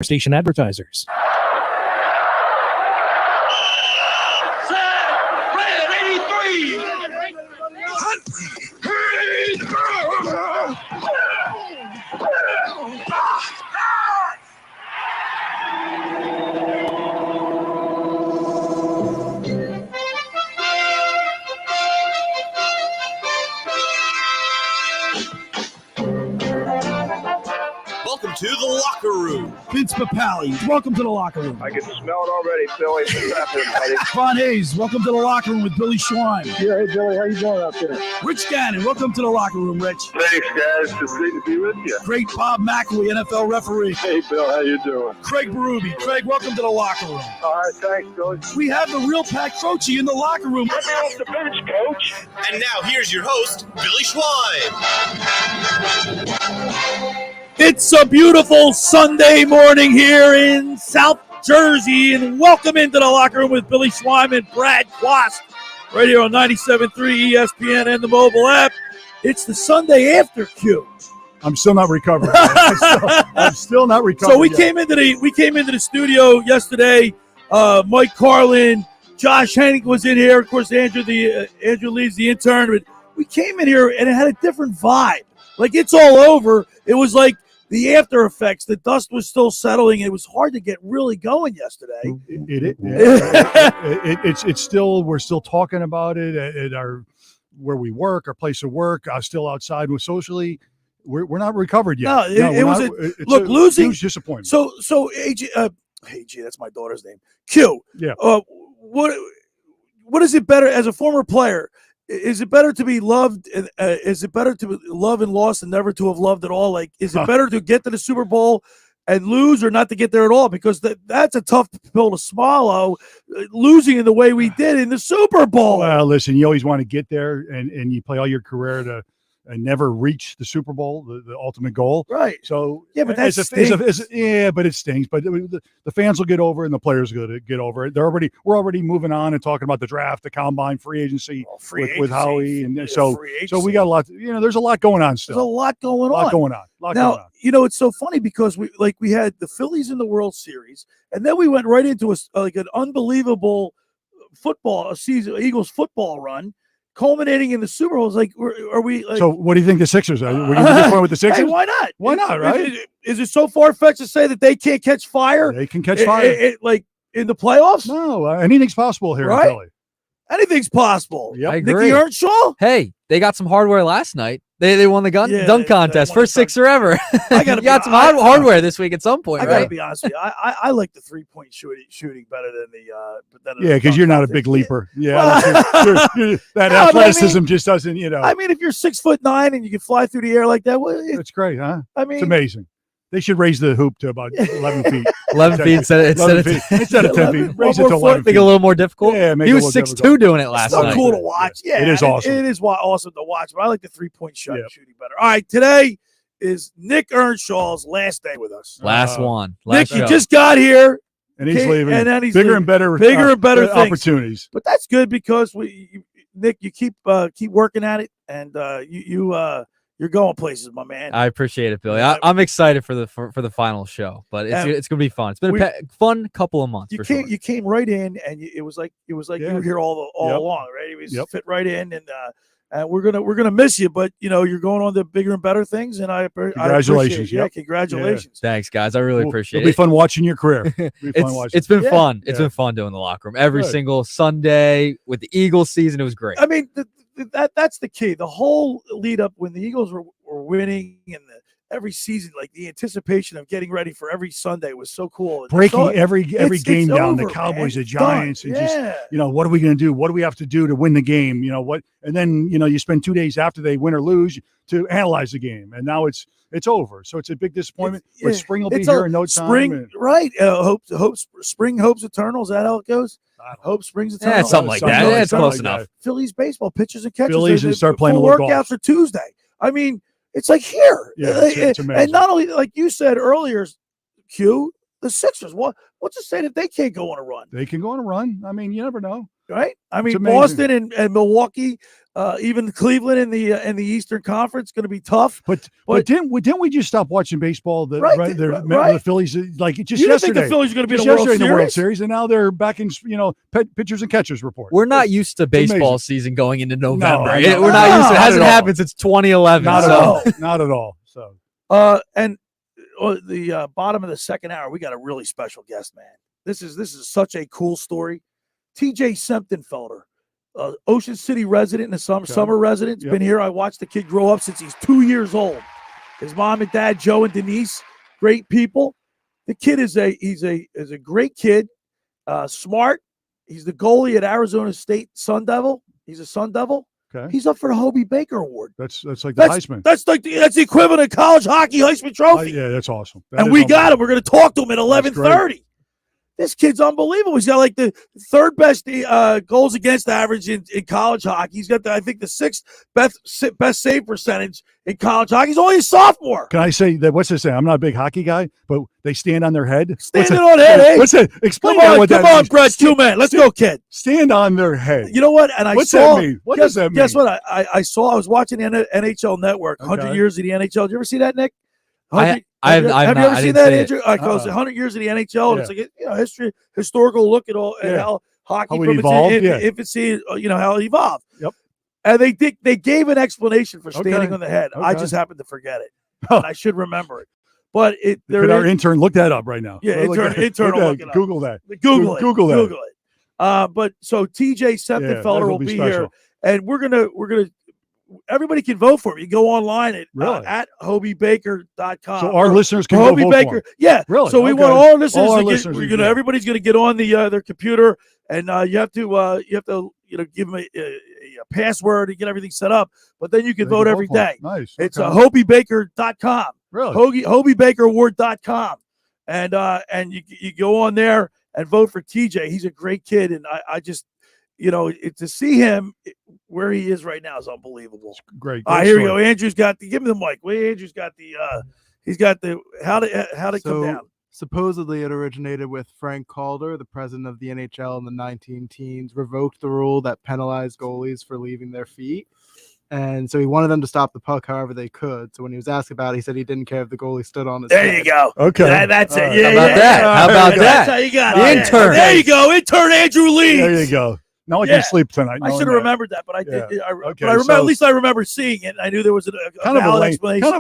Station advertisers. Welcome to the Locker Room. Vince Papali, welcome to the Locker Room. I can smell it already, Billy. What's happening, buddy? Ron Hayes, welcome to the Locker Room with Billy Schwein. Yeah, hey, Billy, how you doing out there? Rich Gannon, welcome to the Locker Room, Rich. Thanks, guys. It's great to be with you. Great Bob McElwee, NFL referee. Hey, Bill, how you doing? Craig Berube. Craig, welcome to the Locker Room. All right, thanks, Billy. We have the real Pat Croce in the Locker Room. Get me off the bench, Coach. And now here's your host, Billy Schwein. It's a beautiful Sunday morning here in South Jersey, and welcome into the Locker Room with Billy Schwein and Brad Quast, right here on 97.3 ESPN and the mobile app. It's the Sunday after Q. I'm still not recovering. I'm still not recovering. So we came into the studio yesterday. Mike Carlin, Josh Hennig was in here. Of course, Andrew leads the intern. But we came in here and it had a different vibe. Like it's all over. It was like the after effects. The dust was still settling. It was hard to get really going yesterday. It's still, we're still talking about it at our where we work, our place of work. Still outside with socially. We're not recovered yet. No, it was losing. Huge disappointment. So AJ, AJ, that's my daughter's name. Q. Yeah. What is it better as a former player? Is it better to be loved? Is it better to love and lost and never to have loved at all? Like, is it better to get to the Super Bowl and lose or not to get there at all? Because that's a tough pill to swallow, losing in the way we did in the Super Bowl. Well, listen, you always want to get there, and you play all your career to never reach the Super Bowl, the ultimate goal. Right. So yeah, but that stings. But it stings. But the fans will get over it, and the players will get over it. We're already moving on and talking about the draft, the combine, free agency, with Howie, and so we got a lot. There's a lot going on still. There's a lot going on. Now, it's so funny because we had the Phillies in the World Series, and then we went right into an unbelievable football season, Eagles football run, culminating in the Super Bowl. It's like, are we? Like, so, what do you think the Sixers are? We're going to get point with the Sixers? Hey, why not? Why not? Right? Is it so far fetched to say that they can't catch fire? They can catch fire, like in the playoffs. No, anything's possible here in Philly. Anything's possible. Yep. I agree. Nicky Earnshaw. Hey, they got some hardware last night. They won the dunk contest, first sixer ever. I got some hardware this week at some point. I gotta be honest with you. I like the 3-point shooting better than the. Because you're not a big leaper. Yeah, that athleticism just doesn't. I mean, if you're 6'9" and you can fly through the air like that, it's great, huh? I mean, it's amazing. They should raise the hoop to about 11 feet. 11 feet instead of 10 feet. Raise it to 11 feet. Make it a little more difficult. Yeah, he was 6'2" doing it last night. It's so cool to watch. Yeah, it is awesome. It is awesome to watch, but I like the 3-point shooting better. All right, today is Nick Earnshaw's last day with us. Last one. Nick, you just got here. And he's leaving. And then he's bigger and better opportunities. But that's good because Nick, you keep working at it, and you're going places, my man. I appreciate it, Billy. I'm excited for the final show, but it's going to be fun. It's been a fun couple of months. You came right in, and it was like you were here all along, right? It was fit right in, and we're gonna miss you, but you're going on to bigger and better things, and congratulations. Congratulations. Thanks, guys. I really appreciate it. It'll be fun watching your career. It's been fun. It's been fun doing the Locker Room every single Sunday with the Eagles season. It was great. I mean, that's the key. The whole lead up when the Eagles were winning and every season, like the anticipation of getting ready for every Sunday was so cool. Breaking every game down, the Cowboys, the Giants, and just what are we going to do? What do we have to do to win the game? And then you spend 2 days after they win or lose to analyze the game, and now it's over. So it's a big disappointment. But spring will be here in no time. Spring, right? Spring hopes eternal. Is that how it goes? Hope springs eternal. Yeah, something like that. It's close enough. Phillies baseball pitchers and catchers. Phillies and start playing a little golf. Workouts are Tuesday. I mean, it's like here. Yeah, it's amazing. And not only like you said earlier, Q. the Sixers. What's to say that they can't go on a run? They can go on a run. I mean, you never know. Right? I mean, Boston and Milwaukee, even Cleveland in the Eastern Conference, going to be tough. But didn't we just stop watching baseball? The Phillies, like just you yesterday. You think the Phillies are going to be in the World Series, and now they're back in pitchers and catchers report. We're not used to baseball season going into November. No, we're not used to it. It hasn't happened since 2011. Not at all. Not at all. So and the bottom of the second hour, we got a really special guest, man. This is such a cool story. TJ Semptimphelter, Ocean City resident and a summer resident. He's been here. I watched the kid grow up since he's 2 years old. His mom and dad, Joe and Denise, great people. The kid is a great kid, smart. He's the goalie at Arizona State Sun Devil. He's a Sun Devil. Okay. He's up for the Hobey Baker Award. That's like the Heisman. That's the equivalent of college hockey Heisman Trophy. Yeah, that's awesome. We got him. We're going to talk to him at 11:30. This kid's unbelievable. He's got like the third best goals against average in college hockey. He's got I think the sixth best save percentage in college hockey. He's only a sophomore. Can I say that? What's this saying? I'm not a big hockey guy, but they stand on their head. Standing on head. Hey, what's that? Explain that. Come on, Brett. 2 men. Let's go, kid. Stand on their head. You know what? And what's that mean? What does that mean? Guess what? I was watching the NHL Network. 100 years of the NHL. Did you ever see that, Nick? Have you ever seen that, Andrew? It goes 100 years of the NHL, and it's like historical look at all and how hockey from its infancy, how it evolved. Yep. And they gave an explanation for standing on the head. I just happened to forget it. And I should remember it. But our intern look that up right now. Yeah, intern will look it up. Google that. Google it. But so TJ Semptimphelter will be here, and we're gonna. Everybody can vote for him. You go online at hobeybaker.com. So our listeners can Hobey vote Baker. For him. Yeah. Really? So we want all our listeners. Everybody's going to get on their computer, and you have to give them a password and get everything set up. But then you can vote every day. Nice. It's hobeybaker.com. Really? Hobeybakeraward.com. And you go on there and vote for TJ. He's a great kid, and I just to see him where he is right now is unbelievable. It's great. Here we go. Andrew's got give me the mic. Andrew's got he's got the how to come down. Supposedly it originated with Frank Calder, the president of the NHL in the 19 teens, revoked the rule that penalized goalies for leaving their feet. And so he wanted them to stop the puck however they could. So when he was asked about it, he said he didn't care if the goalie stood on his head. You go. Okay. That's it. How about that? How about that? That's how you got it. Intern. There you go. Intern Andrew Lee. There you go. Now I can sleep tonight. I should have remembered that, but I did. Yeah. But I remember, at least I remember seeing it. I knew there was a valid explanation. I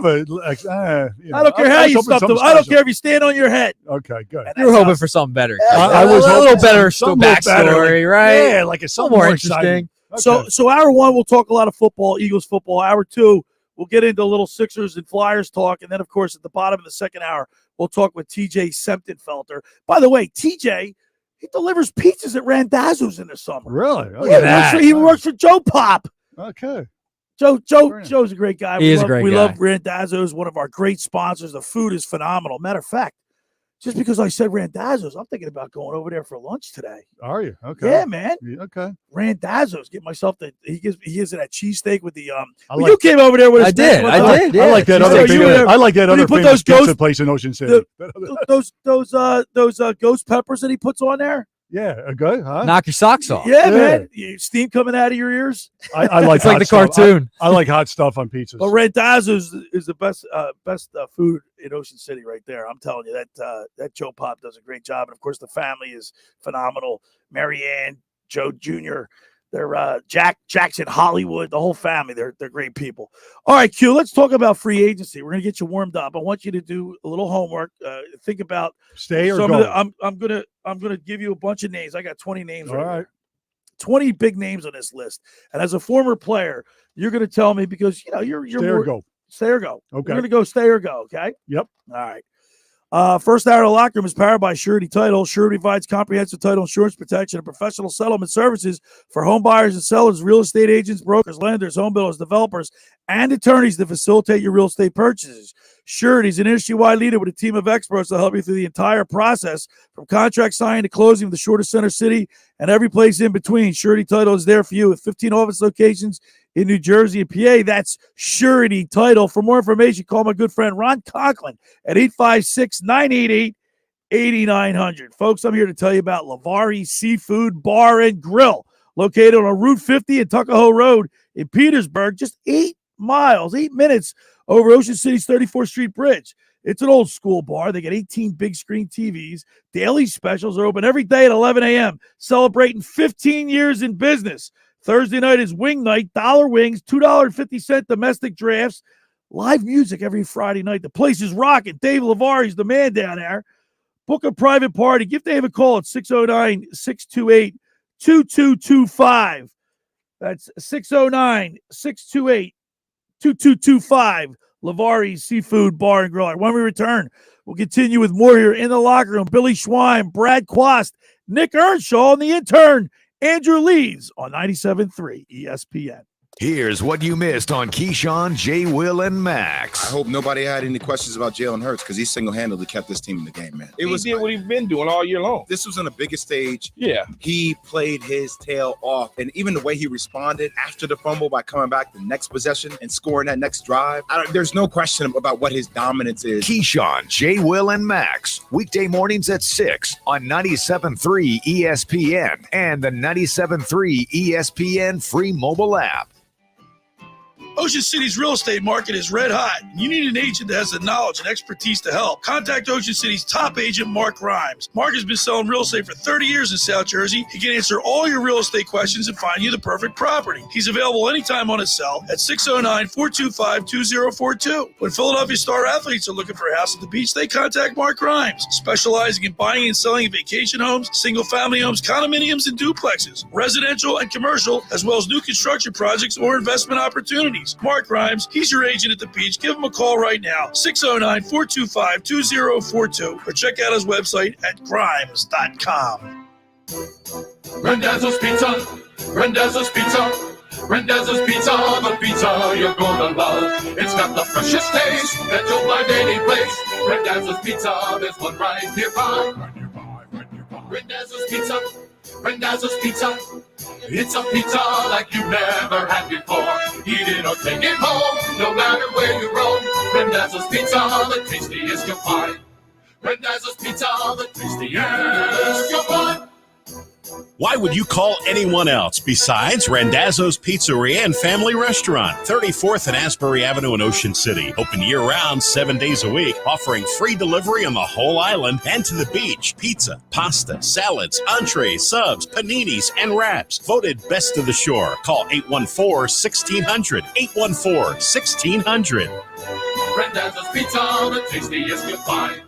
don't care how you stuffed them. I don't care if you stand on your head. Okay, good. You were hoping for something better. I was a little better backstory, right? Yeah, like it's something more interesting. Okay. So hour one, we'll talk a lot of football, Eagles football. Hour two, we'll get into a little Sixers and Flyers talk. And then, of course, at the bottom of the second hour, we'll talk with TJ Semptimphelter. By the way, TJ, he delivers pizzas at Randazzo's in the summer. Really? He works for Joe Pop. Okay. Joe's a great guy. He is a great guy. We love Randazzo's, one of our great sponsors. The food is phenomenal. Matter of fact, just because I said Randazzo's, I'm thinking about going over there for lunch today. Are you? Okay. Yeah, man. Okay. Right get myself he gives that cheesteak with the you came over there with I did. Yeah. I like that other famous, I like that other famous pizza place in Ocean City. Those ghost peppers that he puts on there. Yeah, good, huh? Knock your socks off. Yeah, man. Steam coming out of your ears. I like it's like the stuff. cartoon. I like hot stuff on pizzas. But Randazzo's is the best food in Ocean City right there. I'm telling you that Joe Pop does a great job. And of course the family is phenomenal. Marianne, Joe Jr., they're Jackson, Hollywood, the whole family. They're great people. All right, Q, let's talk about free agency. We're gonna get you warmed up. I want you to do a little homework. Think about stay or go. I'm gonna give you a bunch of names. I got 20 names. All right. 20 big names on this list. And as a former player, you're gonna tell me because you're stay or go. Stay or go. Okay. We're gonna go stay or go. Okay. Yep. All right. First hour of the Lockr Room is powered by Surety Title. Surety provides comprehensive title insurance protection and professional settlement services for home buyers and sellers, real estate agents, brokers, lenders, home builders, developers, and attorneys to facilitate your real estate purchases. Surety is an industry-wide leader with a team of experts to help you through the entire process, from contract signing to closing with the shortest center city and every place in between. Surety Title is there for you with 15 office locations in New Jersey and PA. That's Surety Title. For more information, call my good friend Ron Conklin at 856-988-8888. 8900. Folks, I'm here to tell you about Lavari Seafood Bar and Grill, located on Route 50 and Tuckahoe Road in Petersburg, just 8 minutes over Ocean City's 34th Street Bridge. It's an old school bar. They get 18 big screen TVs. Daily specials are open every day at 11 a.m., celebrating 15 years in business. Thursday night is wing night, $1 wings, $2.50 domestic drafts, live music every Friday night. The place is rocking. Dave Lavari's the man down there. Book a private party. Give Dave a call at 609-628-2225. That's 609-628-2225. Lavari's Seafood Bar and Grill. When we return, we'll continue with more here in the locker room. Billy Schwein, Brad Quast, Nick Earnshaw, and the intern, Andrew Lees on 97.3 ESPN. Here's what you missed on Keyshawn, J. Will, and Max. I hope nobody had any questions about Jalen Hurts because he single-handedly kept this team in the game, man. He did what he's been doing all year long. This was on the biggest stage. Yeah. He played his tail off. And even the way he responded after the fumble by coming back the next possession and scoring that next drive, there's no question about what his dominance is. Keyshawn, J. Will, and Max. Weekday mornings at 6 on 97.3 ESPN and the 97.3 ESPN free mobile app. Ocean City's real estate market is red hot. You need an agent that has the knowledge and expertise to help. Contact Ocean City's top agent, Mark Rhymes. Mark has been selling real estate for 30 years in South Jersey. He can answer all your real estate questions and find you the perfect property. He's available anytime on his cell at 609-425-2042. When Philadelphia star athletes are looking for a house at the beach, they contact Mark Rhymes, specializing in buying and selling vacation homes, single-family homes, condominiums, and duplexes, residential and commercial, as well as new construction projects or investment opportunities. Mark Rhymes, he's your agent at the beach. Give him a call right now, 609-425-2042, or check out his website at grimes.com. Randazzo's Pizza, Randazzo's Pizza, Randazzo's Pizza, the pizza you're gonna love. It's got the freshest taste that you'll find any place. Randazzo's Pizza, there's one right nearby. Randazzo's Pizza, Randazzo's Pizza. It's a pizza like you've never had before. Eat it or take it home, no matter where you roam. Randazzo's Pizza, the tastiest you'll find. Randazzo's Pizza, the tastiest you'll find. Why would you call anyone else besides Randazzo's Pizzeria and Family Restaurant, 34th and Asbury Avenue in Ocean City. Open year-round, 7 days a week, offering free delivery on the whole island and to the beach. Pizza, pasta, salads, entrees, subs, paninis, and wraps. Voted best of the shore. Call 814-1600. 814-1600. Randazzo's Pizza, the tastiest you'll find.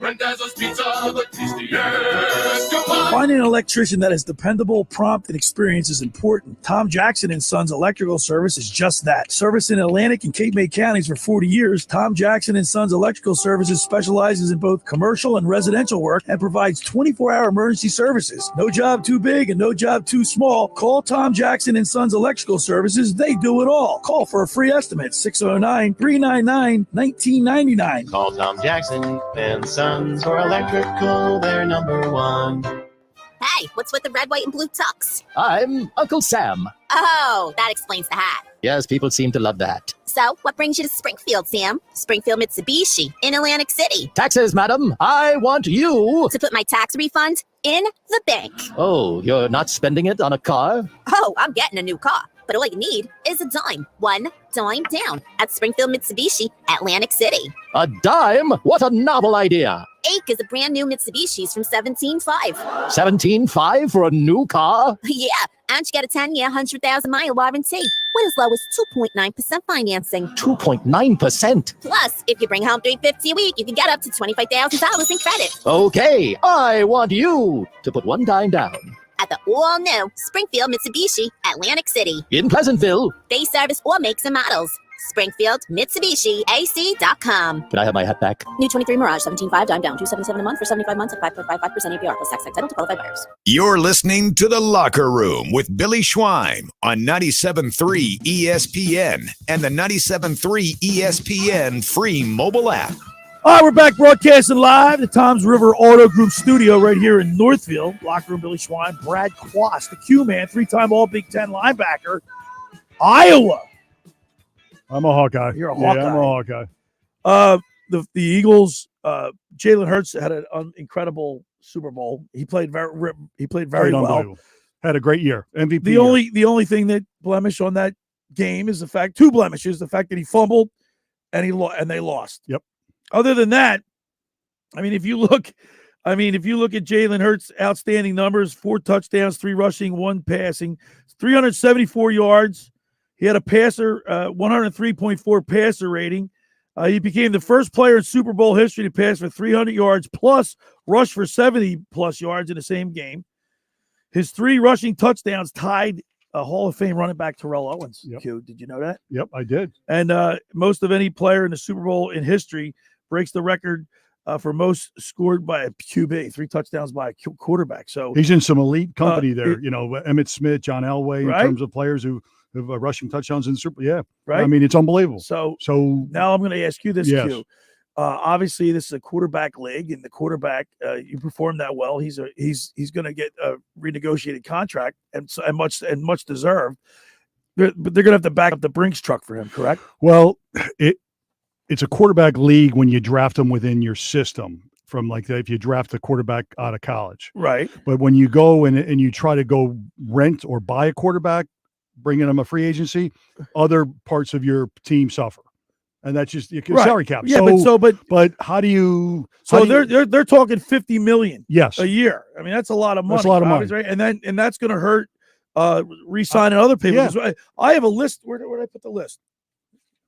Randazzo's Pizza, the tastiest you'll find. Finding an electrician that is dependable, prompt, and experienced is important. Tom Jackson & Sons Electrical Service is just that. Service in Atlantic and Cape May counties for 40 years, Tom Jackson & Sons Electrical Services specializes in both commercial and residential work and provides 24-hour emergency services. No job too big and no job too small. Call Tom Jackson & Sons Electrical Services. They do it all. Call for a free estimate, 609-399-1999. Call Tom Jackson & Sons for electrical, they're number one. Hey, what's with the red, white, and blue tux? I'm Uncle Sam. Oh, that explains the hat. Yes, people seem to love that. So, what brings you to Springfield, Sam? Springfield Mitsubishi in Atlantic City. Taxes, madam. I want you to put my tax refund in the bank. Oh, you're not spending it on a car? Oh, I'm getting a new car. But all you need is a dime. $1 down at Springfield Mitsubishi, Atlantic City. A dime? What a novel idea. Ake is a brand new Mitsubishi's from 17.5. 17.5 for a new car? Yeah, and you get a 10-year, 100,000-mile warranty with as low as 2.9% financing. 2.9%? Plus, if you bring home $350 a week, you can get up to $25,000 in credit. Okay, I want you to put $1 down. At the all-new Springfield Mitsubishi, Atlantic City. In Pleasantville. They service all makes and models. Springfield Mitsubishi AC.com. Can I have my hat back? New 23 Mirage, 17.5, dime down, $277 a month for 75 months at 5.55% APR plus tax title to qualified buyers. You're listening to The Locker Room with Billy Schwein on 97.3 ESPN and the 97.3 ESPN free mobile app. All right, we're back broadcasting live at the Toms River Auto Group studio right here in Northville. Locker Room, Billy Schwein, Brad Quast, the Q-Man, 3-time All-Big Ten linebacker, Iowa. I'm a Hawkeye. You're a Hawkeye. Yeah, I'm a Hawkeye. The Eagles Jalen Hurts had an incredible Super Bowl. He played very well. Had a great year. MVP. The only thing that blemish on that game is two blemishes: the fact that he fumbled and they lost. Yep. Other than that, if you look at Jalen Hurts' outstanding numbers: 4 touchdowns, 3 rushing, 1 passing, 374 yards. He had a 103.4 passer rating. He became the first player in Super Bowl history to pass for 300 yards plus rush for 70-plus yards in the same game. His 3 rushing touchdowns tied Hall of Fame running back Terrell Owens. Yep. Q, did you know that? Yep, I did. And most of any player in the Super Bowl in history breaks the record for most scored by a QB, 3 touchdowns by a quarterback. So he's in some elite company there. Emmitt Smith, John Elway, in terms of players who have rushing touchdowns in the Super Bowl. Yeah, right. It's unbelievable. So now I'm going to ask you this, yes. Q. Obviously, this is a quarterback league, and the quarterback, you perform that well. He's going to get a renegotiated contract and much deserved. But they're going to have to back up the Brinks truck for him, correct? Well, it's a quarterback league when you draft them within your system. From if you draft a quarterback out of college, right? But when you go and you try to go rent or buy a quarterback, bringing them a free agency, other parts of your team suffer. And that's just salary cap. Yeah, but how do you? They're talking $50 million. Yes. A year. That's a lot of money. That's a lot of money, right? And that's going to hurt re-signing other people. Yeah. I have a list. Where did I put the list?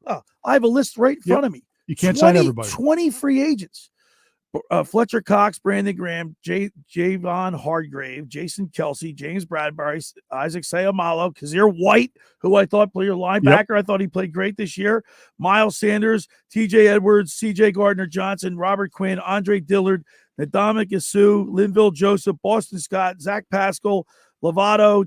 Oh, I have a list right in front of me. You can't sign everybody. 20 free agents. Fletcher Cox, Brandon Graham, Javon Hargrave, Jason Kelsey, James Bradbury, Isaac Seumalo, Kazir White, who I thought played your linebacker. Yep. I thought he played great this year. Miles Sanders, TJ Edwards, CJ Gardner-Johnson, Robert Quinn, Andre Dillard, Ndamukong Suh, Linville Joseph, Boston Scott, Zach Pascal, Lovato,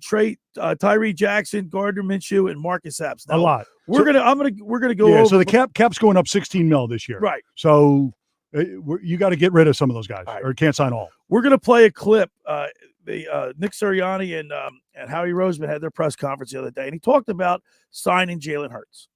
Tyree Jackson, Gardner Minshew, and Marcus Epps. Now, a lot. We're gonna go over. So the cap's going up 16 mil this year. Right. So you got to get rid of some of those guys, or can't sign all. We're going to play a clip. Nick Sirianni and Howie Roseman had their press conference the other day, and he talked about signing Jalen Hurts.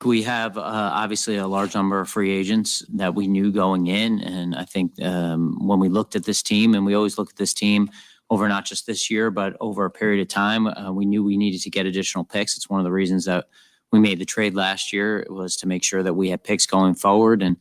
We have obviously a large number of free agents that we knew going in, and I think when we looked at this team, and we always look at this team over not just this year, but over a period of time, we knew we needed to get additional picks. It's one of the reasons that we made the trade last year. It was to make sure that we had picks going forward, and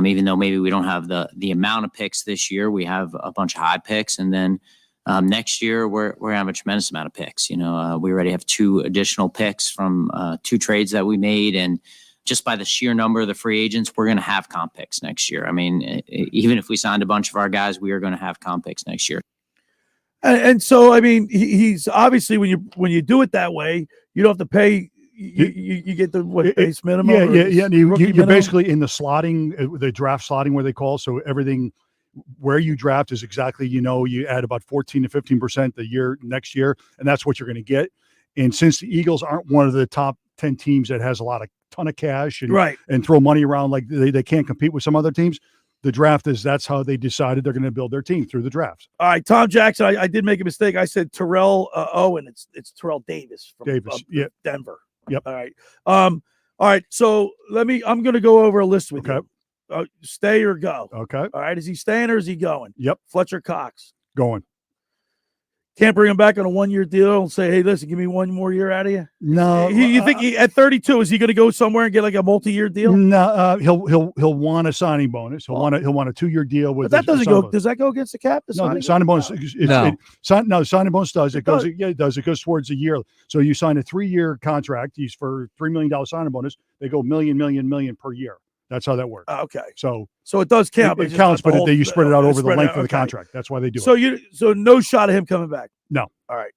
even though maybe we don't have the amount of picks this year, we have a bunch of high picks. And then next year, we're going to have a tremendous amount of picks. We already have 2 additional picks from 2 trades that we made. And just by the sheer number of the free agents, we're going to have comp picks next year. Even if we signed a bunch of our guys, we are going to have comp picks next year. And so, he's obviously, when you do it that way, you don't have to pay. You get the base minimum. Yeah. You're basically in the slotting, the draft slotting, where they call. So everything where you draft is exactly, you add about 14 to 15% the year next year, and that's what you're going to get. And since the Eagles aren't one of the top 10 teams that has a ton of cash and throw money around, like they can't compete with some other teams. The draft that's how they decided they're going to build their team, through the draft. All right, Tom Jackson. I did make a mistake. I said Terrell Owen. It's Terrell Davis from Denver. Yep. All right. All right. So I'm going to go over a list with you. Stay or go. Okay. All right. Is he staying or is he going? Yep. Fletcher Cox. Going. Can't bring him back on a 1-year deal and say, hey, listen, give me 1 more year out of you? No. You think at 32, is he going to go somewhere and get like a multi-year deal? No. He'll want a signing bonus. He'll want a 2-year deal with. But that doesn't go. Does that go against the cap? The signing bonus. The signing bonus does. It goes. Yeah, it does. It goes towards a year. So you sign a 3-year contract. He's for $3 million signing bonus. They go million per year. That's how that works. Okay. So it does count. It counts, but you spread it out over the length of the contract. That's why they do it. So no shot of him coming back. No. All right.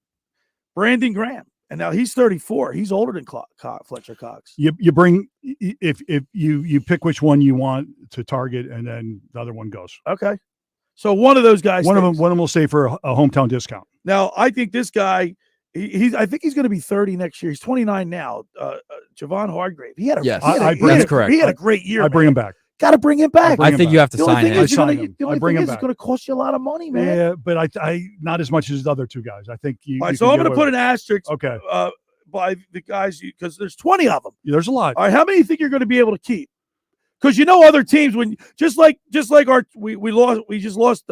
Brandon Graham, and now he's 34. He's older than Fletcher Cox. You bring if you pick which one you want to target, and then the other one goes. Okay. So one of those guys. One of them will stay for a hometown discount. Now I think this guy. I think he's going to be 30 next year. He's 29 now. Javon Hargrave. He had a great year. I bring him back. Got to bring him back. I think you have to sign him. The only thing is it's going to cost you a lot of money, man. Yeah, but I not as much as the other 2 guys. I think you. All right, so I'm going to put an asterisk. Okay. By the guys, because there's 20 of them. Yeah, there's a lot. All right, how many do you think you're going to be able to keep? Because other teams when just like we just lost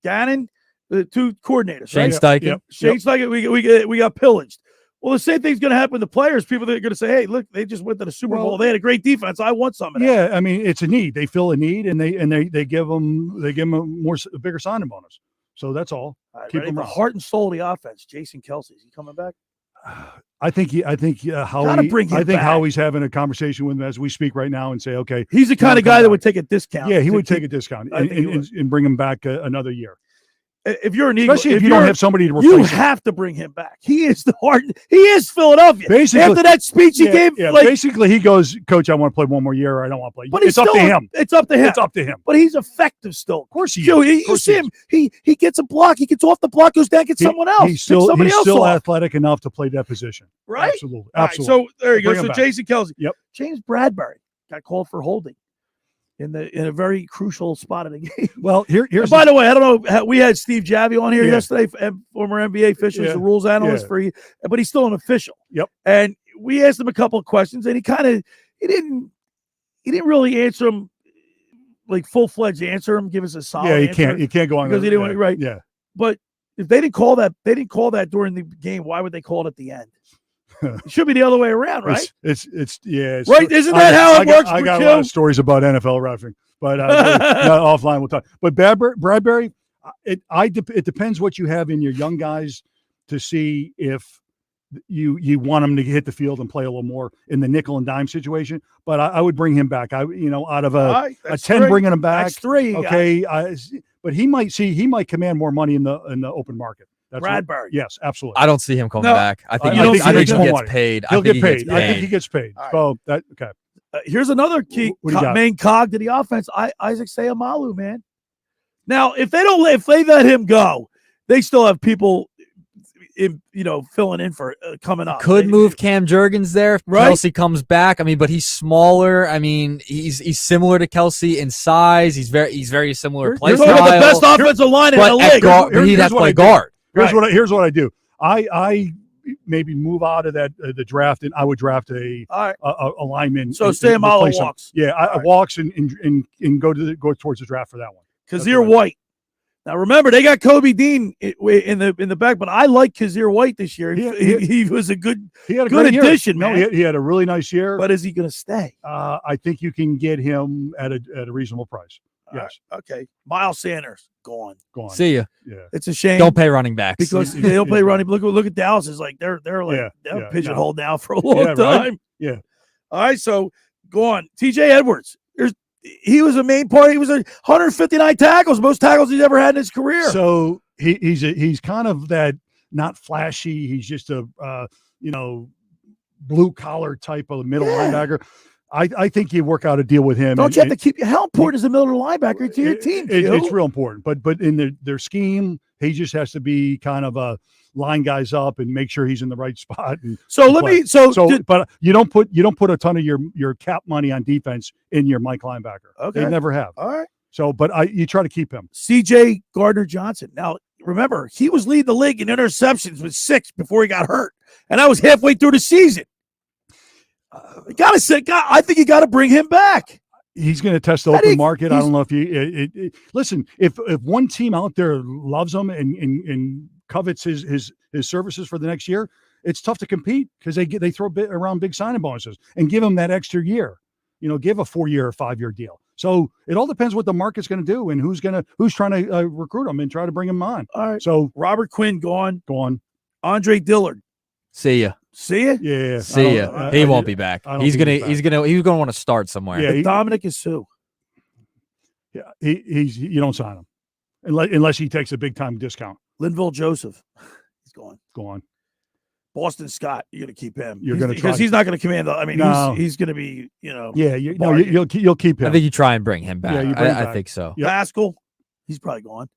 Gannon, the 2 coordinators, Shane right? Steichen. Shane Steichen, we got pillaged. Well, the same thing's going to happen to players. People that are going to say, "Hey, look, they just went to the Super Bowl. They had a great defense. I want some of that." Yeah, I mean, it's a need. They fill a need, and they give them a bigger signing bonus. So that's all. Right, Keep them the around. heart and soul of the offense. Jason Kelsey, is he coming back? I think Howie's having a conversation with him as we speak right now and say, okay, he's the kind of guy that would take a discount. Yeah, he would take a discount and bring him back another year. If you're an Eagle, especially if you don't have somebody to replace you him. have to bring him back. He is the heart. He is Philadelphia. Basically, after that speech he gave, basically he goes, Coach, I want to play one more year, or I don't want to play. But it's up to him. It's up to him. It's up to him. But he's effective still. Of course he is. You see him. He gets a block. He gets off the block, goes down, gets someone else. He's still athletic enough to play that position. Right. Absolutely. All right, so there you go. So back. Jason Kelsey. Yep. James Bradbury got called for holding in a very crucial spot of the game. Well, here's. By the way, I don't know. We had Steve Javi on here yesterday, former NBA official, the rules analyst for you, but he's still an official. Yep. And we asked him a couple of questions, and he didn't really answer them like full-fledged answer him. Give us a solid. Yeah, you can't go on because he didn't right. Yeah. But if they didn't call that during the game, why would they call it at the end? It should be the other way around, right? It's right. Isn't that how it works? I got a lot of stories about NFL refereeing, but offline we'll talk. But Bradbury, it depends what you have in your young guys to see if you want them to hit the field and play a little more in the nickel and dime situation. But I would bring him back. Out of a 10, bringing him back. That's 3. Okay, but he might command more money in the open market. That's Bradbury. Yes, absolutely. I don't see him coming back. I think he gets paid. He'll get paid. I think he gets paid. Right. So that okay. Here's another key main cog to the offense. Isaac Seumalo, man. Now, if they let him go, they still have people, filling in for coming up. Could move Cam Jurgens there if Kelsey comes back. I mean, but he's smaller. I mean, he's similar to Kelsey in size. He's very similar play style. The best offensive line in the league. But he'd have to play guard. Here's what I do. I maybe move out of the draft, and I would draft a lineman. So Seumalo walks. Yeah, walks and go towards the draft for that one. Kazir White. Now remember, they got Kobe Dean in the back, but I like Kazir White this year. He was a good addition, man. No, he had a really nice year. But is he going to stay? I think you can get him at a reasonable price. Yes. Okay. Miles Sanders gone. See ya. Yeah. It's a shame. Don't pay running backs because they don't play running. Look at Dallas. Is like they're pigeonholed now for a long time. Right? Yeah. All right. So go on. TJ Edwards. He was a main part. He was 159 tackles, most tackles he's ever had in his career. So he's kind of that, not flashy. He's just a blue collar type of middle linebacker. I think you work out a deal with him. Don't you have to keep? How important is the middle linebacker to your team? It's real important. But in their scheme, he just has to be kind of a line guys up and make sure he's in the right spot. But you don't put a ton of your cap money on defense in your Mike linebacker. Okay, they never have. All right. So, but you try to keep him. C.J. Gardner-Johnson. Now, remember, he was leading the league in interceptions with 6 before he got hurt, and that was halfway through the season. I think you got to bring him back. He's going to test the open market. I don't know if you listen. If one team out there loves him and covets his services for the next year, it's tough to compete because they throw around big signing bonuses and give him that extra year. Give a 4-year or 5-year deal. So it all depends what the market's going to do and who's trying to recruit him and try to bring him on. All right. So Robert Quinn gone. Andre Dillard. See ya. See ya? Yeah. See ya. He won't be back. He's gonna want to start somewhere. Yeah. Dominic is Sue. Yeah. You don't sign him unless he takes a big time discount. Linville Joseph. He's gone. Gone. Boston Scott. You're gonna keep him. You're gonna because he's not gonna command. He's gonna be. Yeah. You'll keep him. I think you try and bring him back. Yeah, I think so. Yep. Pascal. He's probably gone.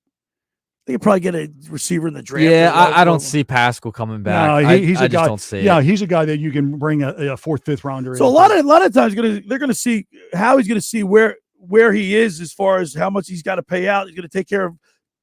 They could probably get a receiver in the draft. Yeah, I don't see Pascal coming back. No, I just guy, don't see it. Yeah, he's a guy that you can bring a 4th, 5th rounder. So a lot of times they're gonna see how he's gonna see where he is as far as how much he's got to pay out. He's gonna take care of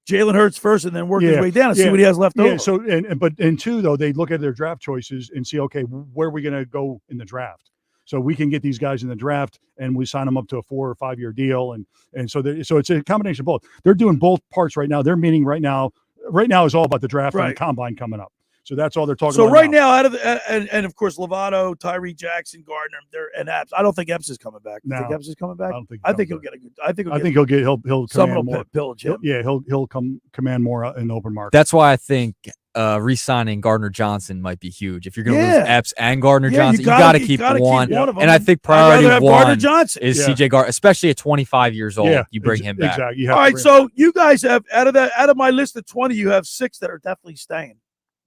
Jalen Hurts first and then work his way down and see what he has left over. So but 2 though, they look at their draft choices and see, okay, where are we gonna go in the draft? So we can get these guys in the draft and we sign them up to a 4 or 5 year deal. And so it's a combination of both. They're doing both parts right now. They're meeting right now. Right now is all about the draft and the combine coming up. So that's all they're talking about. So right now, out of and of course Lovato, Tyree Jackson, Gardner, and Epps. I don't think Epps is coming back. You think Epps is coming back? I think he'll get a good. I think he'll someone command more. will pillage him. He'll command more in the open market. That's why I think re-signing Gardner Johnson might be huge. If you're going to lose Epps and Gardner Johnson, you got to keep one. And I think priority one is CJ Gardner, especially at 25 years old. You bring him back. Exactly. All right, so you guys have out of my list of 20, you have 6 that are definitely staying.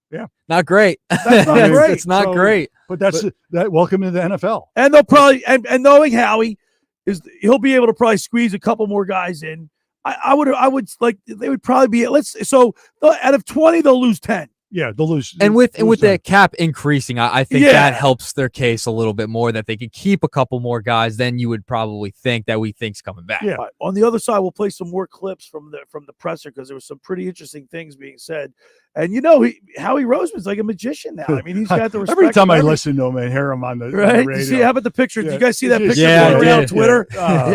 Yeah, not great. That's not great. It's not great. But that welcome to the NFL. And they'll probably and knowing Howie he'll be able to probably squeeze a couple more guys in. I would like they would probably be out of 20 they'll lose 10. Yeah, they'll lose. And with the cap increasing, I think that helps their case a little bit more, that they could keep a couple more guys than you would probably think that we think's coming back. Yeah. Right. On the other side, we'll play some more clips from the presser because there were some pretty interesting things being said. And Howie Roseman's like a magician now. I mean, he's got the respect. Every time I listen to him and hear him on the radio. See, how about the picture? Did you guys see that picture on Twitter?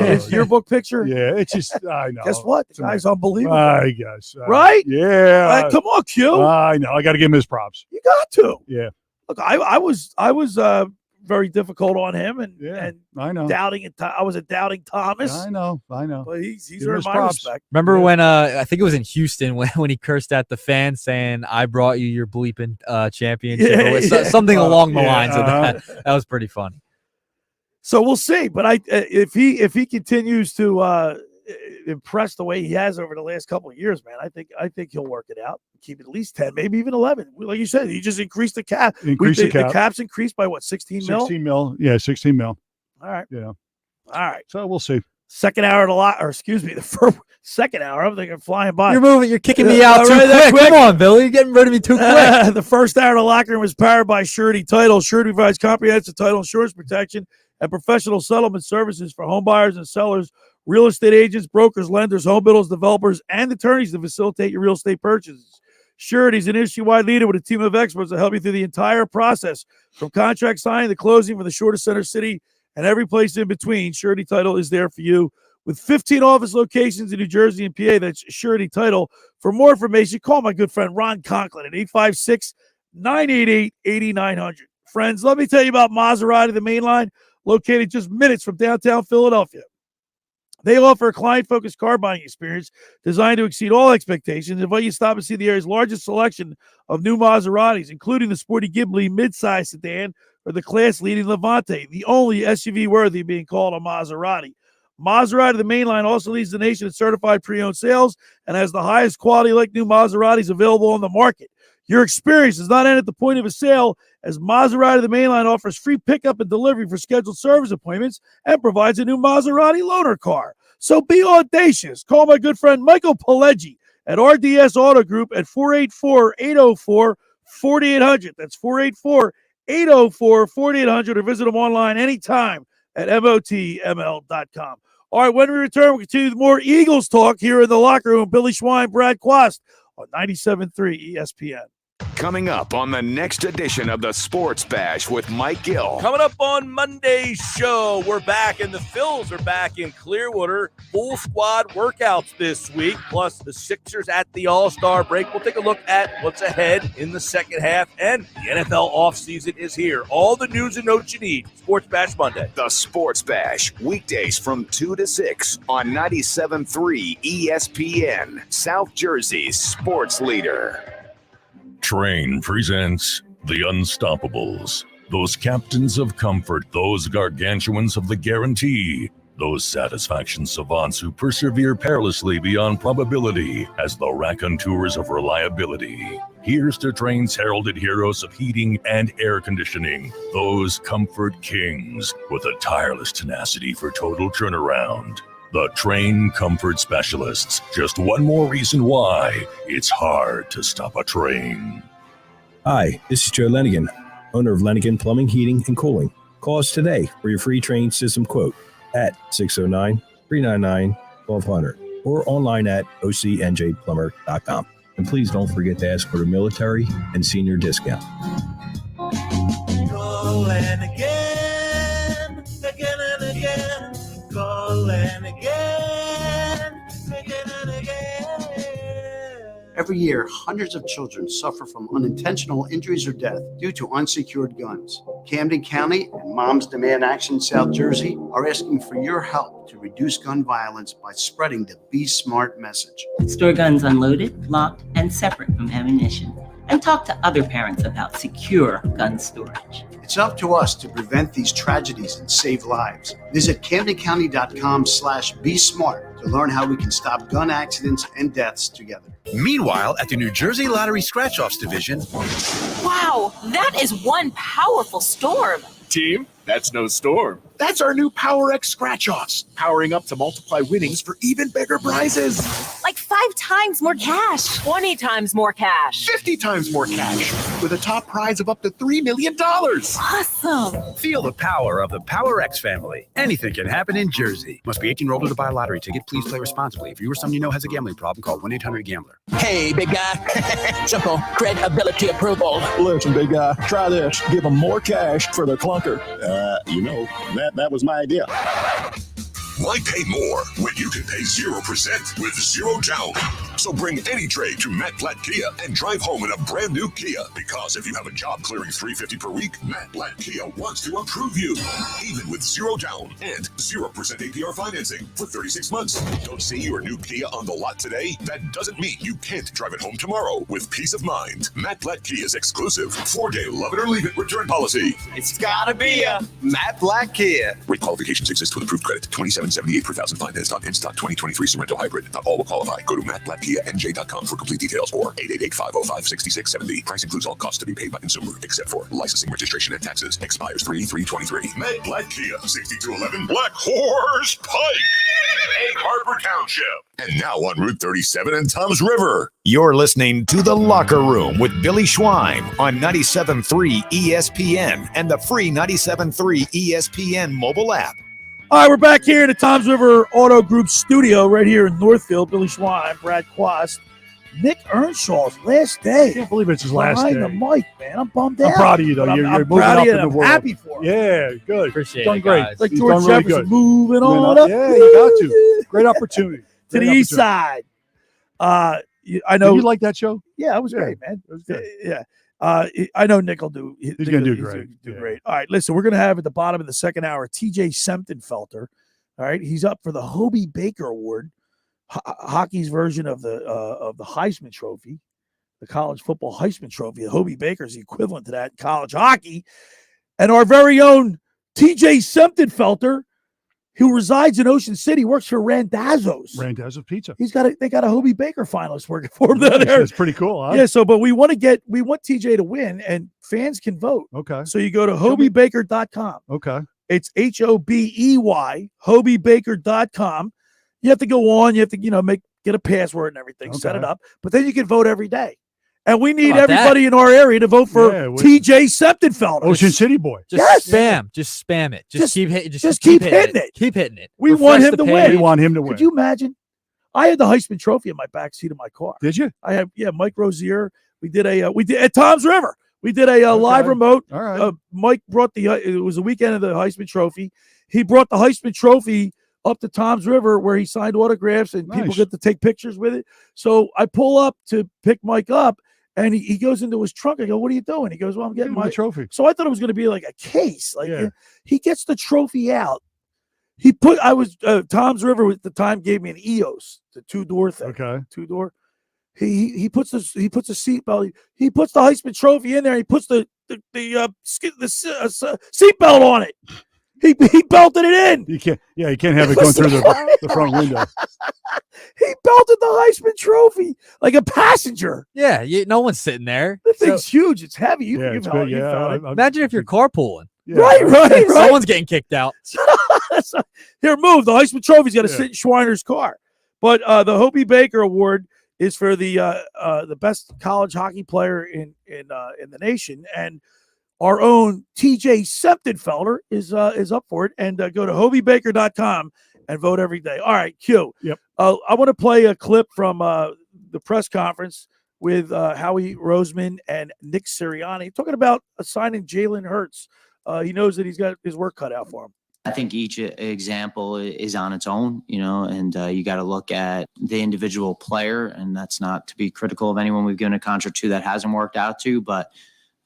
His yearbook picture? Yeah, it's just, I know. Guess what? The guy's unbelievable. I guess. Right? Yeah. Come on, Q. I know. I got to give him his props. You got to. Yeah. Look, I was very difficult on him and I know doubting it. I was a doubting Thomas. I know. But he's earned my respect. Remember when I think it was in Houston when he cursed at the fans saying, "I brought you your bleeping championship," something along the lines of that. That was pretty funny. So we'll see. But if he continues to impress the way he has over the last couple of years, man, I think he'll work it out. Keep it at least 10, maybe even 11. Like you said, he just increased the cap. The cap's increased by what, 16 mil? 16 mil. Yeah, 16 mil. All right. Yeah. All right. So we'll see. Second hour the first second hour. I'm thinking flying by. You're kicking me out too quick. Come on, Billy. You're getting rid of me too quick. The first hour of the Lockr Room was powered by Surety Title. Surety provides comprehensive title insurance protection and professional settlement services for home buyers and sellers, real estate agents, brokers, lenders, home builders, developers, and attorneys to facilitate your real estate purchases. Surety is an industry-wide leader with a team of experts that help you through the entire process, from contract signing to closing for the shortest center city and every place in between. Surety Title is there for you. With 15 office locations in New Jersey and PA, that's Surety Title. For more information, call my good friend Ron Conklin at 856-988-8900. Friends, let me tell you about Maserati, the main line, located just minutes from downtown Philadelphia. They offer a client-focused car buying experience designed to exceed all expectations. Invite you to stop and see the area's largest selection of new Maseratis, including the sporty Ghibli midsize sedan or the class-leading Levante, the only SUV worthy of being called a Maserati. Maserati, the main line, also leads the nation in certified pre-owned sales and has the highest quality like new Maseratis available on the market. Your experience does not end at the point of a sale, as Maserati, the main line, offers free pickup and delivery for scheduled service appointments and provides a new Maserati loaner car. So be audacious. Call my good friend Michael Pileggi at RDS Auto Group at 484-804-4800. That's 484-804-4800, or visit them online anytime at motml.com. All right, when we return, we'll continue with more Eagles talk here in the Lockr Room. Billy Schwein, Brad Quast on 97.3 ESPN. Coming up on the next edition of the Sports Bash with Mike Gill. Coming up on Monday's show, we're back, and the Phils are back in Clearwater. Full squad workouts this week, plus the Sixers at the All-Star break. We'll take a look at what's ahead in the second half, and the NFL offseason is here. All the news and notes you need. Sports Bash Monday. The Sports Bash, weekdays from 2 to 6 on 97.3 ESPN, South Jersey's sports leader. Train presents The Unstoppables. Those captains of comfort, those gargantuans of the guarantee, those satisfaction savants who persevere perilously beyond probability as the raconteurs of reliability. Here's to Train's heralded heroes of heating and air conditioning, those comfort kings with a tireless tenacity for total turnaround. The Train Comfort Specialists. Just one more reason why it's hard to stop a train. Hi, this is Joe Lenigan, owner of Lenigan Plumbing, Heating, and Cooling. Call us today for your free train system quote at 609-399-1200 or online at ocnjplumber.com. And please don't forget to ask for the military and senior discount. Go Lenigan. and again, again and again. Every year, hundreds of children suffer from unintentional injuries or death due to unsecured guns. Camden County and Moms Demand Action South Jersey are asking for your help to reduce gun violence by spreading the Be Smart message. Store guns unloaded, locked, and separate from ammunition. And talk to other parents about secure gun storage. It's up to us to prevent these tragedies and save lives. Visit CamdenCounty.com/BeSmart to learn how we can stop gun accidents and deaths together. Meanwhile, at the New Jersey Lottery Scratch-Offs Division. Wow, that is one powerful storm. Team, that's no storm. That's our new Power X Scratch-Offs, powering up to multiply winnings for even bigger prizes. Like 5 times more cash. 20 times more cash. 50 times more cash, with a top prize of up to $3 million. Awesome. Feel the power of the Power X family. Anything can happen in Jersey. Must be 18 or older to buy a lottery ticket. Please play responsibly. If you or someone you know has a gambling problem, call 1-800-GAMBLER. Hey, big guy. Simple credibility approval. Listen, big guy, try this. Give them more cash for their clunker. That was my idea. Why pay more when you can pay 0% with 0 down? So bring any trade to Matt Blatt Kia and drive home in a brand new Kia. Because if you have a job clearing $350 per week, Matt Blatt Kia wants to approve you. Even with 0 down and 0% APR financing for 36 months. Don't see your new Kia on the lot today? That doesn't mean you can't drive it home tomorrow with peace of mind. Matt Blatt Kia's exclusive 4-day love it or leave it return policy. It's gotta be a Matt Blatt Kia. Rate qualifications exist with approved credit. $27.78 per thousand financed on in-stock 2023 Sorrento Hybrid. Not all will qualify. Go to mattblattkianj.com for complete details or 888-505-6670. Price includes all costs to be paid by consumer except for licensing, registration, and taxes. Expires 3/3/23. Matt Blatt Kia, 6211 Black Horse Pike, Egg Harbor Township. And now on Route 37 and Tom's River. You're listening to The Locker Room with Billy Schwein on 97.3 ESPN and the free 97.3 ESPN mobile app. All right, we're back here in the Toms River Auto Group studio right here in Northfield. Billy Schwein, Brad Quast, Nick Earnshaw's last day. I can't believe it's his last day. Behind the mic, man. I'm bummed out. I'm proud of you, though. You're moving up in the world. I'm happy for him. Yeah, good. Appreciate done it, great. guys. Like He's George done really Jefferson, good. moving on up. Yeah, you got to. Great opportunity. To the east side. I know. Did you like that show? Yeah, it was great, man. It was good. Yeah. I know Nick will do. He's going to do great. Do great. All right, listen, we're going to have at the bottom of the second hour TJ Semptimphelter. All right, he's up for the Hobey Baker Award, hockey's version of the Heisman Trophy, the college football Heisman Trophy. Hobey Baker is the equivalent to that in college hockey. And our very own TJ Semptimphelter, who resides in Ocean City, works for Randazzo's. Randazzo's Pizza. They got a Hobey Baker finalist working for him down there. That's pretty cool, huh? Yeah, so but we want TJ to win, and fans can vote. Okay. So you go to hobeybaker.com. Okay. It's HOBEY, hobeybaker.com. You have to go on. You have to, get a password and everything, set it up. But then you can vote every day. And we need everybody in our area to vote for TJ Semptimphelter. Ocean City boy. Just spam it. Just keep hitting. Just keep hitting it. Keep hitting it. We want him to win. We want him to win. Could you imagine? I had the Heisman Trophy in my backseat of my car. Did you? I have, Mike Rozier. We did at Toms River. We did a live remote. All right. Mike brought it was the weekend of the Heisman Trophy. He brought the Heisman Trophy up to Toms River where he signed autographs and people get to take pictures with it. So I pull up to pick Mike up and he goes into his trunk. I go, "What are you doing?" He goes, "Well, I'm getting my trophy." So I thought it was going to be like a case. He gets the trophy out. Toms River at the time gave me an EOS, the 2-door thing. Okay. 2-door. He puts a seatbelt. He puts the Heisman Trophy in there. He puts the seatbelt on it. He belted it in. You can't have it going through the front window. He belted the Heisman Trophy like a passenger. Yeah, no one's sitting there. The thing's huge. It's heavy. It's good. Imagine if you're carpooling. Yeah. Right. Someone's getting kicked out. Here, move. The Heisman Trophy's got to sit in Schweiner's car. But the Hobey Baker Award is for the best college hockey player in the nation, and our own TJ Semptimphelter is up for it. And go to hobeybaker.com and vote every day. All right, Q. Yep. I want to play a clip from the press conference with Howie Roseman and Nick Sirianni talking about signing Jalen Hurts. He knows that he's got his work cut out for him. I think each example is on its own, and you got to look at the individual player, and that's not to be critical of anyone we've given a contract to that hasn't worked out to. But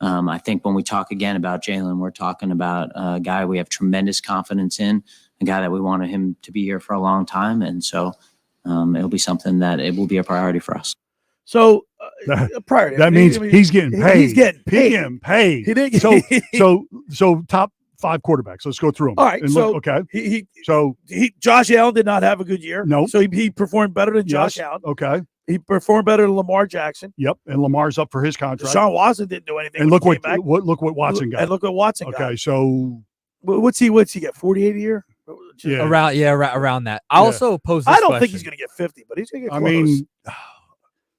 I think when we talk again about Jalen, we're talking about a guy we have tremendous confidence in, a guy that we wanted him to be here for a long time. And so it'll be something that it will be a priority for us. So priority. That means he's getting paid. He's getting paid. He didn't so top 5 quarterbacks. Let's go through them. All right. Josh Allen did not have a good year. No. So he performed better than Josh Allen. Okay. He performed better than Lamar Jackson. Yep. And Lamar's up for his contract. Sean Watson didn't do anything. And look what Watson got. And look what Watson got. Okay. So what's he get? 48 a year? Yeah. Around that. I also pose this I don't question. think he's going to get 50, but he's going to get close.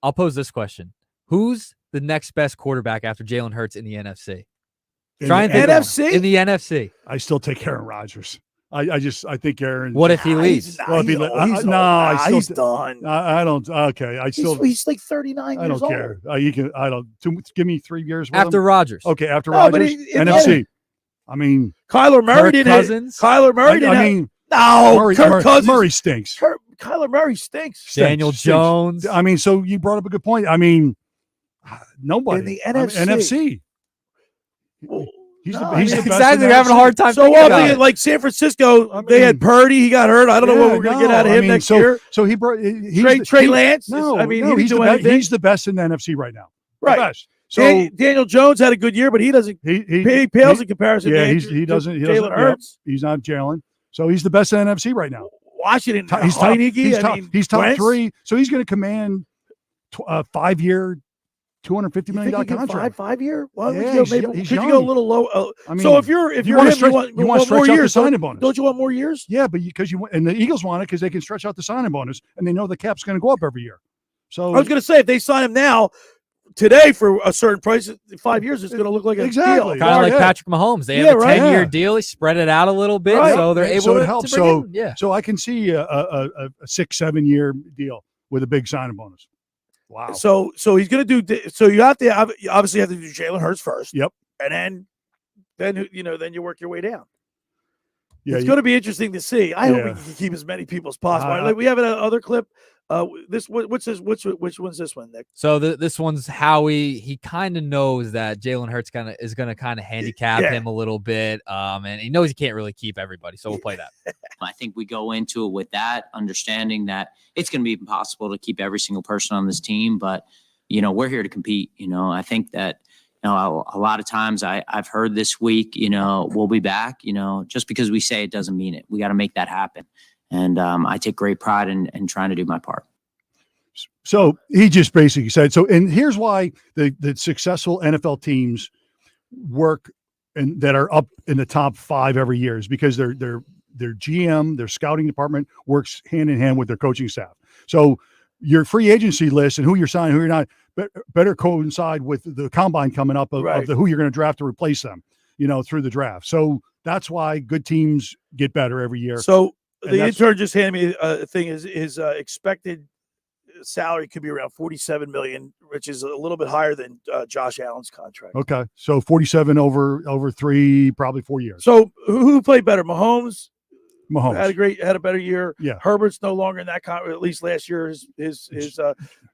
I'll pose this question. Who's the next best quarterback after Jalen Hurts in the NFC? In the NFC? I still take Aaron Rodgers. I think Aaron. What if he leaves? He's done. I don't. Okay, he's like 39 I years don't care. You can. I don't. Give me 3 years with after him. Rodgers. Okay, after Rodgers. NFC. I mean, Kyler Murray didn't. Cousins. Kyler Murray didn't. Kirk Cousins. Murray stinks. Kyler Murray stinks. Daniel Jones. I mean, so you brought up a good point. I mean, nobody in the NFC. He's the best. Exactly. We're having a hard time. So I'm thinking like San Francisco. They had Purdy. He got hurt. I don't know what we're going to get out of him next year. So he brought Trey Lance. No, he's the best in the NFC right now. Right. The best. So Daniel Jones had a good year, but he doesn't. He pales in comparison. Yeah, to he doesn't. Jalen Hurts. He's not Jalen. So he's the best in the NFC right now. Washington. He's top 3. So he's going to command a 5-year, $250 million contract. 5-year? Well, yeah, could you go a little low? So if you're you want to stretch more out years, the signing bonus. Don't you want more years? Yeah, but because and the Eagles want it because they can stretch out the signing bonus, and they know the cap's going to go up every year. So I was going to say if they sign him now. Today, for a certain price, 5 years, it's going to look like a deal. Kind of like Patrick Mahomes. They have a 10-year deal. They spread it out a little bit, so they're able to help. So I can see a 6-7 year deal with a big signing bonus. Wow. So he's going to do. So you obviously have to do Jalen Hurts first. Yep. And then you work your way down. Yeah, it's going to be interesting to see. I hope we can keep as many people as possible. Like we have another clip. Which one's this one, Nick? So this one's Howie. He kind of knows that Jalen Hurts is going to handicap him a little bit, and he knows he can't really keep everybody. So we'll play that. I think we go into it with that understanding that it's going to be impossible to keep every single person on this team, but we're here to compete. I think that a lot of times I've heard this week, we'll be back. Just because we say it doesn't mean it. We got to make that happen. And I take great pride in trying to do my part. So he just basically said, and here's why the successful NFL teams work and that are up in the top 5 every year is because their GM, their scouting department works hand in hand with their coaching staff. So your free agency list and who you're signing, who you're not, better coincide with the combine coming up of who you're going to draft to replace them, through the draft. So that's why good teams get better every year. So the intern just handed me a thing. His expected salary could be around $47 million, which is a little bit higher than Josh Allen's contract. Okay, so 47 over 3, probably 4 years. So who played better? Mahomes had a better year. Yeah, Herbert's no longer in that contract. At least last year, his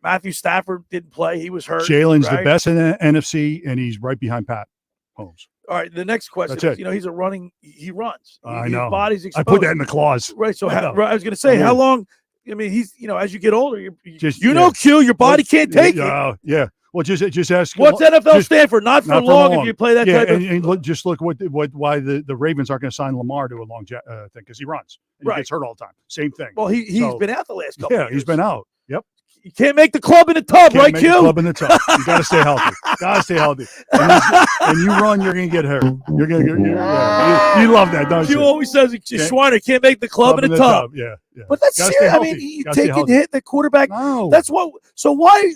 Matthew Stafford didn't play. He was hurt. Jalen's the best in the NFC, and he's right behind Pat Mahomes. All right, the next question is, he runs. I know. His body's exposed. I put that in the clause. Right, so I was going to say, how long, he's, as you get older, Q, your body can't take it. Yeah. Well, just ask. What's NFL stand for? Not for long if you play that type of. And look why the Ravens aren't going to sign Lamar to a long thing because he runs. He gets hurt all the time. Same thing. Well, he's been out the last couple of years. He's been out. Yep. You can't make the club in the tub, right, Q? Club in the tub. You got to stay healthy. And you run, you're going to get hurt. You're going to get. You love that, don't you? Q always says, "Schweiner can't make the club in the tub." Yeah. But that's serious. I mean, you take a hit, the quarterback. No. That's what. So why?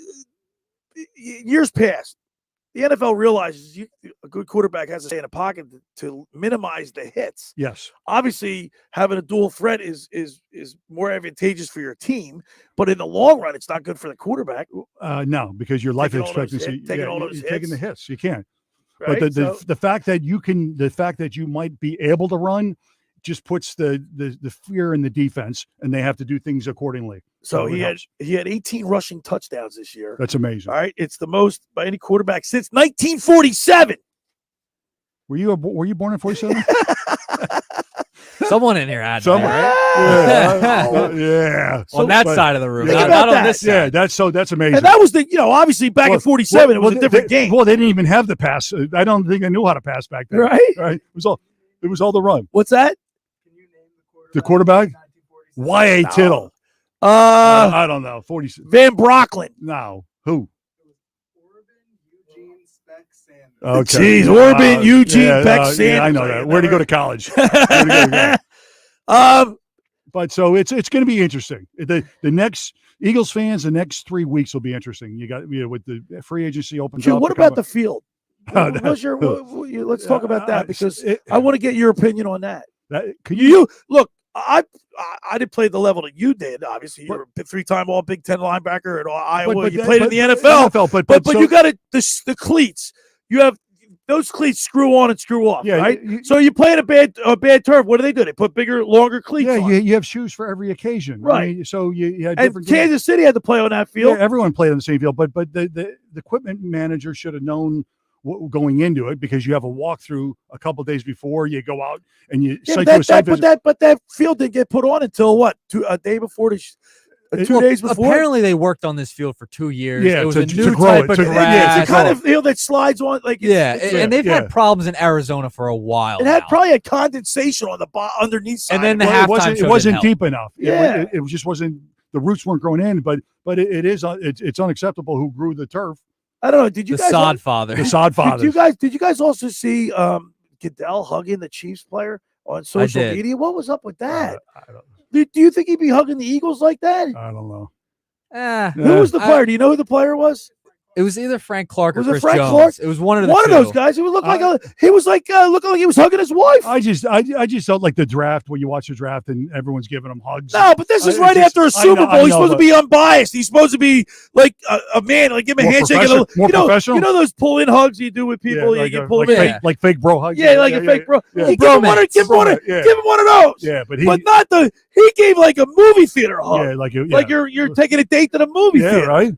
Years past, the NFL realizes a good quarterback has to stay in a pocket to minimize the hits. Yes. Obviously, having a dual threat is more advantageous for your team, but in the long run, it's not good for the quarterback. No, because your life expectancy taking the hits. You can't. Right? But the fact that you might be able to run just puts the fear in the defense, and they have to do things accordingly. So he had 18 rushing touchdowns this year. That's amazing. All right, it's the most by any quarterback since 1947. Were you born in 47? Someone in here had Someone, that, right? yeah. On that side of the room, Think not about on that. this side. Yeah, that's amazing. And that was obviously back in 47, it was a different game. Well, they didn't even have the pass. I don't think they knew how to pass back then. Right? It was all the run. What's that? The quarterback? Y.A. Tittle. I don't know. 46. Van Brocklin. No. Who? Okay. Jeez, Orban, Eugene, Beck, Sanders. Yeah, I know that. Where'd he go to college? But so it's going to be interesting. The next Eagles fans, the next 3 weeks will be interesting. You got with the free agency opens up. What about the field? Let's talk about that because I want to get your opinion on that. You look. I didn't play the level that you did. Obviously, you're a 3-time All Big Ten linebacker at Iowa. You played in the NFL. But you got the cleats. You have those cleats screw on and screw off, right? So you play in a bad turf. What do? They put bigger, longer cleats. Yeah, on. You have shoes for every occasion, right? I mean, so you had different. And Kansas City had to play on that field. Yeah, everyone played on the same field, but the equipment manager should have known going into it because you have a walkthrough a couple of days before you go out and you but that field didn't get put on until what? A day before 2 days before. Apparently, they worked on this field for 2 years. Yeah, it was a new type of grass. It's a kind of field that slides on. And they've had problems in Arizona for a while. It had probably a condensation on the underneath side. And then the halftime it wasn't deep enough. Yeah, it just wasn't. The roots weren't growing in, but it's unacceptable who grew the turf. I don't know. Did you the guys? Sod father. The Sod father. Did you guys also see Goodell hugging the Chiefs player on social media? What was up with that? Do you think he'd be hugging the Eagles like that? I don't know. Who was the player? Do you know who the player was? It was either Frank Clark or Was it Chris Frank Jones. Clark? It was one of those guys. He would look like looking like he was hugging his wife. I just felt like the draft when you watch the draft and everyone's giving him hugs. No, but this is right after a Super Bowl. He's supposed to be unbiased. He's supposed to be like a man, like give him a handshake. More professional. You know those pull-in hugs you do with people. Yeah, you can pull them in. Like fake bro hugs. Yeah, like a fake bro. Yeah. Give him one of those. Yeah, but he gave like a movie theater hug. Yeah, like you're taking a date to the movie theater. Right.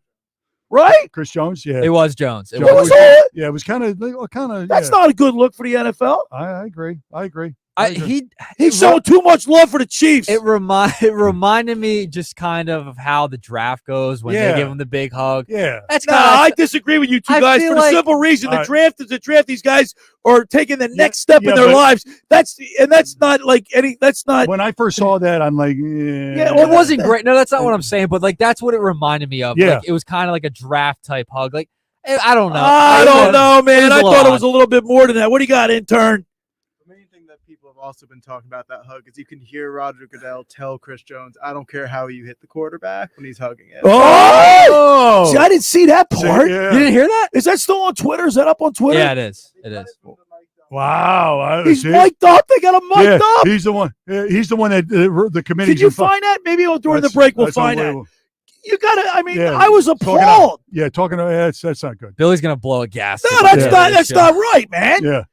Right? Chris Jones, yeah. It was Jones. It was kind of. That's not a good look for the NFL. I agree. He's showing too much love for the Chiefs. It reminded me just kind of how the draft goes when they give him the big hug. Yeah. I didisagree with you two guys for the simple reason the draft is the draft. These guys are taking the next step in their lives. That's not like that's not. When I first saw that, I'm like, it wasn't great. No, that's not what I'm saying. But like that's what it reminded me of. Yeah. Like, it was kind of like a draft type hug. Like I don't know. I don't know, man. I thought it was a little bit more than that. What do you got, intern? People have also been talking about that hug is you can hear Roger Goodell tell Chris Jones, I don't care how you hit the quarterback when he's hugging it. Oh! See, I didn't see that part. You didn't hear that? Is that still on Twitter? Is that up on Twitter? Yeah, it is. It is. Wow. He's mic'd up. They got him mic'd up. He's the one. He's the one that the committee. Did you find that? Maybe during the break we'll find that. You gotta. I mean, I was appalled. That's not good. Billy's gonna blow a gas. No, that's not right, man. Yeah.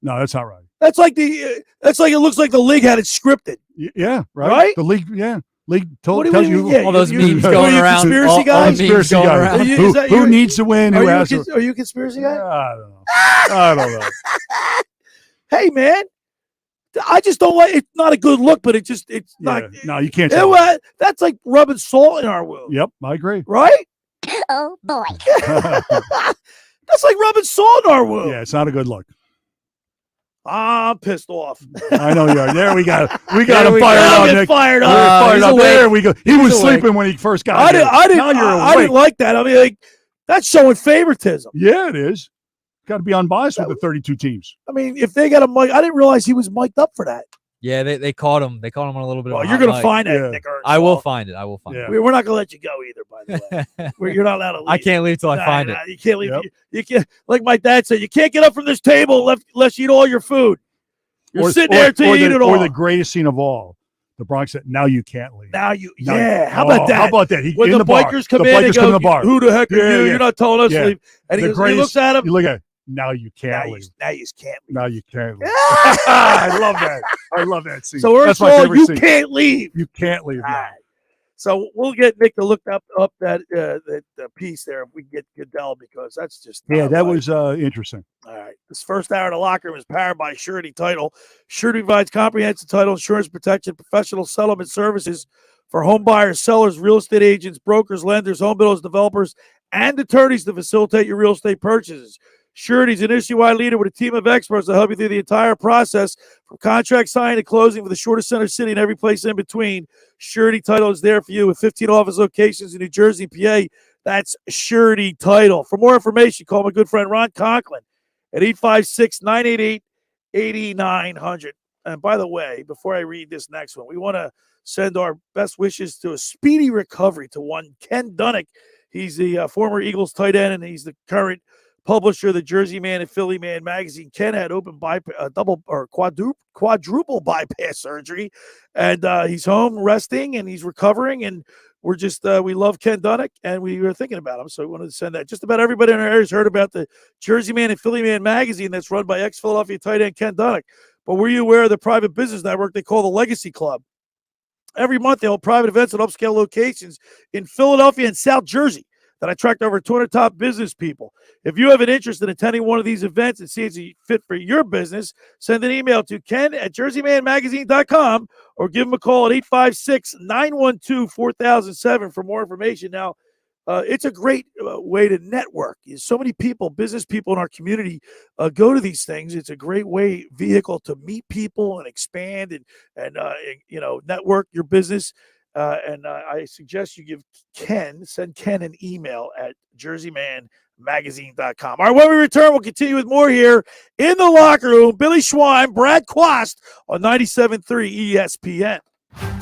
No, that's not right. That's like it looks like the league had it scripted. Yeah, right. Right? The league, League tells you all those memes going around. Conspiracy guys? Conspiracy guys. Who needs to win? Are you a conspiracy guy? I don't know. Hey, man. I just don't like it's not a good look, but it's not. No, you can't. That's like rubbing salt in our wound. Yep, I agree. Right? Oh, boy. That's like rubbing salt in our wound. Yeah, it's not a good look. I'm pissed off. I know you are. There we got him fired up. Nick. Fired up. There we go. He was sleeping when he first got here. I didn't like that. I mean, like that's showing favoritism. Yeah, it is. Got to be unbiased with the 32 teams. I mean, if they got a mic, I didn't realize he was mic'd up for that. Yeah, they caught him. They caught him on a little bit. Well, of you're gonna find that, Nick. I will find it. We're not gonna let you go either. By the way, you're not allowed to leave. I can't leave till I find it. You can't leave. Yep. You can't. Like my dad said, you can't get up from this table unless you eat all your food. You're sitting there till you eat it all. Or the greatest scene of all, the Bronx said, "Now you can't leave." How about that? How about that? When the bikers come in and go, "Who the heck are you? You're not telling us to leave." And he looks at him. You look at. Now you can't leave. Now you can't leave. Now you can't leave. I love that. I love that scene. So That's Earth my favorite you scene. can't leave. You can't leave. All No. right. So we'll get Nick to look up that piece there if we get Goodell, because that's just Yeah, not that right. was interesting. All right. This first hour of the Locker Room is powered by Surety Title. Surety provides comprehensive title insurance protection, professional settlement services for home buyers, sellers, real estate agents, brokers, lenders, home builders, developers, and attorneys to facilitate your real estate purchases. Surety is an industry-wide leader with a team of experts to help you through the entire process, from contract signing to closing, for the shortest center city and every place in between. Surety Title is there for you with 15 office locations in New Jersey and PA. That's Surety Title. For more information, call my good friend Ron Conklin at 856-988-8900. And by the way, before I read this next one, we want to send our best wishes to a speedy recovery to one Ken Dunnick. He's the former Eagles tight end, and he's the current publisher of the Jersey Man and Philly Man magazine. Ken had open quadruple bypass surgery, and he's home resting and he's recovering. And we're just we love Ken Dunnick, and we were thinking about him, so we wanted to send that. Just about everybody in our area has heard about the Jersey Man and Philly Man magazine that's run by ex-Philadelphia tight end Ken Dunnick. But were you aware of the private business network they call the Legacy Club? Every month they hold private events at upscale locations in Philadelphia and South Jersey that attract over 200 top business people. If you have an interest in attending one of these events and see it's a fit for your business, send an email to ken@jerseymanmagazine.com or give him a call at 856-912-4007 for more information. Now, it's a great way to network. So many people, business people in our community, go to these things. It's a great vehicle to meet people and expand and network your business. And I suggest you send Ken an email at jerseymanmagazine.com. All right, when we return, we'll continue with more here in the Locker Room. Billy Schwein, Brad Quast on 97.3 ESPN.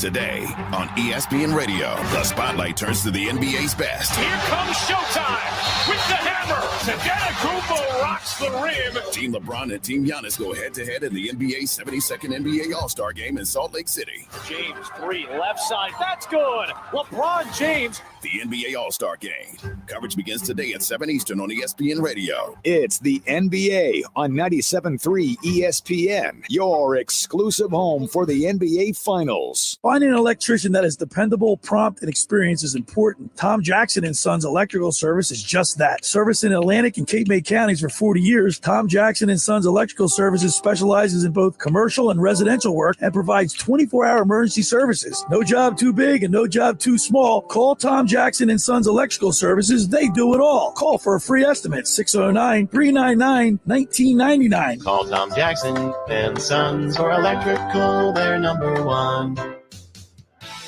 Today on ESPN Radio, the spotlight turns to the NBA's best. Here comes showtime with the hammer. Antetokounmpo rocks the rim. Team LeBron and Team Giannis go head-to-head in the NBA's 72nd NBA All-Star Game in Salt Lake City. James, three, left side. That's good. LeBron James. The NBA All-Star Game. Coverage begins today at 7 Eastern on ESPN Radio. It's the NBA on 97.3 ESPN, your exclusive home for the NBA Finals. Finding an electrician that is dependable, prompt, and experienced is important. Tom Jackson & Sons Electrical Service is just that. Service in Atlantic and Cape May counties for 40 years, Tom Jackson & Sons Electrical Services specializes in both commercial and residential work and provides 24-hour emergency services. No job too big and no job too small. Call Tom Jackson & Sons Electrical Services. They do it all. Call for a free estimate, 609-399-1999. Call Tom Jackson and Sons for electrical, they're number one.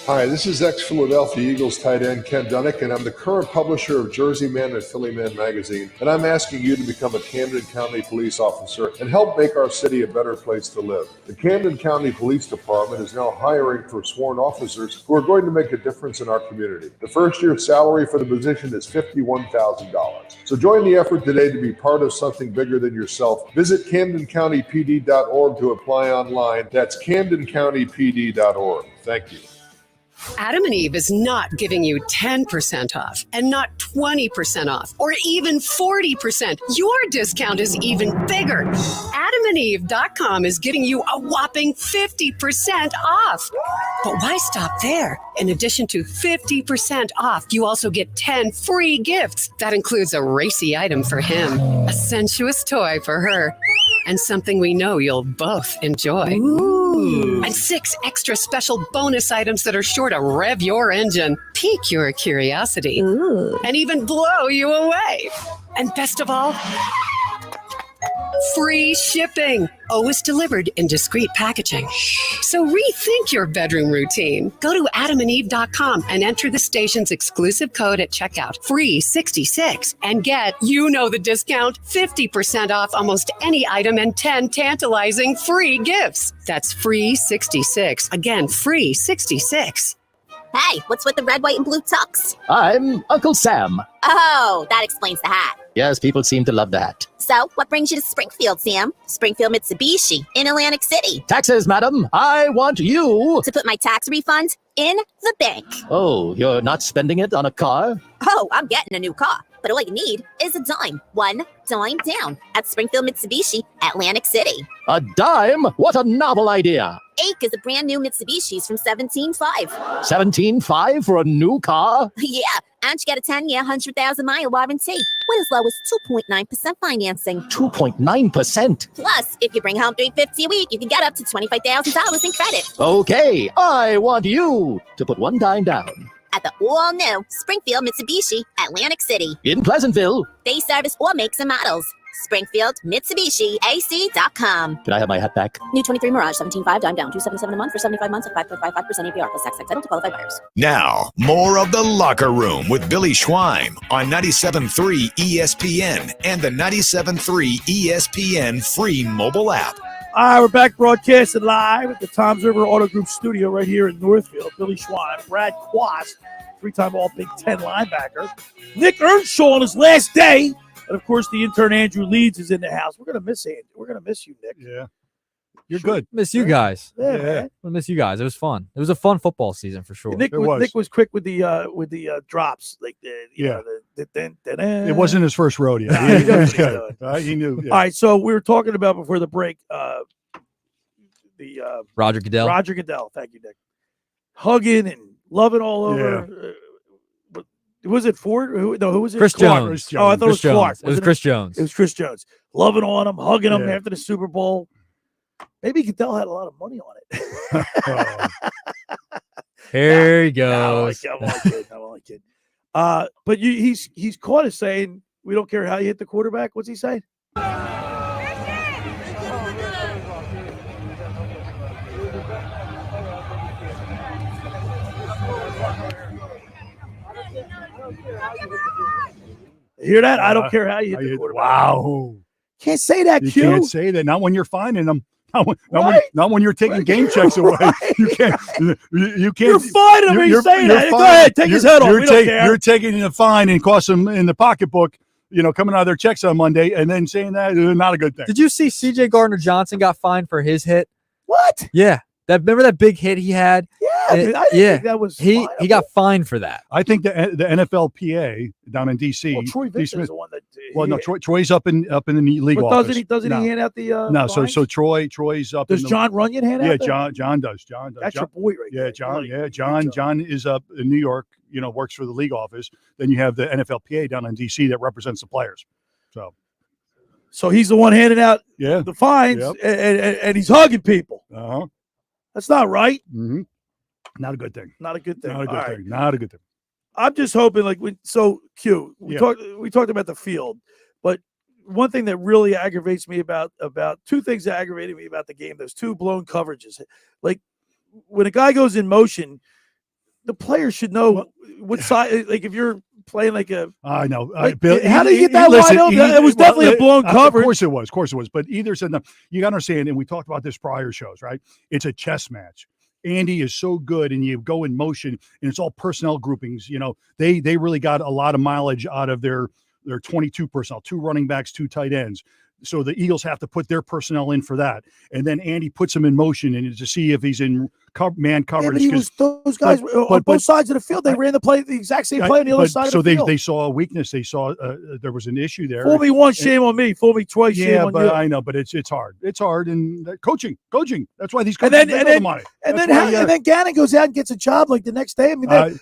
Hi, this is ex-Philadelphia Eagles tight end Ken Dunnick, and I'm the current publisher of Jersey Man and Philly Man magazine, and I'm asking you to become a Camden County police officer and help make our city a better place to live. The Camden County Police Department is now hiring for sworn officers who are going to make a difference in our community. The first-year salary for the position is $51,000. So join the effort today to be part of something bigger than yourself. Visit CamdenCountyPD.org to apply online. That's CamdenCountyPD.org. Thank you. Adam and Eve is not giving you 10% off and not 20% off or even 40%. Your discount is even bigger. AdamandEve.com is giving you a whopping 50% off. But why stop there? In addition to 50% off, you also get 10 free gifts. That includes a racy item for him, a sensuous toy for her, and something we know you'll both enjoy. Ooh. And 6 extra special bonus items that are sure to rev your engine, pique your curiosity, and even blow you away. And best of all, free shipping, always delivered in discreet packaging. So rethink your bedroom routine. Go to adamandeve.com and enter the station's exclusive code at checkout, free66, and get, the discount, 50% off almost any item and 10 tantalizing free gifts. That's free66. Again, free66. Hey, what's with the red, white, and blue tux? I'm Uncle Sam. Oh, that explains the hat. Yes, people seem to love that. So, what brings you to Springfield, Sam? Springfield Mitsubishi in Atlantic City. Taxes, madam. I want you to put my tax refund in the bank. Oh, you're not spending it on a car? Oh, I'm getting a new car. but all you need is a dime. One dime down at Springfield Mitsubishi, Atlantic City. A dime? What a novel idea. Ake is a brand new Mitsubishi's from 17.5. 17.5 for a new car? Yeah, and you get a 10-year, 100,000-mile warranty with as low as 2.9% financing. 2.9%? Plus, if you bring home $350 a week, you can get up to $25,000 in credit. Okay, I want you to put one dime down. At the all-new Springfield Mitsubishi, Atlantic City. In Pleasantville. They service all makes and models. Springfield Mitsubishi AC.com. Can I have my hat back? New 23 Mirage, 17.5 dime down, $277 a month for 75 months at 5.55% APR plus tax title to qualified buyers. Now, more of the Locker Room with Billy Schweim on 97.3 ESPN and the 97.3 ESPN free mobile app. All right, we're back broadcasting live at the Toms River Auto Group studio right here in Northfield. Billy Schweim, Brad Quast, three-time All-Big Ten linebacker. Nick Earnshaw on his last day. And, of course, the intern Andrew Leeds is in the house. We're going to miss Andrew. We're going to miss you, Nick. Yeah. You're good. Miss you guys. Yeah, man. I miss you guys. It was fun. It was a fun football season for sure. Nick was quick with the drops. Like it wasn't his first rodeo. He knows what he's doing. He knew. Yeah. All right, so we were talking about before the break Roger Goodell. Roger Goodell. Thank you, Nick. Hugging and loving all over. Was it Ford? Who was it? Chris Jones. Oh, I thought it was Clark. It was Chris Jones. It was Chris Jones. Loving on him, hugging him after the Super Bowl. Maybe Goodell had a lot of money on it. Here he goes. I'm only kidding. But he's caught us saying we don't care how you hit the quarterback. What's he saying? Hear that? I don't care how you hit the quarterback. Wow. Can't say that, You Q. can't say that. Not when you're finding them. Not when you're taking game checks away. You can't. You can't. You're fine when you say that. Go ahead, take his head off. You're taking a fine and cost them in the pocketbook. Coming out of their checks on Monday and then saying that is not a good thing. Did you see C.J. Gardner-Johnson got fined for his hit? What? Yeah. Remember that big hit he had? Yeah. I didn't think that was he got fined for that. I think the NFLPA down in D.C. Well, Troy Vincent's the one that. Troy's up in the league but office. Doesn't he hand out the? No, so Troy's up. Does John Runyon hand out? Yeah, John does. That's your boy, right? Yeah, John. Yeah, John is up in New York. Works for the league office. Then you have the NFLPA down in D.C. that represents the players. So he's the one handing out the fines, Yep. and he's hugging people. Uh-huh. That's not right. Mm-hmm. Not a good thing. Not a good thing. Not a good thing. Not a good thing. I'm just hoping, Q. We talked about the field, but one thing that really aggravates me about two things that aggravated me about the game. Those two blown coverages. Like when a guy goes in motion, the player should know what side. Like if you're playing I know. Bill, how did he get that wide open? It was definitely a blown coverage. Of course it was. But either said, you got to understand, and we talked about this prior shows, right? It's a chess match. Andy is so good, and you go in motion, and it's all personnel groupings. They really got a lot of mileage out of their 22 personnel, 2 running backs, 2 tight ends. So the Eagles have to put their personnel in for that, and then Andy puts them in motion and to see if he's in man coverage. Yeah, those guys on both sides of the field. They ran the exact same play on the other side of the field. So they saw a weakness. They saw there was an issue there. Fool me once, shame on me. Fool me twice, shame on you. Yeah, but I know, but it's hard. It's hard, and coaching. That's why these coaches and make all the money. And then Gannon goes out and gets a job the next day. I mean,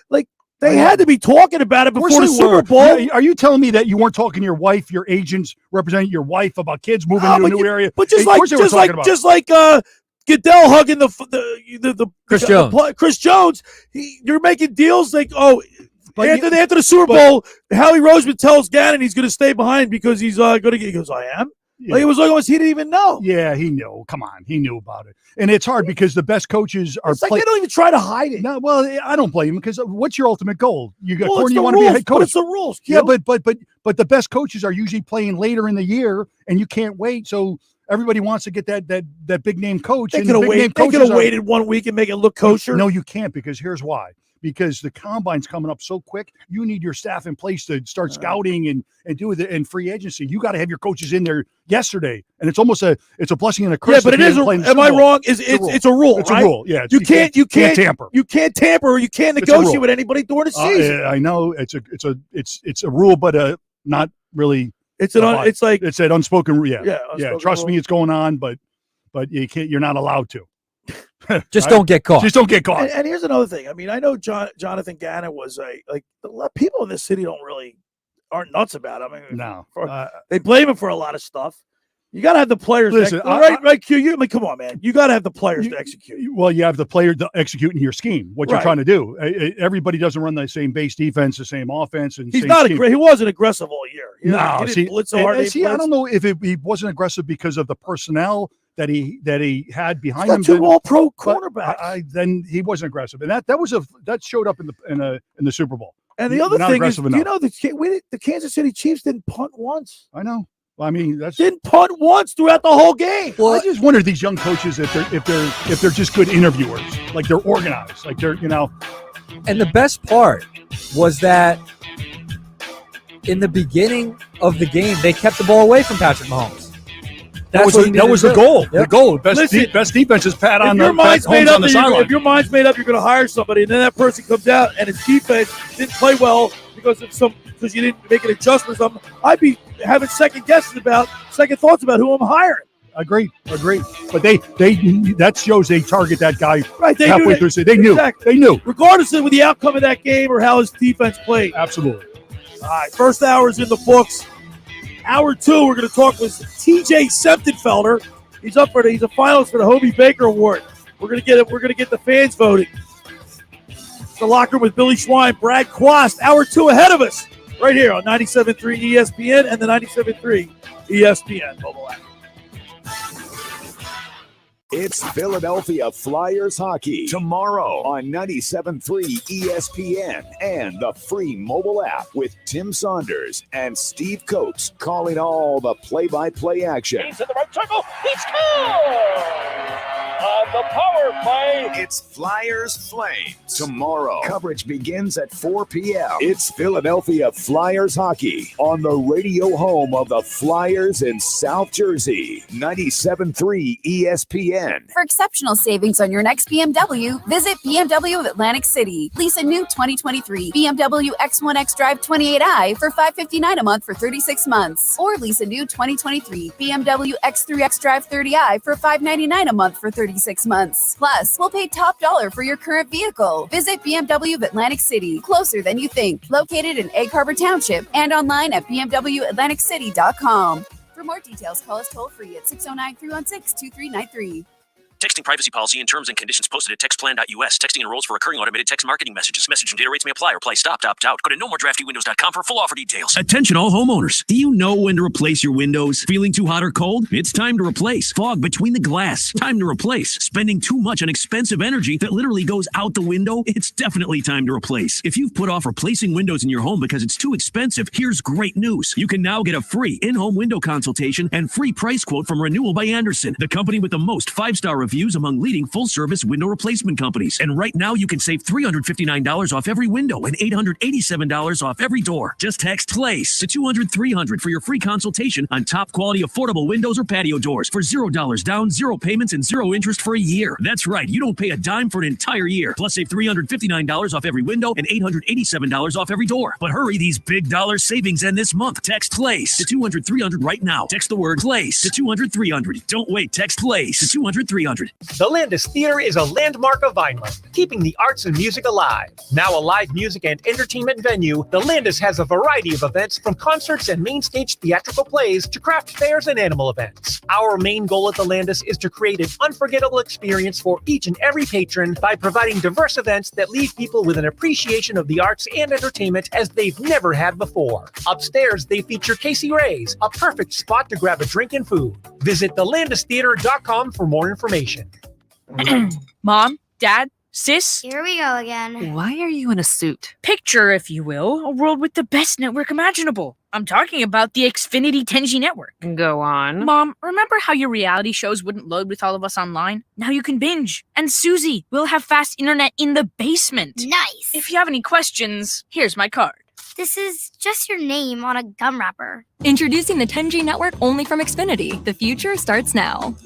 they had to be talking about it before the Super Bowl. Yeah, are you telling me that you weren't talking to your wife, your agents representing your wife about kids moving to a new area? But just like Goodell hugging the Chris Jones. Chris Jones, you're making deals after the Super Bowl, Howie Roseman tells Gannon he's going to stay behind because he's going to get. He goes, I am. Yeah. It was almost he didn't even know. Yeah, he knew. Come on, he knew about it, and it's hard because the best coaches are. It's like they don't even try to hide it. No, well, I don't blame him because what's your ultimate goal? You got you want to be a head coach. But it's the rules. Yeah, but the best coaches are usually playing later in the year, and you can't wait. So everybody wants to get that big name coach. They could have waited 1 week and make it look kosher. No, you can't because here's why. Because the combine's coming up so quick, you need your staff in place to start scouting and do it in free agency. You got to have your coaches in there yesterday, and it's almost a blessing and a curse. Yeah, but it is. Am I wrong? It's a rule. It's a rule. Yeah, you can't tamper. You can't tamper, or you can't negotiate with anybody during the season. I know it's a rule, but not really. It's like it's an unspoken. Yeah. Trust rule. me, it's going on, but you can't. You're not allowed to. Just don't get caught. Just don't get caught. And here's another thing. I mean, I know Jonathan Gannon was people in this city aren't nuts about him. I mean, no, they blame him for a lot of stuff. You got to have the players. Listen, right, Q. Come on, man. You got to have the players to execute. Well, you have the player to execute in your scheme. What you're trying to do. Everybody doesn't run the same base defense, the same offense, and he's not he wasn't aggressive all year. No, he didn't blitz so hard. I don't know if he wasn't aggressive because of the personnel that he had behind him. Two all-pro quarterbacks. Then he wasn't aggressive, and that showed up in the Super Bowl. And the other thing is, the Kansas City Chiefs didn't punt once. I know. Well, I mean, didn't punt once throughout the whole game. Well, I just wonder these young coaches if they're just good interviewers, like they're organized, like they're And the best part was that in the beginning of the game, they kept the ball away from Patrick Mahomes. That was the goal. Yep. The goal. Best defense is pat on the sideline. If your mind's made up, you're going to hire somebody, and then that person comes out and his defense didn't play well because you didn't make an adjustment or something. I'd be having second thoughts about who I'm hiring. Agreed. But they that shows they target that guy halfway through. They knew. Exactly. They knew. Regardless of the outcome of that game or how his defense played. Absolutely. All right. First hour is in the books. Hour 2, we're going to talk with TJ Semptimphelter. He's a finalist for the Hobey Baker Award. We're going to get the fans voting. The Lockr Room with Billy Schwein, Brad Quast. Hour 2 ahead of us, right here on 97.3 ESPN and the 97.3 ESPN mobile app. It's Philadelphia Flyers hockey tomorrow on 97.3 ESPN and the free mobile app with Tim Saunders and Steve Coates calling all the play-by-play action. He's in the right circle. He scores! On the power play. It's Flyers Flames tomorrow. Coverage begins at 4 p.m. It's Philadelphia Flyers hockey on the radio home of the Flyers in South Jersey. 97.3 ESPN. For exceptional savings on your next BMW, visit BMW of Atlantic City. Lease a new 2023 BMW X1X Drive 28i for $559 a month for 36 months. Or lease a new 2023 BMW X3X Drive 30i for $599 a month for 36 months. Plus, we'll pay top dollar for your current vehicle. Visit BMW of Atlantic City, closer than you think. Located in Egg Harbor Township and online at bmwatlanticcity.com. For more details, call us toll-free at 609-316-2393. Texting privacy policy and terms and conditions posted at textplan.us. Texting enrolls for recurring automated text marketing messages. Message and data rates may apply. Reply stop, opt out. Go to nomoredraftywindows.com for full offer details. Attention all homeowners. Do you know when to replace your windows? Feeling too hot or cold? It's time to replace. Fog between the glass. Time to replace. Spending too much on expensive energy that literally goes out the window? It's definitely time to replace. If you've put off replacing windows in your home because it's too expensive, here's great news. You can now get a free in-home window consultation and free price quote from Renewal by Andersen, the company with the most 5-star reviews among leading full-service window replacement companies. And right now, you can save $359 off every window and $887 off every door. Just text PLACE to 200-300 for your free consultation on top-quality affordable windows or patio doors for $0 down, 0 payments, and 0 interest for a year. That's right. You don't pay a dime for an entire year. Plus, save $359 off every window and $887 off every door. But hurry, these big dollar savings end this month. Text PLACE to 200-300 right now. Text the word PLACE to 200-300. Don't wait. Text PLACE to 200-300. The Landis Theater is a landmark of Vineland, keeping the arts and music alive. Now a live music and entertainment venue, the Landis has a variety of events from concerts and main stage theatrical plays to craft fairs and animal events. Our main goal at the Landis is to create an unforgettable experience for each and every patron by providing diverse events that leave people with an appreciation of the arts and entertainment as they've never had before. Upstairs, they feature Casey Ray's, a perfect spot to grab a drink and food. Visit thelandistheater.com for more information. Mom, Dad, Sis? Here we go again. Why are you in a suit? Picture, if you will, a world with the best network imaginable. I'm talking about the Xfinity 10G network. Go on. Mom, remember how your reality shows wouldn't load with all of us online? Now you can binge. And Susie, we'll have fast internet in the basement. Nice. If you have any questions, here's my card. This is just your name on a gum wrapper. Introducing the 10G network only from Xfinity. The future starts now.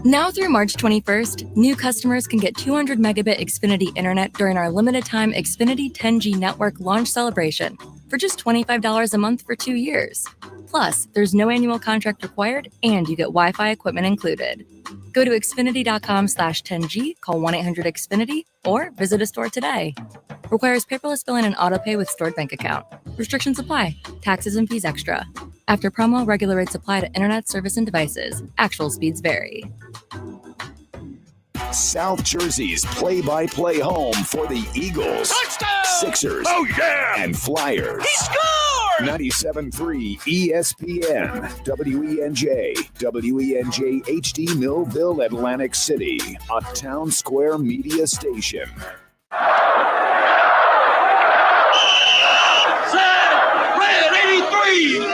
Now through March 21st, new customers can get 200 megabit Xfinity internet during our limited time Xfinity 10G network launch celebration. for just $25 a month for 2 years. Plus, there's no annual contract required, and you get Wi-Fi equipment included. Go to Xfinity.com/10G, call 1-800-XFINITY, or visit a store today. Requires paperless billing and autopay with stored bank account. Restrictions apply. Taxes and fees extra. After promo, regular rates apply to internet service and devices. Actual speeds vary. South Jersey's play-by-play home for the Eagles, Sixers, and Flyers. He scored! 97.3 ESPN, WENJ, WENJ HD Millville, Atlantic City, a Town Square media station. Red 83!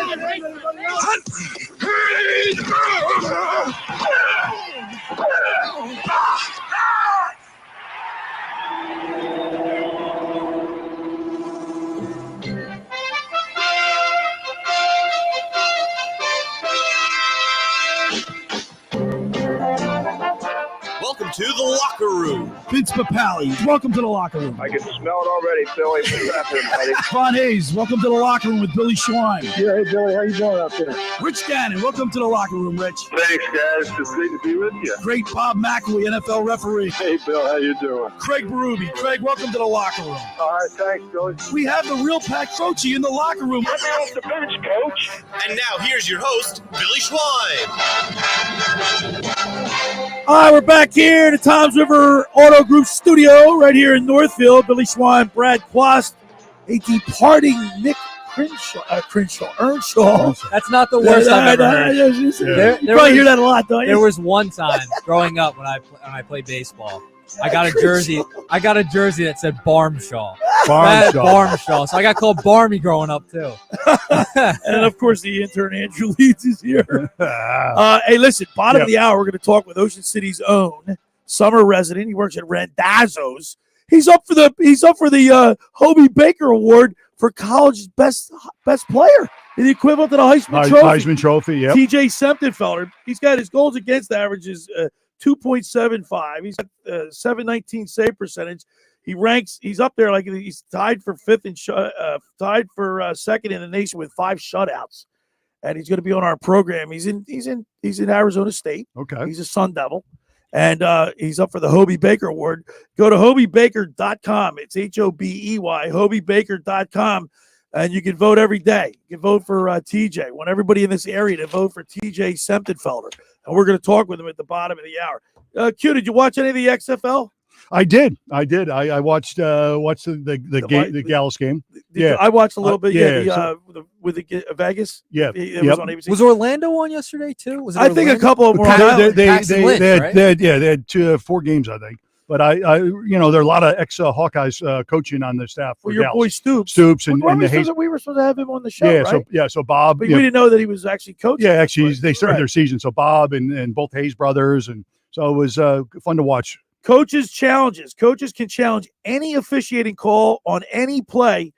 Welcome to the Locker Room. Vince Papali, welcome to the Locker Room. I can smell it already, Billy. What's happening, buddy? Ron Hayes, welcome to the Locker Room with Billy Schwein. Yeah, hey, Billy. How you doing out there? Rich Gannon, welcome to the Locker Room, Rich. Thanks, guys. It's great to be with you. Great Bob McElwee, NFL referee. Hey, Bill. How you doing? Craig Berube. Craig, welcome to the Locker Room. All right, thanks, Billy. We have the real Pat Croce in the Locker Room. Let me off the bench, Coach. And now here's your host, Billy Schwein. All right, we're back here in the Toms River Auto Group studio right here in Northfield. Billy Schwein, Brad Quast, a departing Nick Earnshaw. That's not the worst I've ever heard. You probably hear that a lot, don't you? There was one time growing up when I played baseball. I got a jersey that said Barmshaw. Barmshaw. So I got called Barmy growing up too. And of course, the intern Andrew Leeds is here. Hey, listen, bottom of the hour, we're going to talk with Ocean City's own summer resident. He works at Randazzo's. He's up for the Hobey Baker Award for college's best player, the equivalent to the Heisman Trophy. Heisman Trophy, yeah. TJ Semptimphelter. He's got his goals against averages 2.75. He's got 719 save percentage. He's up there like he's tied for fifth and tied for second in the nation with 5 shutouts. And he's going to be on our program. He's in Arizona State. Okay. He's a Sun Devil. And he's up for the Hobey Baker Award. Go to HobeyBaker.com. It's HOBEY, HobeyBaker.com. And you can vote every day. You can vote for TJ. Want everybody in this area to vote for TJ Semptimphelter. And we're going to talk with him at the bottom of the hour. Q, did you watch any of the XFL? I did. I watched the Gallus game. I watched a little bit. With the Vegas. Yeah, it was on ABC. Was Orlando on yesterday too? Was it I think a couple of them were on. They had 4 games, I think. But I there are a lot of ex-Hawkeyes coaching on the staff. Well, your boy Stoops and the Hayes. We were supposed to have him on the show, right? So Bob. But we didn't know that he was actually coaching. Yeah, actually, they started their season. So Bob and both Hayes brothers, and so it was fun to watch. Coaches challenges. Coaches can challenge any officiating call on any play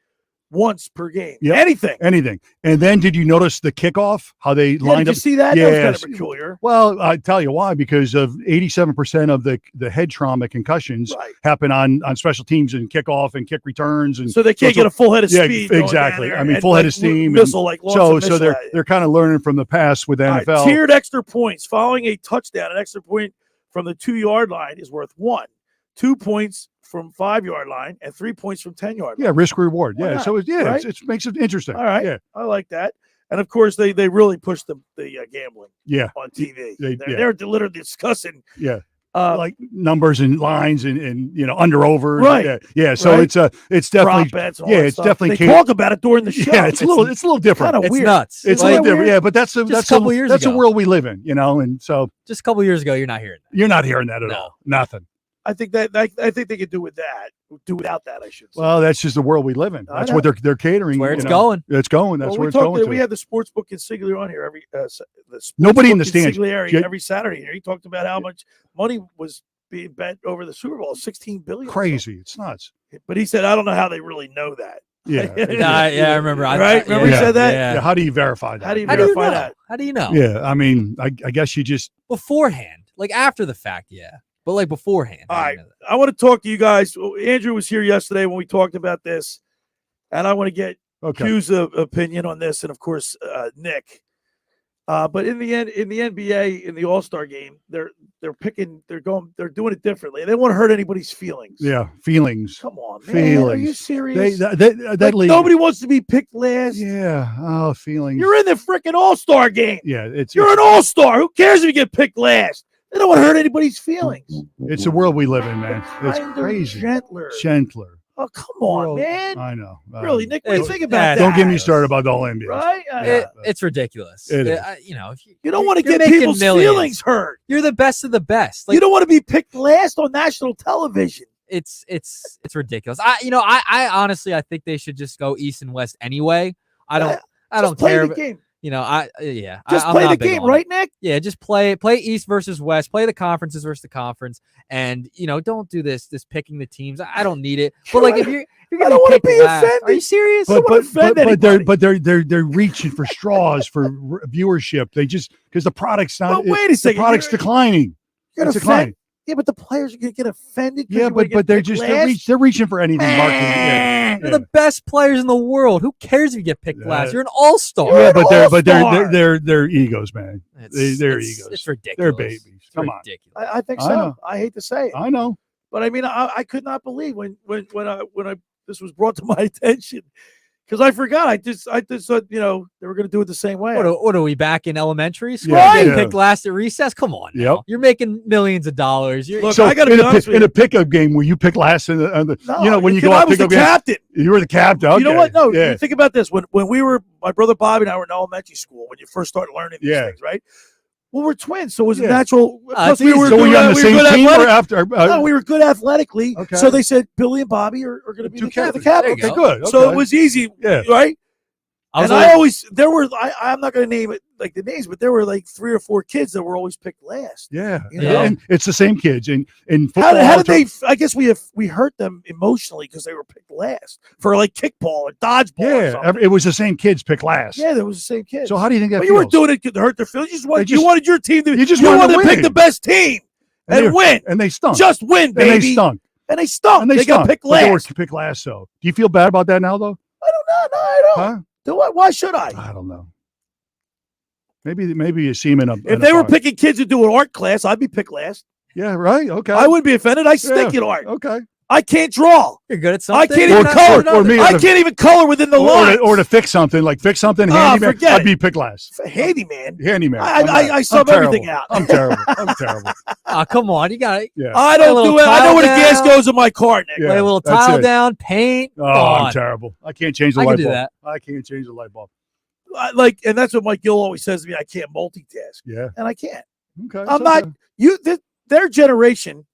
once per game. Yep. Anything. And then did you notice the kickoff? How they lined up? Did you see that? Yeah, that was kind of peculiar. Well, I tell you why, because of 87% of the head trauma concussions happen on special teams and kickoff and kick returns, and so they can't get a full head of speed. Exactly. I mean, full head of steam. So they're kind of learning from the past with the NFL. Tiered extra points following a touchdown. An extra point from the 2-yard line is worth 1. 2 points from 5-yard line and 3 points from 10-yard line. Yeah, risk reward. Why Yeah, not? so it makes it interesting. All right, yeah, I like that. And of course, they really push the gambling. Yeah, on TV. They're literally discussing. Yeah. Like numbers and lines and under over. Right. Yeah. So it's definitely bets, it's definitely they talk about it during the show. Yeah, it's a little different. Kind of weird. Nuts. It's a little different. Yeah, but that's a world we live in, and so just a couple years ago, you're not hearing that. You're not hearing that at all. Nothing. I think they could do without that. I should say. Well, that's just the world we live in. That's what they're catering. Where it's going. It's going. That's where it's going. We had the sports book consigliere on here every. Nobody in the stands every Saturday here. He talked about how much money was being bet over the Super Bowl, $16 billion. Crazy, it's nuts. But he said, I don't know how they really know that. Yeah, I remember. Remember he said that? Yeah. How do you verify that? How do you verify that? How do you know? Yeah, I mean, I guess you just beforehand, like after the fact, yeah. But like beforehand. All right. I want to talk to you guys. Andrew was here yesterday when we talked about this, and I want to get Q's opinion on this, and of course Nick. But in the end, in the NBA, in the All-Star game, they're doing it differently. They don't want to hurt anybody's feelings. Yeah, feelings. Come on, man. Feelings. Are you serious? Nobody wants to be picked last. Yeah. Oh, feelings. You're in the freaking All-Star game. Yeah, you're an All-Star. Who cares if you get picked last? They don't want to hurt anybody's feelings. It's the world we live in, man. It's Kinder, crazy. Gentler. Oh, come on, man. I know. Really, Nick, what do you think about that? Don't get me started about the whole NBA. Right? It's ridiculous. It is. If you don't want to get people's feelings hurt. You're the best of the best. You don't want to be picked last on national television. It's ridiculous. I honestly think they should just go East and West anyway. I don't play care. The game. Just play the game, right, Nick? Yeah, just play East versus West, play the conferences versus the conference, and don't do this picking the teams. I don't need it. But if you're gonna be offended, are you serious? But they're reaching for straws for viewership. They just because the product's not. But wait a second, the product's declining. It's declining. Yeah, but the players are going to get offended. Yeah, but they're reaching for anything. Marketing. You're the best players in the world. Who cares if you get picked last? You're an all-star. Yeah, but they're egos, man. They're egos. It's ridiculous. They're babies. Come on. I think so. I hate to say it. I know. But I mean, I could not believe when this was brought to my attention. Because I forgot. I just thought, they were going to do it the same way. What are we back in elementary school? Right. You picked last at recess? Come on. Yep. You're making millions of dollars. Look, I got to be honest with you. In a pickup game where you pick last when you go out pickup game. Captain. You were the captain. Okay. You know what? No, you think about this. When we were, my brother Bobby and I were in elementary school, when you first started learning these things, right? Well, we're twins, so it was natural. Plus, we were on the same team or after? No, we were good athletically. Okay. So they said Billy and Bobby are going to be the captain. Okay, good. Okay. So it was easy, right? I'm not going to name it like the names, but there were like 3 or 4 kids that were always picked last. Yeah. And it's the same kids. And football, how did they? I guess we hurt them emotionally because they were picked last for like kickball or dodgeball. Yeah, it was the same kids picked last. Yeah, there was the same kids. So how do you think that? But you weren't doing it to hurt their feelings. You wanted your team to. You wanted to pick the best team and win. And they stunk. Just win, baby. And they stunk. And they got picked last. They were picked last. So do you feel bad about that now, though? I don't know. No, I don't. Huh? Why should I? I don't know. Maybe you see him in a. If they were picking kids to do an art class, I'd be picked last. Yeah, right. Okay. I wouldn't be offended. I stink at art. Okay. I can't draw. You're good at something. I can't even color. I can't even color within the lines. Or to fix something, handyman. I'd be picked last. Handyman. I sub everything out. I'm terrible. Oh, come on. You got it. Yeah. I don't do it. I know where the gas goes in my car, Nick. Lay a little tile down, paint. Oh, I'm terrible. I can't change the light bulb. I can't change the light bulb. And that's what Mike Gill always says to me. I can't multitask. Yeah. And I can't. Okay. I'm not. Their generation,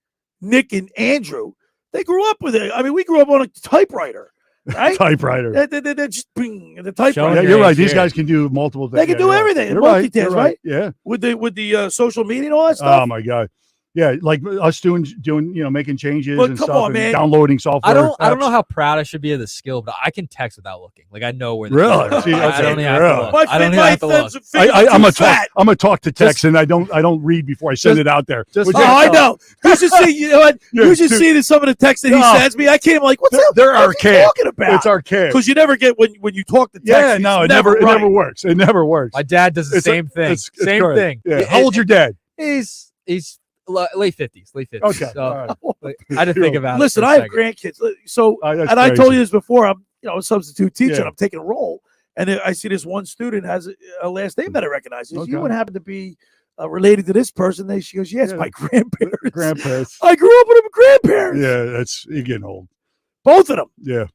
Nick and Andrew, they grew up with it. I mean, we grew up on a typewriter, right? Typewriter. They're just the typewriter. Yeah, you're right. These guys can do multiple things. They can do everything. You're multitask, right? Yeah. With the social media and all that stuff. Oh my God. Yeah, like us doing making changes and stuff, on, and downloading software. I don't know how proud I should be of the skill, but I can text without looking. Like I know where. Really? I don't even have to look. I'm a talk to text, and I don't read before I send it out there. I know. You should see. You know what? You should see some of the texts that he sends me. I can't. I'm like, what's that? They're archaic. Talking about? It's archaic because you never get when you talk to text. Yeah, no, it never works. It never works. My dad does the same thing. Same thing. Yeah. How old's your dad? He's late 50s. Okay. So, I didn't think about it. Listen, I have grandkids. So, and I told you this before. I'm a substitute teacher. And I'm taking a role, and I see this one student has a last name that I recognize. You would happen to be related to this person? She goes, yes, my grandparents. I grew up with my grandparents. Yeah, you're getting old. Both of them. Yeah.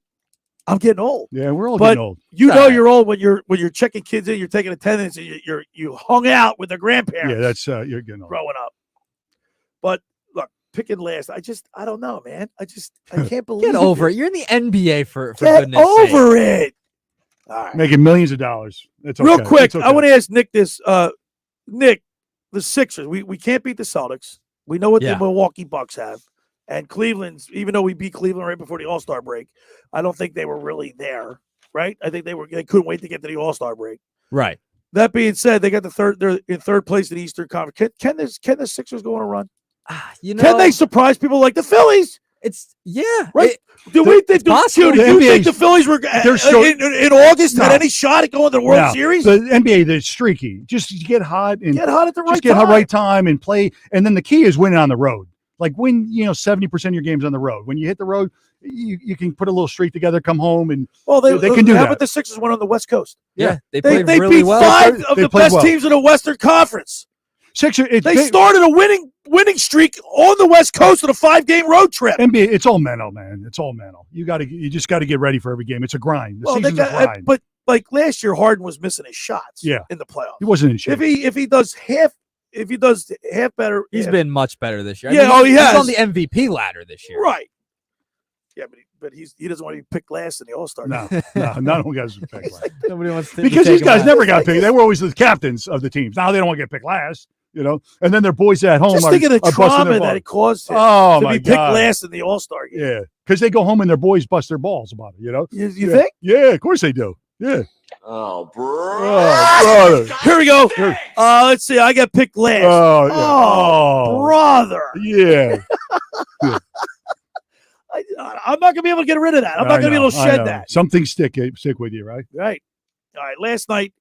I'm getting old. Yeah, we're all getting old. You're old when you're checking kids in, you're taking attendance, and you hung out with the grandparents. Yeah, that's you're getting old. Growing up. But look, picking last, I don't know, man. I can't believe Get over it. You're in the NBA for Get goodness sake. over it. All right. Making millions of dollars. That's okay. Real quick, I want to ask Nick this. Nick, the Sixers, we can't beat the Celtics. We know what the Milwaukee Bucks have. And Cleveland's, even though we beat Cleveland right before the All-Star break, I don't think they were really there, right? I think they couldn't wait to get to the All-Star break. Right. That being said, they're in third place in the Eastern Conference. Can the Sixers go on a run? Can they surprise people like the Phillies? It's right. Do you think the Phillies were in August had any shot at going to the World Series? The NBA, they're streaky. Just get hot and get hot at the right time. Just get hot right time and play. And then the key is winning on the road. Like win, 70% of your games on the road. When you hit the road, you can put a little streak together, come home, and they can do that. How about the Sixers went on the West Coast? Yeah, they played really beat well. 5 of the best teams in the Western Conference. They started a winning streak on the West Coast on a 5-game road trip. NBA, it's all mental, man. It's all mental. You just got to get ready for every game. It's a grind. The season's a grind. But like last year, Harden was missing his shots. Yeah. In the playoffs, he wasn't in shape. If he does half better, he's been much better this year. Yeah, he has. He's on the MVP ladder this year. Right. Yeah, but he doesn't want to be picked last in the All-Star. No, none of them guys are picked last. Nobody wants to because these guys never got picked. They were always the captains of the teams. Now they don't want to get picked last. And then their boys at home just thinking of the trauma that it caused him to be picked last in the All-Star game. Yeah, because they go home and their boys bust their balls about it. You think? Yeah, of course they do. Yeah. Oh, brother. Here we go. Let's see. I got picked last. Oh, brother. Yeah. I'm not gonna be able to get rid of that. I'm not gonna be able to shed that. Something stick with you, right? Right. All right. Last night,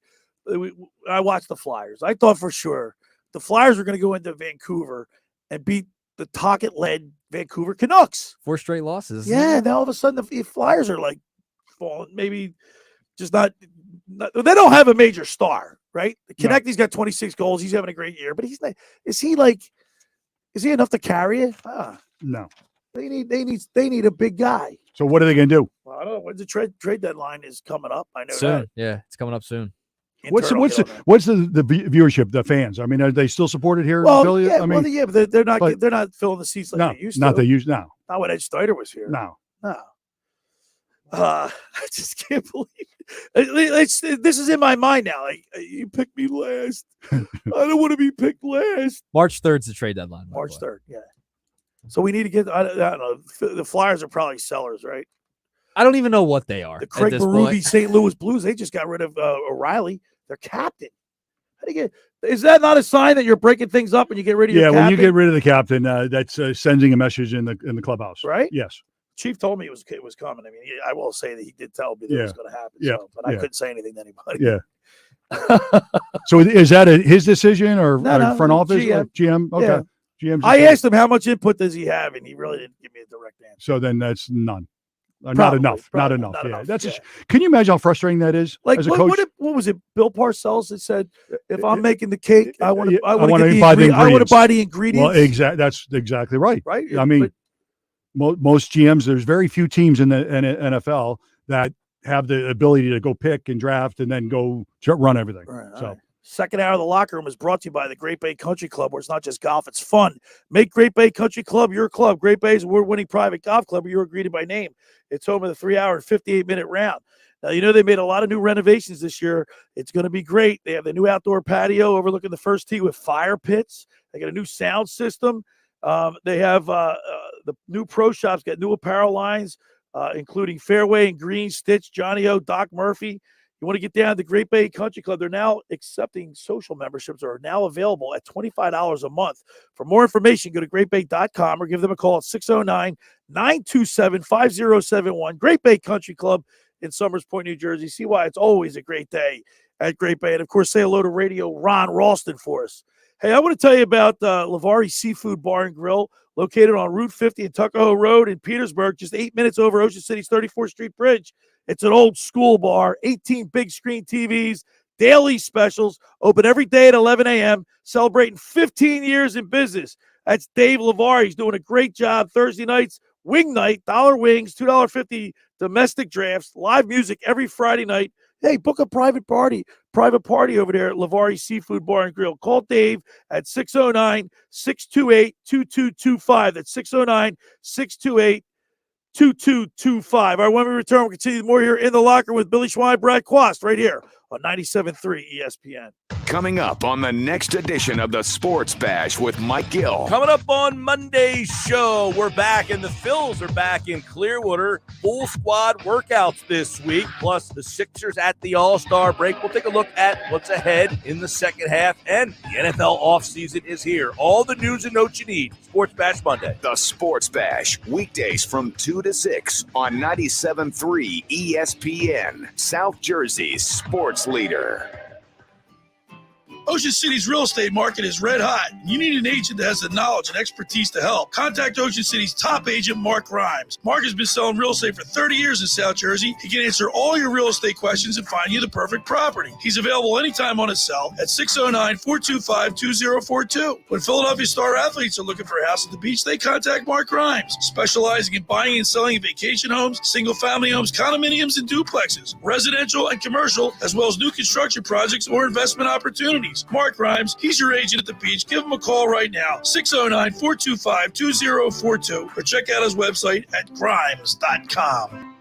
I watched the Flyers. I thought for sure the Flyers were going to go into Vancouver and beat the Tocchet-led Vancouver Canucks. 4 straight losses. Yeah. Now all of a sudden the Flyers are like falling. Maybe just not. They don't have a major star, right? Konechny's got 26 goals. He's having a great year, but he's not. Is he enough to carry it? No. They need a big guy. So what are they going to do? Well, I don't know. When the trade deadline is coming up, I know soon. that. Yeah, it's coming up soon. What's the viewership? The fans? I mean, are they still supported here in Philly? Yeah, but they're not filling the seats like they used to. Not when Ed Steiner was here. No. I just can't believe it. This is in my mind now. Like, you picked me last. I don't want to be picked last. March 3rd is the trade deadline. March 3rd, yeah. So we need to get. I don't know. The Flyers are probably sellers, right? I don't even know what they are. The Craig Berube St. Louis Blues. They just got rid of O'Reilly, their captain. How do you get? Is that not a sign that you're breaking things up when you get rid of your captain? Yeah, when you get rid of the captain, that's sending a message in the clubhouse, right? Yes. Chief told me it was coming. I mean, I will say that he did tell me that it was going to happen. Yeah. So, but I couldn't say anything to anybody. Yeah. So is that his decision or front office? GM. Okay. Yeah. GM. I asked him how much input does he have, and he really didn't give me a direct answer. So then that's none. Probably, not enough. Not enough. enough. Can you imagine how frustrating that is? Like as a coach? What was it? Bill Parcells that said, "If I'm making the cake, I want to buy the ingredients." Well, that's exactly right. Right. I mean, most GMs. There's very few teams in the NFL that have the ability to go pick and draft and then go run everything. Right, so. Right. Second hour of the Locker Room is brought to you by the Great Bay Country Club, where it's not just golf, it's fun. Make Great Bay Country Club your club. Great Bay's award-winning private golf club where you're greeted by name. It's home of the 3-hour and 58-minute round. Now, they made a lot of new renovations this year. It's going to be great. They have the new outdoor patio overlooking the first tee with fire pits. They got a new sound system. They have the new pro shops, got new apparel lines, including Fairway and Green, Stitch, Johnny O, Doc Murphy. You want to get down to the Great Bay Country Club. They're now accepting social memberships are now available at $25 a month. For more information, go to greatbay.com or give them a call at 609-927-5071. Great Bay Country Club in Summers Point, New Jersey. See why it's always a great day at Great Bay. And, of course, say hello to Radio Ron Ralston for us. Hey, I want to tell you about Lavari Seafood Bar and Grill, located on Route 50 and Tuckahoe Road in Petersburg, just 8 minutes over Ocean City's 34th Street Bridge. It's an old school bar, 18 big screen TVs, daily specials, open every day at 11 a.m., celebrating 15 years in business. That's Dave Lavari. He's doing a great job. Thursday nights, wing night, $1 wings, $2.50 domestic drafts, live music every Friday night. Hey, book a private party over there at Lavari Seafood Bar and Grill. Call Dave at 609-628-2225. That's 609-628-2225. All right, when we return, we'll continue more here in the Locker Room with Billy Schwein, Brad Quast, right here on 97.3 ESPN. Coming up on the next edition of the Sports Bash with Mike Gill. Coming up on Monday's show, we're back, and the Phils are back in Clearwater. Full squad workouts this week, plus the Sixers at the All-Star break. We'll take a look at what's ahead in the second half, and the NFL offseason is here. All the news and notes you need. Sports Bash Monday. The Sports Bash, weekdays from 2 to 6 on 97.3 ESPN, South Jersey's sports leader. Ocean City's real estate market is red hot. You need an agent that has the knowledge and expertise to help. Contact Ocean City's top agent, Mark Rhymes. Mark has been selling real estate for 30 years in South Jersey. He can answer all your real estate questions and find you the perfect property. He's available anytime on his cell at 609-425-2042. When Philadelphia star athletes are looking for a house at the beach, they contact Mark Rhymes, specializing in buying and selling vacation homes, single-family homes, condominiums, and duplexes, residential and commercial, as well as new construction projects or investment opportunities. Mark Rhymes, he's your agent at the beach. Give him a call right now, 609-425-2042, or check out his website at grimes.com.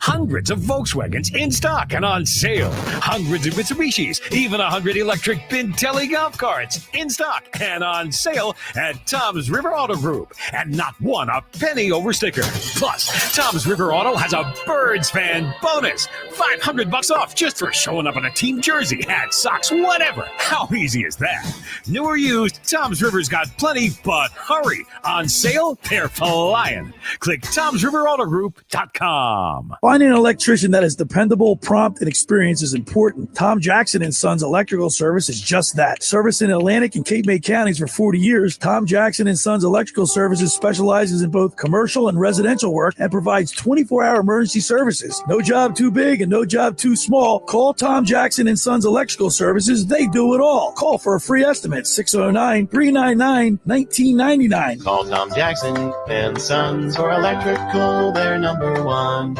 Hundreds of Volkswagens in stock and on sale. Hundreds of Mitsubishis, even 100 electric Bintelli golf carts in stock and on sale at Tom's River Auto Group. And not one a penny over sticker. Plus, Tom's River Auto has a Birds fan bonus. $500 off just for showing up in a team jersey, hat, socks, whatever. How easy is that? New or used, Tom's River's got plenty, but hurry. On sale, they're flying. Click Tom'sRiverAutoGroup.com. Finding an electrician that is dependable, prompt, and experienced is important. Tom Jackson & Sons Electrical Service is just that. Service in Atlantic and Cape May counties for 40 years, Tom Jackson & Sons Electrical Services specializes in both commercial and residential work and provides 24-hour emergency services. No job too big and no job too small. Call Tom Jackson & Sons Electrical Services. They do it all. Call for a free estimate, 609-399-1999. Call Tom Jackson & Sons for electrical. They're number one.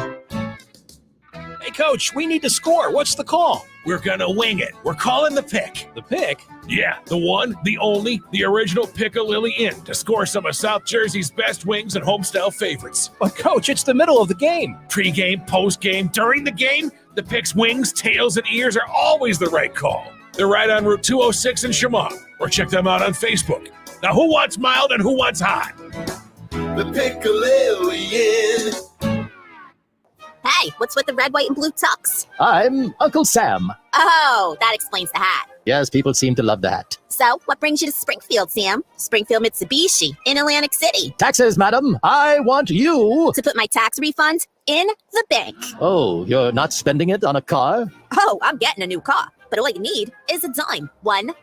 Hey, Coach, we need to score. What's the call? We're going to wing it. We're calling the pick. The pick? Yeah, the one, the only, the original Piccalilli Inn to score some of South Jersey's best wings and homestyle favorites. But, Coach, it's the middle of the game. Pre-game, post-game, during the game, the pick's wings, tails, and ears are always the right call. They're right on Route 206 in Chemung, or check them out on Facebook. Now, who wants mild and who wants hot? The Piccalilli Inn. Hey, what's with the red, white, and blue tux? I'm Uncle Sam. Oh, that explains the hat. Yes, people seem to love the hat. So, what brings you to Springfield, Sam? Springfield Mitsubishi in Atlantic City. Taxes, madam. I want you to put my tax refund in the bank. Oh, you're not spending it on a car? Oh, I'm getting a new car. But all you need is a dime. $1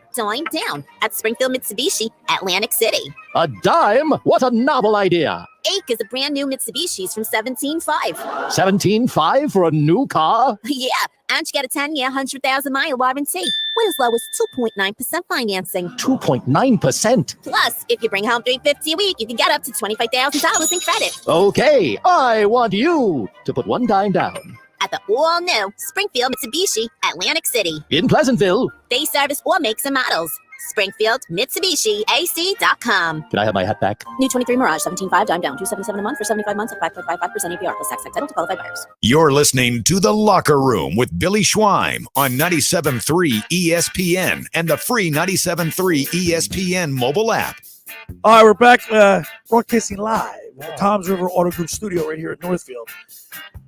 down at Springfield Mitsubishi, Atlantic City. A dime? What a novel idea. Ake is a brand new Mitsubishi's from 17.5. 17.5 for a new car? Yeah, and you get a 10-year, 100,000-mile warranty with as low as 2.9% financing. 2.9%? Plus, if you bring home $350 a week, you can get up to $25,000 in credit. Okay, I want you to put $1 down. At the all-new Springfield Mitsubishi, Atlantic City. In Pleasantville. They service all makes and models. Springfield Mitsubishi AC.com. Can I have my hat back? New 23 Mirage, 17.5, dime down, $277 a month for 75 months at 5.55% APR plus tax title to qualified buyers. You're listening to The Locker Room with Billy Schweim on 97.3 ESPN and the free 97.3 ESPN mobile app. All right, we're back broadcasting live at Tom's River Auto Group studio right here at Northfield.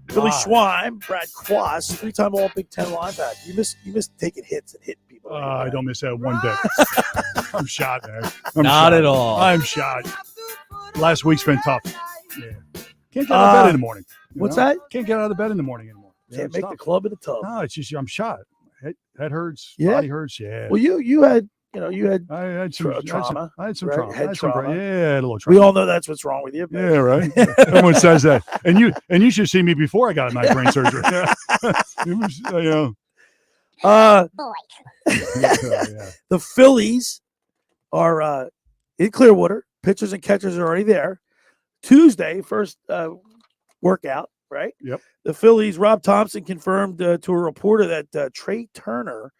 Billy Schweim, Brad Quast, three-time All Big Ten linebacker. You miss taking hits and hitting people. I don't miss that one bit. I'm shot, man. Not at all. I'm shot. Last week's been tough. Yeah. Can't get out of bed in the morning. What's that? Can't get out of bed in the morning anymore. Can't make the club in the tub. No, it's just I'm shot. Head hurts. Yeah. Body hurts. Yeah. Well, you had I had some trauma. I had some right? trauma. Head I had some trauma. yeah, a little trauma. We all know that's what's wrong with you. Yeah, right. Everyone says that, and you should see me before I got my brain surgery. The Phillies are in Clearwater. Pitchers and catchers are already there. Tuesday, first workout. Right. Yep. The Phillies. Rob Thompson confirmed to a reporter that Trey Turner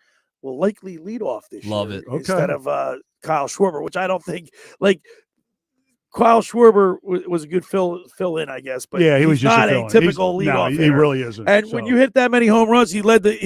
will likely lead off this Love year it. instead of Kyle Schwarber, which I don't think, like, Kyle Schwarber was a good fill in, I guess, but he was just not a typical leadoff hitter. He really isn't. And when you hit that many home runs, he led the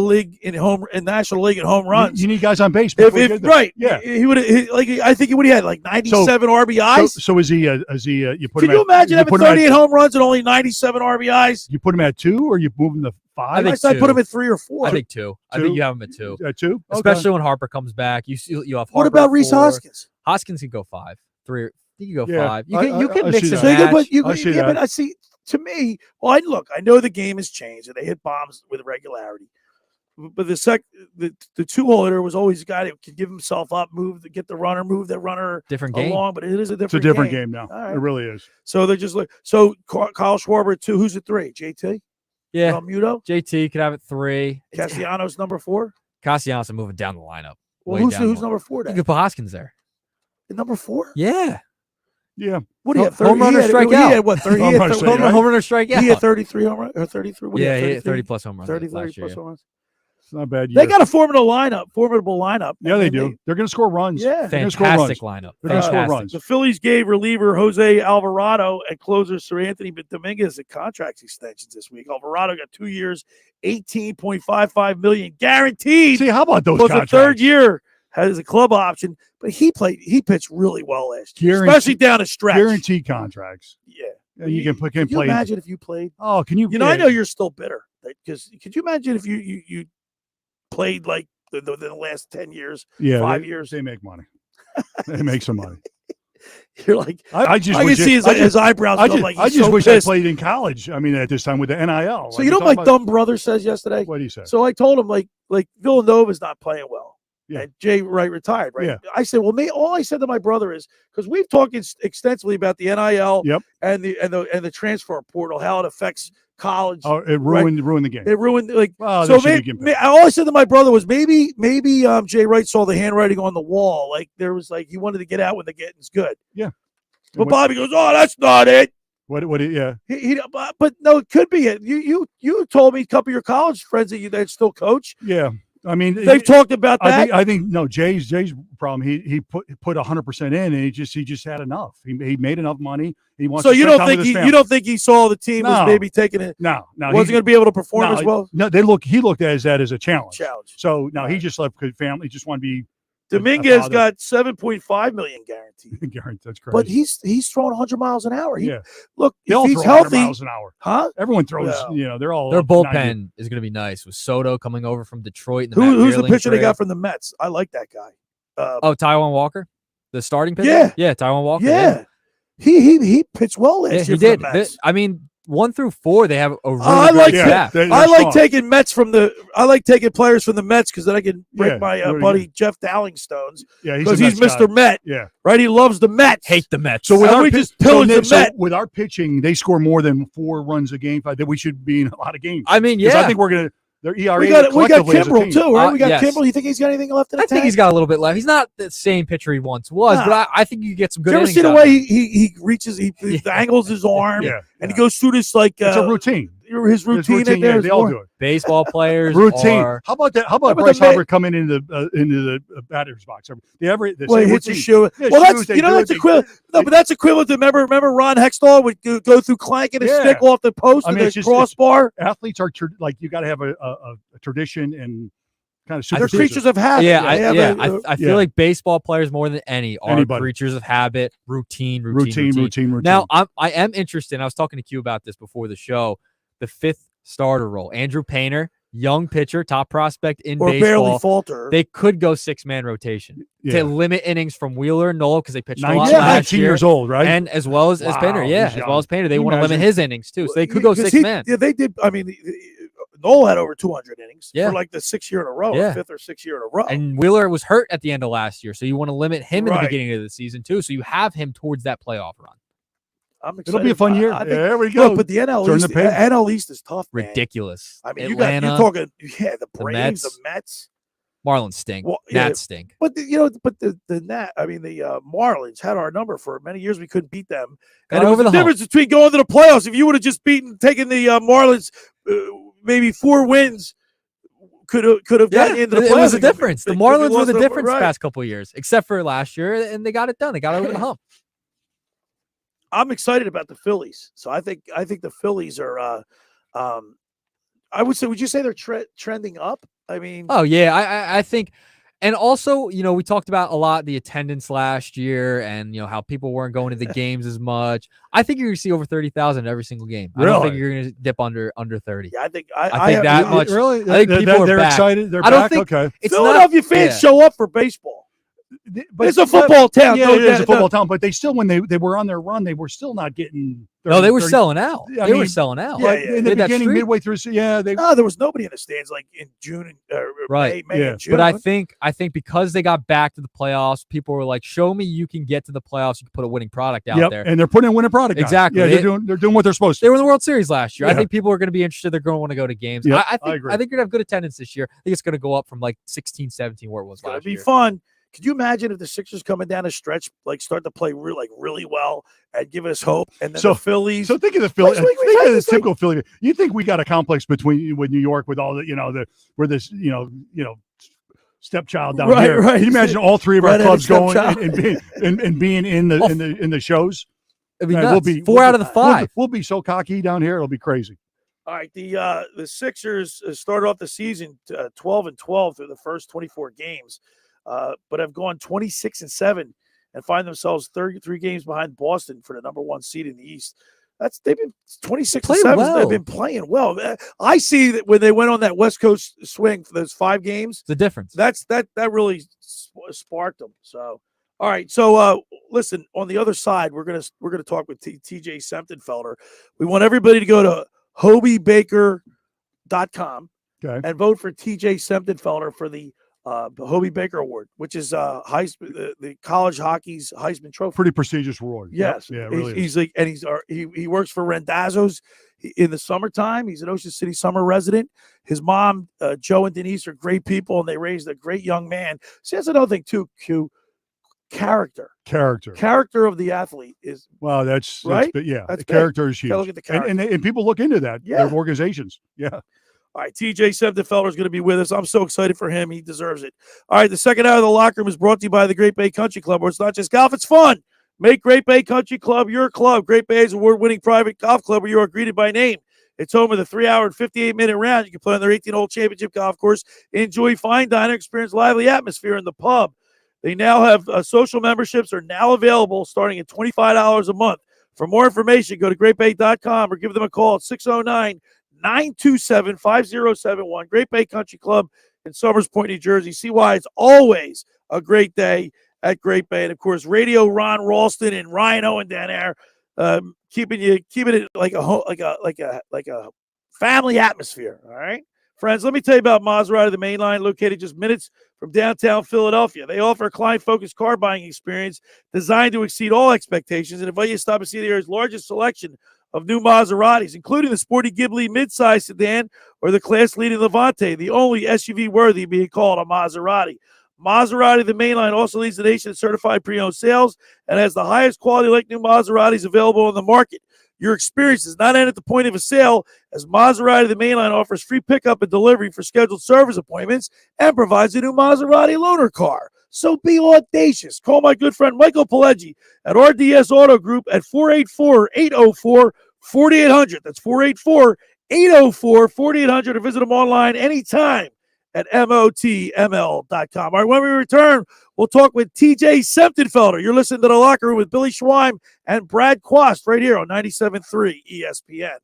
league in National League in home runs. You need guys on base. Right? Yeah, he would I think he would have had like 97 RBIs. So is he? You put Can you imagine having 38 home runs and only 97 RBIs? You put him at 2, or you move him to 5? I put him at 3 or 4. I think 2. I think you have him at 2. At 2, especially when Harper comes back. You have Harper. What about Reese Hoskins? Hoskins can go 5. 3. You can go 5. You can mix and that. match. But I see. To me, I know the game has changed and they hit bombs with regularity. But the 2-hole hitter was always a guy that could give himself up, move the runner different game. along. But it is a different. It's a different game now. Right. It really is. So they're just like Kyle Schwarber at 2. Who's at 3? JT. Yeah, Muto. JT could have it 3. Castellanos number 4. Castellanos moving down the lineup. Well, who's number 4? Then? You could put Hoskins there. Number 4. Yeah. Yeah. What do you have? Home run or strikeout? He had what? 30. Home run or strikeout. He had 33 home runs or 33. He had 30 plus home runs. 30 plus home runs. It's not a bad year. They got a formidable lineup. Yeah, they do. They're going to score runs. Yeah, fantastic lineup. They're going to score runs. The Phillies gave reliever Jose Alvarado and closer Sir Anthony Dominguez a contract extensions this week. Alvarado got 2 years, $18.55 million guaranteed. See, how about those contracts? The third year has a club option, but he pitched really well last year, especially down the stretch. Guaranteed contracts. Yeah. You can play. Can you imagine if you played? Oh, can you? I know you're still bitter because could you imagine if you played like the last 10 years, 5 years? They make money. They make some money. You're like, I can see his eyebrows. I just wish I played in college. I mean, at this time with the NIL. So you know what my dumb brother says yesterday? What did he say? So I told him like Villanova's not playing well. Yeah. And Jay Wright retired, right? Yeah. I said, well, all I said to my brother is because we've talked extensively about the NIL and the transfer portal, how it affects college. Oh, it ruined the game. It ruined so all I said to my brother was maybe Jay Wright saw the handwriting on the wall. Like there was he wanted to get out when the getting's good. Yeah. But Bobby goes, oh, that's not it. Yeah. But no, it could be it. You told me a couple of your college friends that still coach. Yeah. I mean, they've talked about that. I think no. Jay's problem. He put 100% in, and he just had enough. He made enough money. He wants. So you don't think he saw the team was maybe taking it? No. Wasn't going to be able to perform as well. No, he looked at that as a challenge. So no, he just left because family. He just wanted to be. Dominguez got $7.5 million guaranteed. That's crazy. But he's throwing 100 miles an hour. Look, they if all he's throw healthy, 100 miles an hour. Huh? Everyone throws. They're all. Their bullpen is going to be nice with Soto coming over from Detroit. Who's the pitcher they got from the Mets? I like that guy. Taijuan Walker, the starting pitcher. Yeah, Taijuan Walker. Yeah. He pitched well last year. He did. For the Mets. 1 through 4, they have a really I like staff. I like taking players from the Mets because then I can break my buddy Jeff Dowling-Stones. Yeah, because he's Mr. Met. Yeah, right. He loves the Mets. Hate the Mets. So with our pitching, they score more than 4 runs a game. That we should be in a lot of games. I mean, yeah. I think we're gonna. Their ERA. We got Kimbrel too, right? We got yes. Kimbrel. You think he's got anything left in the tank? I think he's got a little bit left. He's not the same pitcher he once was, but I think you get some good. You ever see the way he reaches? He angles his arm, and he goes through this it's a routine. His routine in there. They all do it. Baseball players routine. Are, how about that? How about Bryce Harper coming into the batter's box? They hits his shoe. Yeah, well, that's equivalent. No, but that's equivalent to remember Ron Hextall would go through clanking his stick off the post and the crossbar. Athletes are you got to have a tradition and kind of they're creatures of habit. Yeah, I feel like baseball players more than are creatures of habit, routine. Now I am interested. I was talking to Q about this before the show. The 5th starter role, Andrew Painter, young pitcher, top prospect in baseball. Barely falter. They could go 6-man rotation to limit innings from Wheeler and Noel because they pitched a lot 19 years old, right? And as well as Painter, as well as Painter, they want to limit his innings too, so they could go 6-man. Yeah, they did. I mean, Noel had over 200 innings for like the 6th year in a row, 5th or 6th year in a row. And Wheeler was hurt at the end of last year, so you want to limit him in the beginning of the season too, so you have him towards that playoff run. I'm excited. It'll be a fun year. There we go. Look, but the NL East is tough, man. Ridiculous. I mean, Atlanta, you're talking, the Braves, the Mets. Marlins stink. Nats stink. But the Marlins had our number for many years. We couldn't beat them. And it was the difference between going to the playoffs. If you would have just taken the Marlins, maybe 4 wins, could have gotten into the playoffs. It was a difference. The Marlins were the difference the past couple of years, except for last year, and they got it done. They got over the hump. I'm excited about the Phillies. So I think the Phillies are. I would say. Would you say they're trending up? I mean. Oh yeah, I think. And also, we talked about a lot the attendance last year and, how people weren't going to the games as much. I think you're going to see over 30,000 every single game. Really? I don't think you're going to dip under 30. Yeah, I think that much. Really? I think people they're back. excited. They're I don't back. think Okay. Philadelphia fans show up for baseball. But it's a football town. Yeah, it is a football town. But they still, when they were on their run, they were still not getting. 30, no, they were selling out. They were selling out. Yeah, in the beginning, midway through, there was nobody in the stands like in June and right. May and June. But I think because they got back to the playoffs, people were like, "Show me you can get to the playoffs. You can put a winning product out there." And they're putting a winning product. Exactly. Yeah, they're doing what they're supposed to. They were in the World Series last year. Yeah. I think people are going to be interested. They're going to want to go to games. Yep, I agree. think you're going to have good attendance this year. I think it's going to go up from like 16, 17 where it was last year. It'll be fun. Could you imagine if the Sixers coming down a stretch, start to play really well and give us hope? And then the Phillies. So think of the Phillies. Think of the typical Philly. You think we got a complex with New York with all the we're this stepchild down here. Right. Can you imagine all three of our clubs going and being in the shows? It'd be nuts. 4 out of the 5. We'll be so cocky down here. It'll be crazy. All right, the Sixers started off the season 12-12 through the first 24 games. But have gone 26-7 and find themselves 33 games behind Boston for the number 1 seed in the East. They've been 26-7. Well. They've been playing well. I see that when they went on that West Coast swing for those 5 games, the difference. That really sparked them. So, all right. So, listen. On the other side, we're gonna talk with TJ Semptimphelter. We want everybody to go to HobeyBaker.com and vote for TJ Semptimphelter for the Hobey Baker Award, which is the college hockey's Heisman Trophy. Pretty prestigious award. Yes, yeah, it really he's like, and he works for Randazzo's in the summertime. He's an Ocean City summer resident. His mom, Joe and Denise, are great people, and they raised a great young man. See, that's another thing too. Character of the athlete is that's right. The character is huge. Look at the character. And people look into that. Yeah. Their organizations. Yeah. All right, TJ Semptimphelter is going to be with us. I'm so excited for him. He deserves it. All right, the second hour of the Locker Room is brought to you by the Great Bay Country Club, where it's not just golf, it's fun. Make Great Bay Country Club your club. Great Bay's award-winning private golf club where you are greeted by name. It's home with a 3-hour and 58-minute round. You can play on their 18-hole championship golf course, enjoy fine dining, experience lively atmosphere in the pub. They now have social memberships are now available starting at $25 a month. For more information, go to greatbay.com or give them a call at 609-927-5071. Great Bay Country Club in Somers Point, New Jersey. See why it's always a great day at Great Bay. And of course, Radio Ron Ralston and Ryan Owen down there, keeping it like a family atmosphere. All right, friends. Let me tell you about Maserati, the main line, located just minutes from downtown Philadelphia. They offer a client-focused car buying experience designed to exceed all expectations and invite you to stop and see the area's largest selection of new Maseratis, including the sporty Ghibli midsize sedan or the class-leading Levante, the only SUV worthy of being called a Maserati. Maserati, the mainline, also leads the nation in certified pre-owned sales and has the highest quality like new Maseratis available on the market. Your experience does not end at the point of a sale, as Maserati, the mainline, offers free pickup and delivery for scheduled service appointments and provides a new Maserati loaner car. So be audacious. Call my good friend Michael Pileggi at RDS Auto Group at 484-804-4800. That's 484-804-4800, or visit them online anytime at motml.com. All right, when we return, we'll talk with TJ Semptimphelter. You're listening to The Locker Room with Billy Schweim and Brad Quast right here on 97.3 ESPN.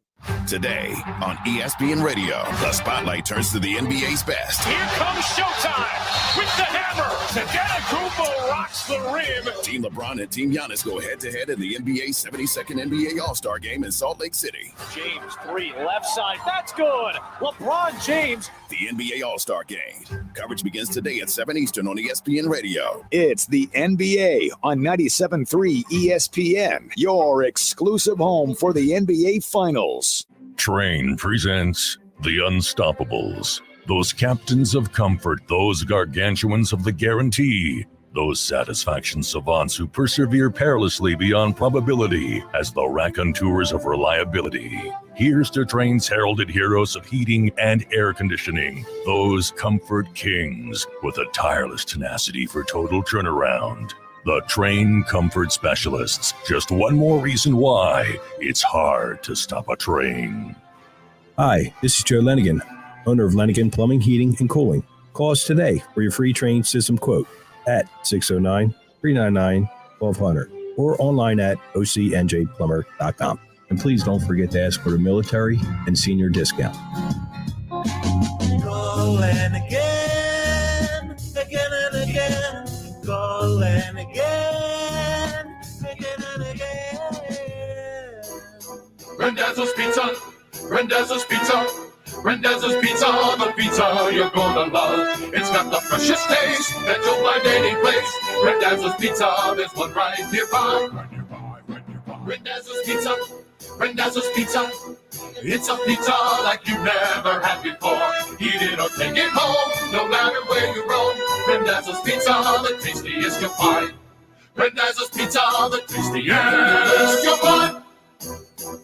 Today on ESPN Radio, the spotlight turns to the NBA's best. Here comes showtime with the hammer. Antetokounmpo rocks the rim. Team LeBron and Team Giannis go head-to-head in the NBA's 72nd NBA All-Star Game in Salt Lake City. James, 3, left side. That's good. LeBron James. The NBA All-Star Game. Coverage begins today at 7 Eastern on ESPN Radio. It's the NBA on 97.3 ESPN, your exclusive home for the NBA Finals. Train presents The Unstoppables. Those captains of comfort, those gargantuans of the guarantee. Those satisfaction savants who persevere perilously beyond probability as the raconteurs of reliability. Here's to Train's heralded heroes of heating and air conditioning, those comfort kings with a tireless tenacity for total turnaround. The Train Comfort Specialists. Just one more reason why it's hard to stop a train. Hi, this is Joe Lenigan, owner of Lenigan Plumbing, Heating, and Cooling. Call us today for your free Train system quote at 609-399-1200 or online at ocnjplumber.com. And please don't forget to ask for the military and senior discount. Calling again, again and again. Calling again, again and again. Randazzo's Pizza, Randazzo's Pizza, Randazzo's Pizza, the pizza you're gonna love. It's got the freshest taste that you'll find any place. Randazzo's Pizza, there's one right nearby. Randazzo's Pizza, Randazzo's Pizza. It's a pizza like you've never had before. Eat it or take it home, no matter where you roam. Randazzo's Pizza, the tastiest you'll find. Randazzo's Pizza, the tastiest you'll find.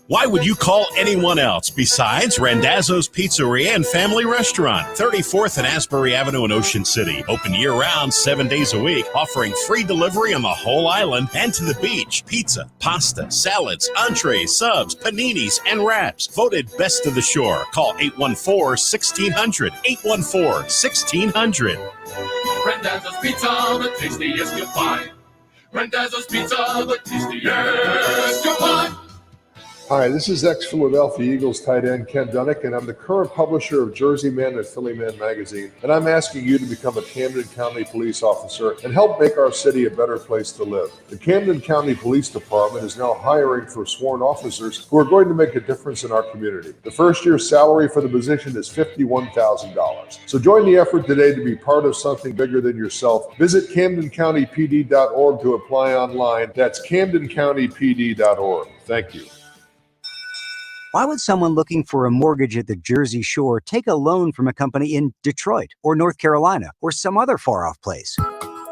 Why would you call anyone else besides Randazzo's Pizzeria and Family Restaurant, 34th and Asbury Avenue in Ocean City. Open year-round, 7 days a week, offering free delivery on the whole island and to the beach. Pizza, pasta, salads, entrees, subs, paninis, and wraps. Voted best of the shore. Call 814-1600. 814-1600. Randazzo's Pizza, the tastiest you'll find. Randazzo's Pizza, the tastiest you'll find. Hi, this is ex-Philadelphia Eagles tight end Ken Dunnick, and I'm the current publisher of Jersey Man and Philly Man magazine, and I'm asking you to become a Camden County police officer and help make our city a better place to live. The Camden County Police Department is now hiring for sworn officers who are going to make a difference in our community. The first year's salary for the position is $51,000. So join the effort today to be part of something bigger than yourself. Visit CamdenCountyPD.org to apply online. That's CamdenCountyPD.org. Thank you. Why would someone looking for a mortgage at the Jersey Shore take a loan from a company in Detroit or North Carolina or some other far-off place?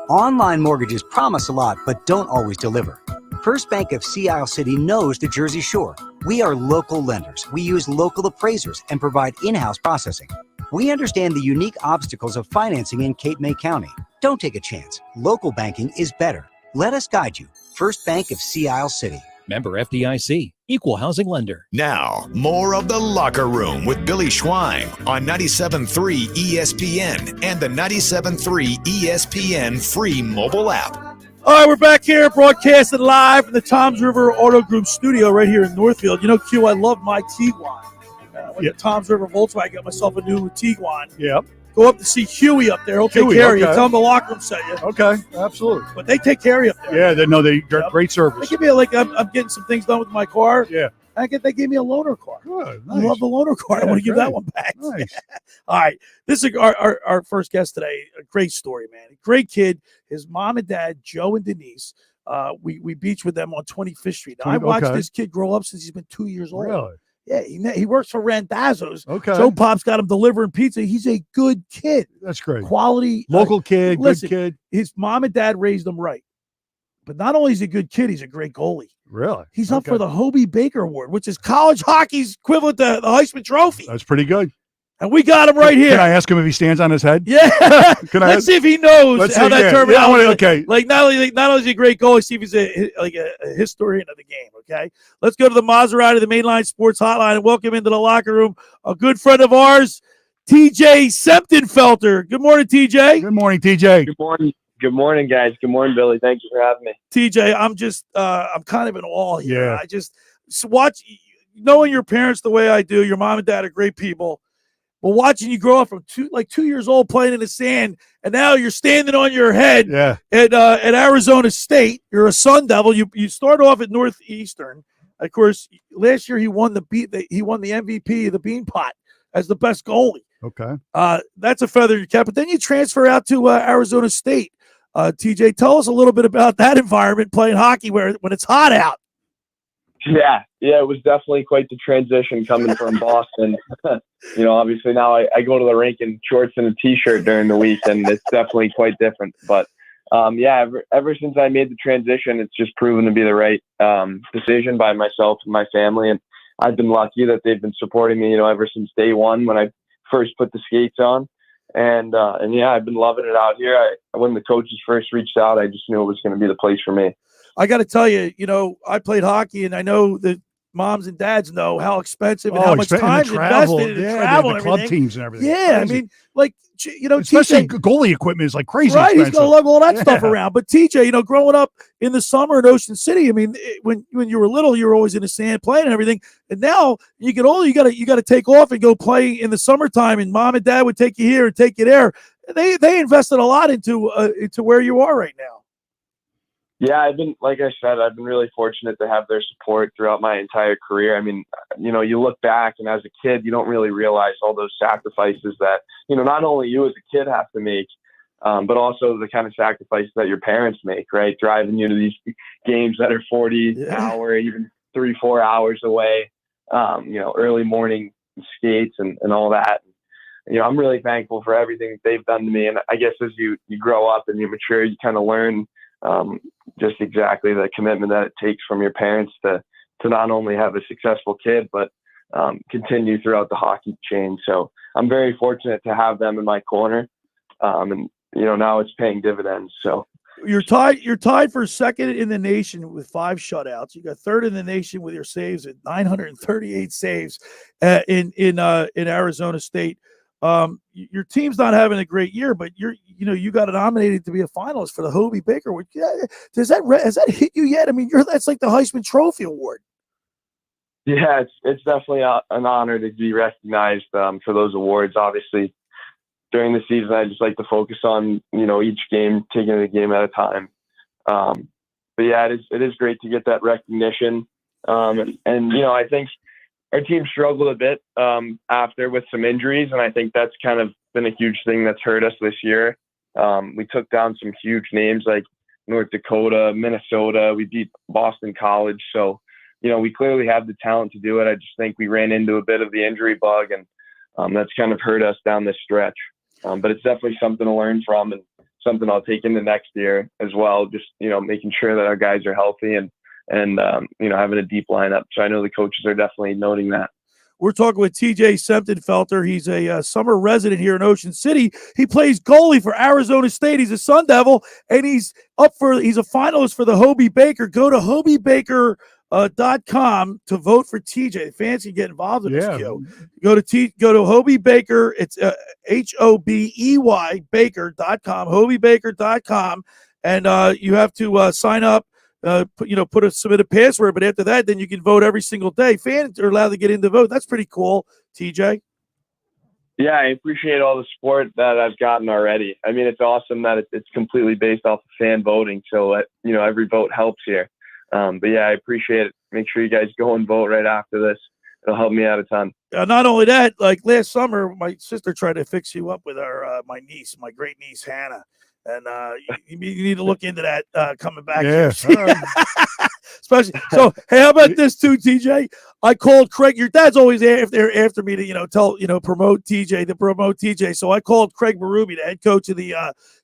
Online mortgages promise a lot, but don't always deliver. First Bank of Sea Isle City knows the Jersey Shore. We are local lenders. We use local appraisers and provide in-house processing. We understand the unique obstacles of financing in Cape May County. Don't take a chance. Local banking is better. Let us guide you. First Bank of Sea Isle City. Member FDIC, Equal Housing Lender. Now, more of the Locker Room with Billy Schwein on 97.3 ESPN and the 97.3 ESPN free mobile app. All right, we're back here broadcasting live from the Toms River Auto Group studio right here in Northfield. You know, Q, I love my Tiguan. I went to Toms River Volkswagen, got myself a new Tiguan. Yep. Go up to see Huey up there. He'll take care of you. Tell him the Lockr Room sent you. Okay, absolutely. But they take care of you up there. Yeah, they're great service. They give me I'm getting some things done with my car. Yeah. They gave me a loaner car. Good, nice. I love the loaner car. I want to give that one back. Nice. All right. This is our first guest today. A great story, man. A great kid. His mom and dad, Joe and Denise, we beach with them on 25th Street. Now, I watched this kid grow up since he's been 2 years old. Really? Yeah, he works for Randazzo's. Okay. Joe Pop's got him delivering pizza. He's a good kid. That's great. Quality. Local kid, listen, good kid. His mom and dad raised him right. But not only is he a good kid, he's a great goalie. Really? He's up for the Hobey Baker Award, which is college hockey's equivalent to the Heisman Trophy. That's pretty good. And we got him right here. Can I ask him if he stands on his head? Yeah. Let's see if he knows how that turned out. Okay. Like not only is he a great goalie, see if he's a historian of the game. Okay. Let's go to the Maserati, the Mainline Sports Hotline, and welcome into the Locker Room a good friend of ours, TJ Semptimphelter. Good morning, TJ. Good morning, TJ. Good morning. Good morning, guys. Good morning, Billy. Thank you for having me. TJ, I'm kind of in awe here. Yeah. I just watch, knowing your parents the way I do. Your mom and dad are great people. But watching you grow up from 2 years old playing in the sand, and now you're standing on your head at Arizona State. You're a Sun Devil. You start off at Northeastern. Of course, last year he won the MVP of the Bean Pot as the best goalie. Okay. That's a feather in your cap. But then you transfer out to Arizona State. TJ, tell us a little bit about that environment playing hockey when it's hot out. Yeah, it was definitely quite the transition coming from Boston. Obviously now I go to the rink in shorts and a t-shirt during the week, and it's definitely quite different. But ever since I made the transition, it's just proven to be the right decision by myself and my family. And I've been lucky that they've been supporting me, ever since day one when I first put the skates on. And I've been loving it out here. When the coaches first reached out, I just knew it was going to be the place for me. I got to tell you, I played hockey, and I know that moms and dads know how expensive and how much time invested in travel and club teams and everything. Yeah, crazy. I mean, especially goalie equipment is like crazy. Right, expensive. He's gonna lug all that stuff around. But TJ, growing up in the summer in Ocean City, I mean, when you were little, you were always in the sand playing and everything. And now you get older, you got to take off and go play in the summertime. And mom and dad would take you here and take you there. They invested a lot into where you are right now. Yeah, like I said, I've been really fortunate to have their support throughout my entire career. I mean, you look back, and as a kid, you don't really realize all those sacrifices that, not only you as a kid have to make, but also the kind of sacrifices that your parents make, right? Driving you to these games that are 40 hour, even 3-4 hours away, early morning skates and all that. I'm really thankful for everything they've done to me. And I guess as you grow up and you mature, you kind of learn just exactly the commitment that it takes from your parents to not only have a successful kid, but continue throughout the hockey chain. So I'm very fortunate to have them in my corner. And now it's paying dividends. So you're tied for second in the nation with 5 shutouts. You got third in the nation with your saves at 938 saves in Arizona State. Your team's not having a great year, but you got nominated to be a finalist for the Hobey Baker Award. Has that hit you yet? I mean, that's like the Heisman Trophy award. Yeah, it's definitely an honor to be recognized for those awards. Obviously, during the season, I just like to focus on each game, taking it a game at a time. But yeah, it is great to get that recognition. And I think our team struggled a bit after with some injuries, and I think that's kind of been a huge thing that's hurt us this year. We took down some huge names like North Dakota, Minnesota. We beat Boston College. So, we clearly have the talent to do it. I just think we ran into a bit of the injury bug, and that's kind of hurt us down this stretch. But it's definitely something to learn from and something I'll take into next year as well. Just, making sure that our guys are healthy and having a deep lineup. So I know the coaches are definitely noting that. We're talking with TJ Semptimphelter. He's a summer resident here in Ocean City. He plays goalie for Arizona State. He's a Sun Devil, and he's a finalist for the Hobey Baker. Go to HobeyBaker.com to vote for TJ. Fans can get involved in this deal. Go to Hobey Baker. It's HOBEY Baker.com, HobeyBaker.com, and you have to sign up. Submit a password, but after that, then you can vote every single day. Fans are allowed to get in to vote. That's pretty cool, TJ. Yeah, I appreciate all the support that I've gotten already. I mean, it's awesome that it's completely based off of fan voting. So, every vote helps here. But yeah, I appreciate it. Make sure you guys go and vote right after this. It'll help me out a ton. Not only that, like last summer, my sister tried to fix you up with my great niece, Hannah. And you need to look into that coming back. Yeah. Especially. So, hey, how about this too, TJ? I called Craig. Your dad's always after me to promote TJ. So I called Craig Berube, the head coach of the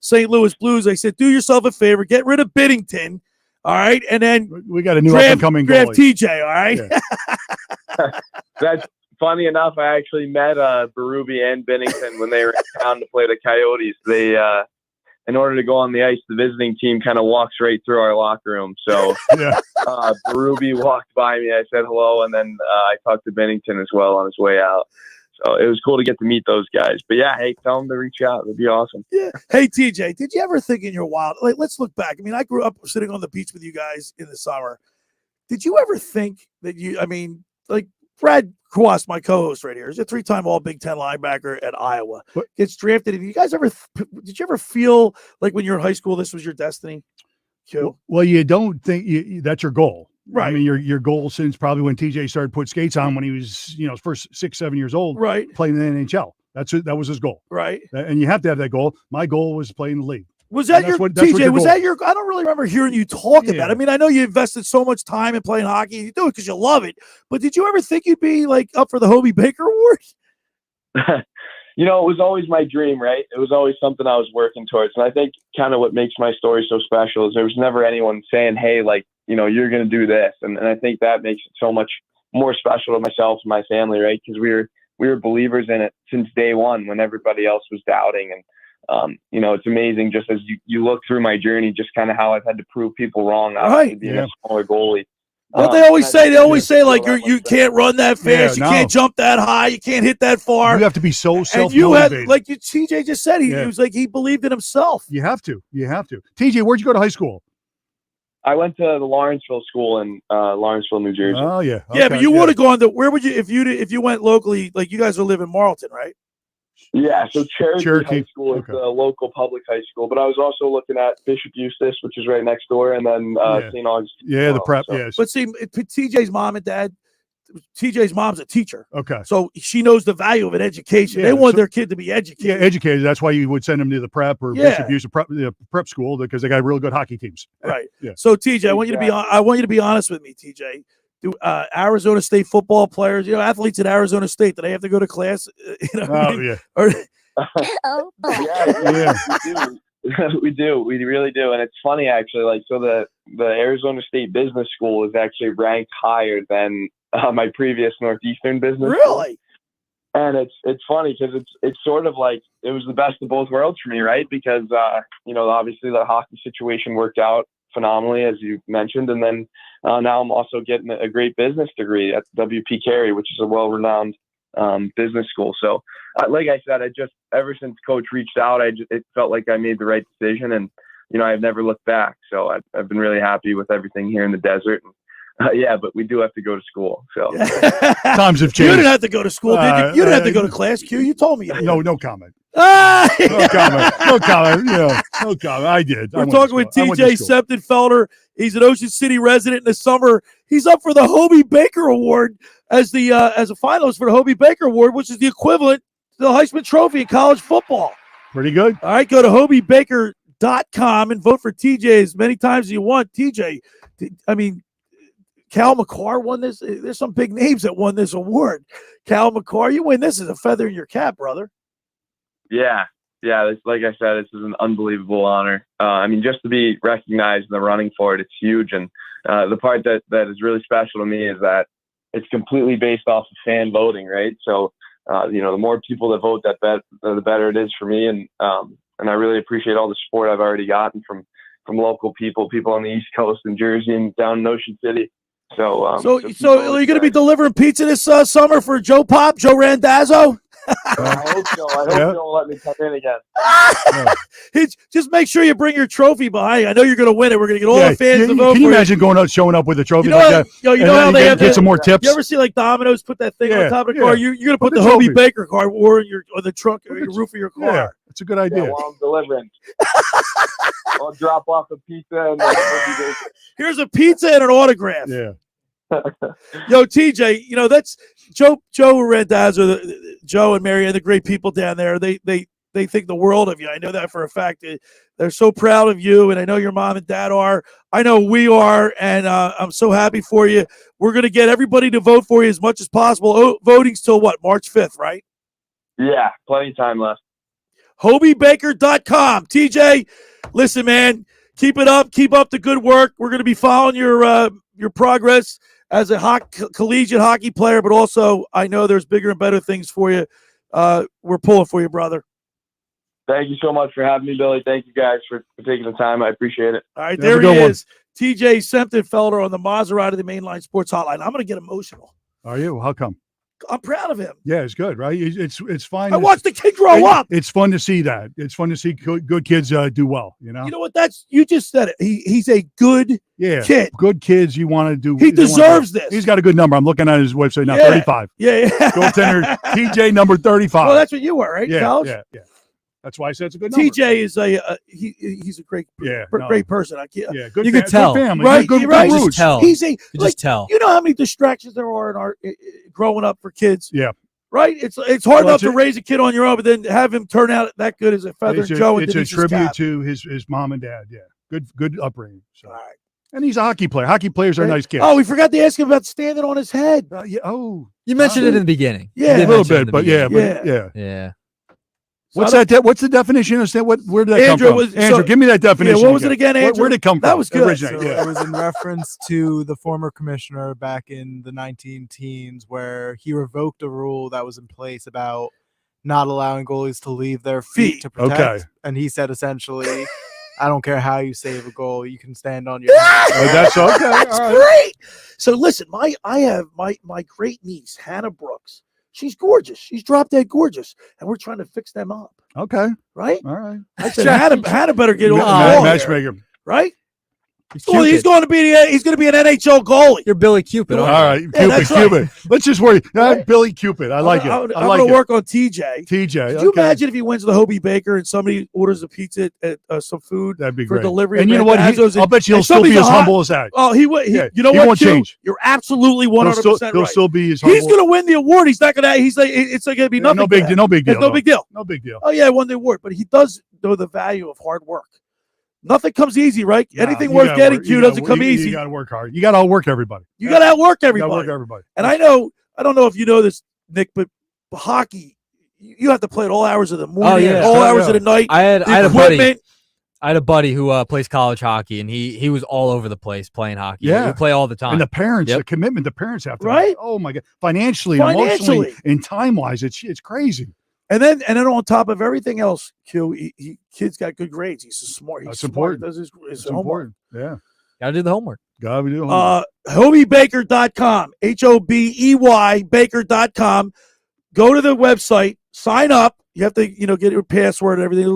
St. Louis Blues. I said, do yourself a favor, get rid of Binnington. All right, and then we got a new up-and-coming grab goalie. TJ. All right. Yeah. That's funny enough. I actually met Berube and Binnington when they were in town to play the Coyotes. They in order to go on the ice, the visiting team kind of walks right through our locker room. So Berube walked by me. I said hello, and then I talked to Binnington as well on his way out. So it was cool to get to meet those guys. But yeah, hey, tell them to reach out. It'd be awesome. Yeah. Hey, TJ, did you ever think in your wild, let's look back. I mean, I grew up sitting on the beach with you guys in the summer. Did you ever think that Brad Quast, my co-host right here, is a 3-time All Big Ten linebacker at Iowa. Gets drafted. Did you ever feel like when you were in high school, this was your destiny? Well, you don't think that's your goal. Right. I mean, your goal since probably when TJ started put skates on when he was, first 6-7 years old, right, playing in the NHL. That was his goal. Right. And you have to have that goal. My goal was playing the league. Was that your TJ? Was that your? I don't really remember hearing you talk about it. I mean, I know you invested so much time in playing hockey. You do it because you love it. But did you ever think you'd be up for the Hobey Baker Award? it was always my dream, right? It was always something I was working towards. And I think kind of what makes my story so special is there was never anyone saying, hey, like, you're going to do this. And I think that makes it so much more special to myself and my family, right? Because we were believers in it since day one when everybody else was doubting. And, it's amazing just as you look through my journey, just kind of how I've had to prove people wrong, obviously being a smaller goalie. What they always say, like you can't run that fast, you can't jump that high, you can't hit that far. You have to be so self-motivated. And you had, like TJ just said, he was like he believed in himself. You have to. TJ, where'd you go to high school? I went to the Lawrenceville School in Lawrenceville, New Jersey. Oh yeah, okay, yeah, but you would have gone to where would you if you went locally? Like you guys are living in Marlton, right? Yeah, so Cherokee High School is the local public high school, but I was also looking at Bishop Eustace, which is right next door, and then St. Augustine. Yeah, the prep. So. Yes, but see, TJ's mom and dad. TJ's mom's a teacher. Okay. So she knows the value of an education. Yeah, they want their kid to be educated. Yeah, educated. That's why you would send them to the prep or Bishop Eustace prep school because they got real good hockey teams. Right. Yeah. So TJ, I want you to be honest with me, TJ. Do Arizona State football players, athletes at Arizona State, do they have to go to class? Yeah. Or, we do. We really do. And it's funny, actually. Like, so the Arizona State Business School is actually ranked higher than my previous Northeastern business. Really? And it's funny because it's sort of like it was the best of both worlds for me, right? Because obviously the hockey situation worked out phenomenally, as you mentioned, and then now I'm also getting a great business degree at WP Carey, which is a well-renowned business school. So, like I said, ever since Coach reached out, it felt like I made the right decision, and I've never looked back. So I've been really happy with everything here in the desert. And, but we do have to go to school. So times have changed. You didn't have to go to school, did you? You didn't have to go to class, Q. You told me. No comment. No comment. No comment. No comment. I did. We're talking with TJ Semptimphelter. He's an Ocean City resident. In the summer, he's up for the Hobey Baker Award as a finalist for the Hobey Baker Award, which is the equivalent to the Heisman Trophy in college football. Pretty good. All right, go to HobeyBaker.com and vote for TJ as many times as you want. TJ, I mean, Cal McCarr won this. There's some big names that won this award. Cal McCarr, you win this as a feather in your cap, brother. Yeah. Like I said, this is an unbelievable honor. Just to be recognized in the running for it, it's huge. And the part that is really special to me is that it's completely based off of fan voting, right? So, the more people that vote, the better it is for me. And I really appreciate all the support I've already gotten from local people on the East Coast in Jersey and down in Ocean City. So are you going to be delivering pizza this summer for Joe Randazzo? I hope so. I hope you'll let me come in again. Just make sure you bring your trophy by. I know you're going to win it. We're going to get all the fans to vote. Can you imagine showing up with a trophy like that? You know how they have get some more tips. You ever see like Domino's put that thing on top of the car? You're going to put the Hobey Baker car or the trunk or your roof of your car. Yeah, it's a good idea. Yeah, while I'm delivering, I'll drop off a pizza and here's a pizza and an autograph. Yeah. Yo, TJ, that's Joe Randazzo, Joe and Mary, and the great people down there. They think the world of you. I know that for a fact. They're so proud of you, and I know your mom and dad are. I know we are, and I'm so happy for you. We're going to get everybody to vote for you as much as possible. Voting's till what? March 5th, right? Yeah, plenty of time left. HobeyBaker.com. TJ, listen, man, keep it up. Keep up the good work. We're going to be following your progress as a collegiate hockey player, but also I know there's bigger and better things for you. We're pulling for you, brother. Thank you so much for having me, Billy. Thank you guys for taking the time. I appreciate it. All right, there he is. TJ Semptimphelter on the Maserati, the Mainline Sports Hotline. I'm going to get emotional. Are you? How come? I'm proud of him. Yeah, it's good, right? It's fine. I watched the kid grow up. It's fun to see that. It's fun to see good kids do well. You know what? You just said it. He's a good kid. Good kids. You want to do. He deserves this. He's got a good number. I'm looking at his website now. 35. Yeah. Goaltender TJ number 35. Well, that's what you were, right? Yeah. College? Yeah. That's why I said it's a good number. TJ is he's a great great person. Good. You could tell, good family, right? Good just tell. He's just tell. You know how many distractions there are in our growing up for kids. Yeah. Right. It's hard enough to raise a kid on your own, but then have him turn out that good as a feather in Joe. It's a tribute to his mom and dad. Yeah. Good upbringing. So. All right. And he's a hockey player. Hockey players are nice kids. Oh, we forgot to ask him about standing on his head. You mentioned it in the beginning. Yeah, a little bit, but yeah. Yeah. What's that? What's the definition of that? Where did that Andrew come from? Andrew, give me that definition. Yeah, what was it again, Andrew? Where did it come from? That was good. So it was in reference to the former commissioner back in the 19-teens where he revoked a rule that was in place about not allowing goalies to leave their feet to protect. Okay. And he said essentially, I don't care how you save a goal, you can stand on your That's okay. That's All right. great. So listen, I have my great niece, Hannah Brooks. She's gorgeous. She's drop dead gorgeous. And we're trying to fix them up. Okay. Right? All right. I said, Hannah better get on the Ma- ball matchmaker. here, right? Well, he's going to be an NHL goalie. You're Billy Cupid. All right, Cupid. Let's just worry. Billy Cupid. I like it. I'm I like going it. to work on TJ. TJ. Could you imagine if he wins the Hobey Baker and somebody orders a pizza at some food That'd be for great. delivery? And you know what? I'll bet you he'll still be as humble as that. Oh, he would. Yeah, You know he what? won't Q? change. You're absolutely 100% right. He'll still be as humble. He's going to win the award. He's not going to. He's like, it's like going to be nothing. No big deal. No big deal. It's no big deal. No big deal. Oh yeah, I won the award, but he does know the value of hard work. Nothing comes easy, right? Anything worth getting to doesn't come easy. You got to work hard. You got to outwork everybody. You got to outwork everybody. Outwork everybody. And I don't know if you know this, Nick, but hockey, you have to play at all hours of the morning, all hours of the night. I had a buddy who plays college hockey, and he was all over the place playing hockey. Yeah, he play all the time. And the parents, the commitment the parents have to right. Make. Oh my God, financially, emotionally, and time wise, it's crazy. And then on top of everything else, Q, kid's got good grades. He's smart. He's That's smart. important. He does his That's homework. important. Yeah. Gotta do the homework. Gotta do the homework. HobeyBaker.com. HOBEY Baker.com. Go to the website, sign up. You have to, get your password and everything.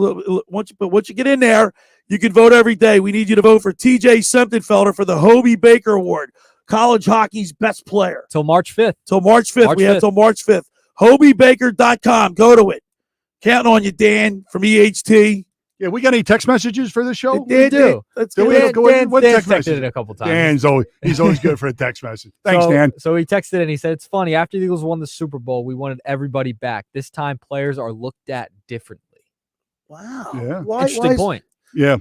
Once you get in there, you can vote every day. We need you to vote for TJ Semptimphelter for the Hobey Baker Award, college hockey's best player. Till March 5th. We have till March 5th. HobeyBaker.com. Go to it. Counting on you, Dan, from EHT. Yeah, we got any text messages for the show? We do. Let's do. Dan text texted message? it a couple times. Dan's always good for a text message. Thanks, Dan. So he texted and he said, "It's funny. After the Eagles won the Super Bowl, we wanted everybody back. This time, players are looked at differently." Wow. Yeah. Interesting point. Yeah.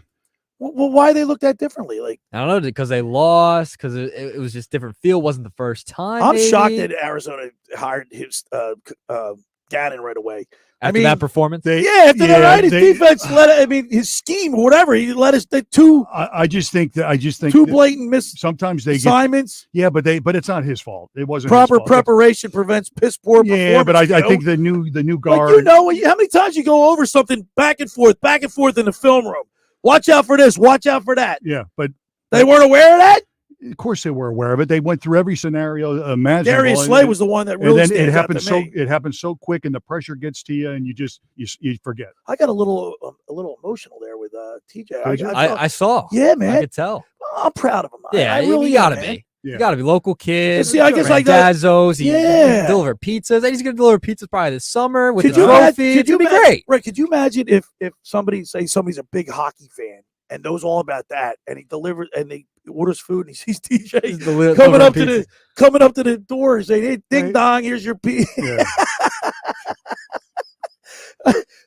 Well, why they looked at differently? Like, I don't know, because they lost, because it was just different feel. Wasn't the first time. I'm maybe. shocked that Arizona hired his Gannon right away. After that performance, after that night, his defense his scheme or whatever. He let us two. I just think two blatant misses. Sometimes they assignments. But it's not his fault. It wasn't proper his fault. preparation prevents piss poor performance. Yeah, but I think the new guard. Like, how many times you go over something back and forth in the film room? Watch out for this. Watch out for that. Yeah, but they weren't aware of that. Of course, they were aware of it. They went through every scenario imaginable. Darius Slay was the one that really. And then it happened It happened so quick, and the pressure gets to you, and you forget. I got a little emotional there with TJ. I saw. Yeah, man. I could tell. I'm proud of him. Yeah, I really you gotta am, be. Man. Yeah. You gotta be local kids. See, I guess I got Dazzos. He deliver pizzas. He's gonna deliver pizzas probably this summer with the trophy. It's gonna be great. Right? Could you imagine if somebody's a big hockey fan and knows all about that, and he delivers and they orders food and he sees TJ coming up to the door and saying, "Hey, ding dong, here's your pizza." Yeah.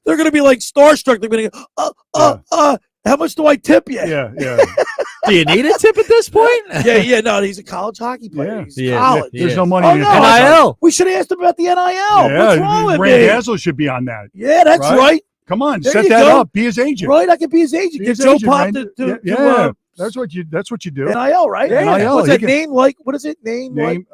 They're gonna be like starstruck. They're gonna go, how much do I tip you? Yeah. Do you need a tip at this point? Yeah. No, he's a college hockey player. He's college. There's no money in NIL. We should have asked him about the NIL. Yeah, What's wrong with me? Dazzle should be on that. Yeah, that's right. Come on, There set you that go. up. Be his agent. Right, I can be his agent. Get Joe Pop to that's what you do. NIL, right? Yeah. NIL. What's that name like? What is it? Name, image,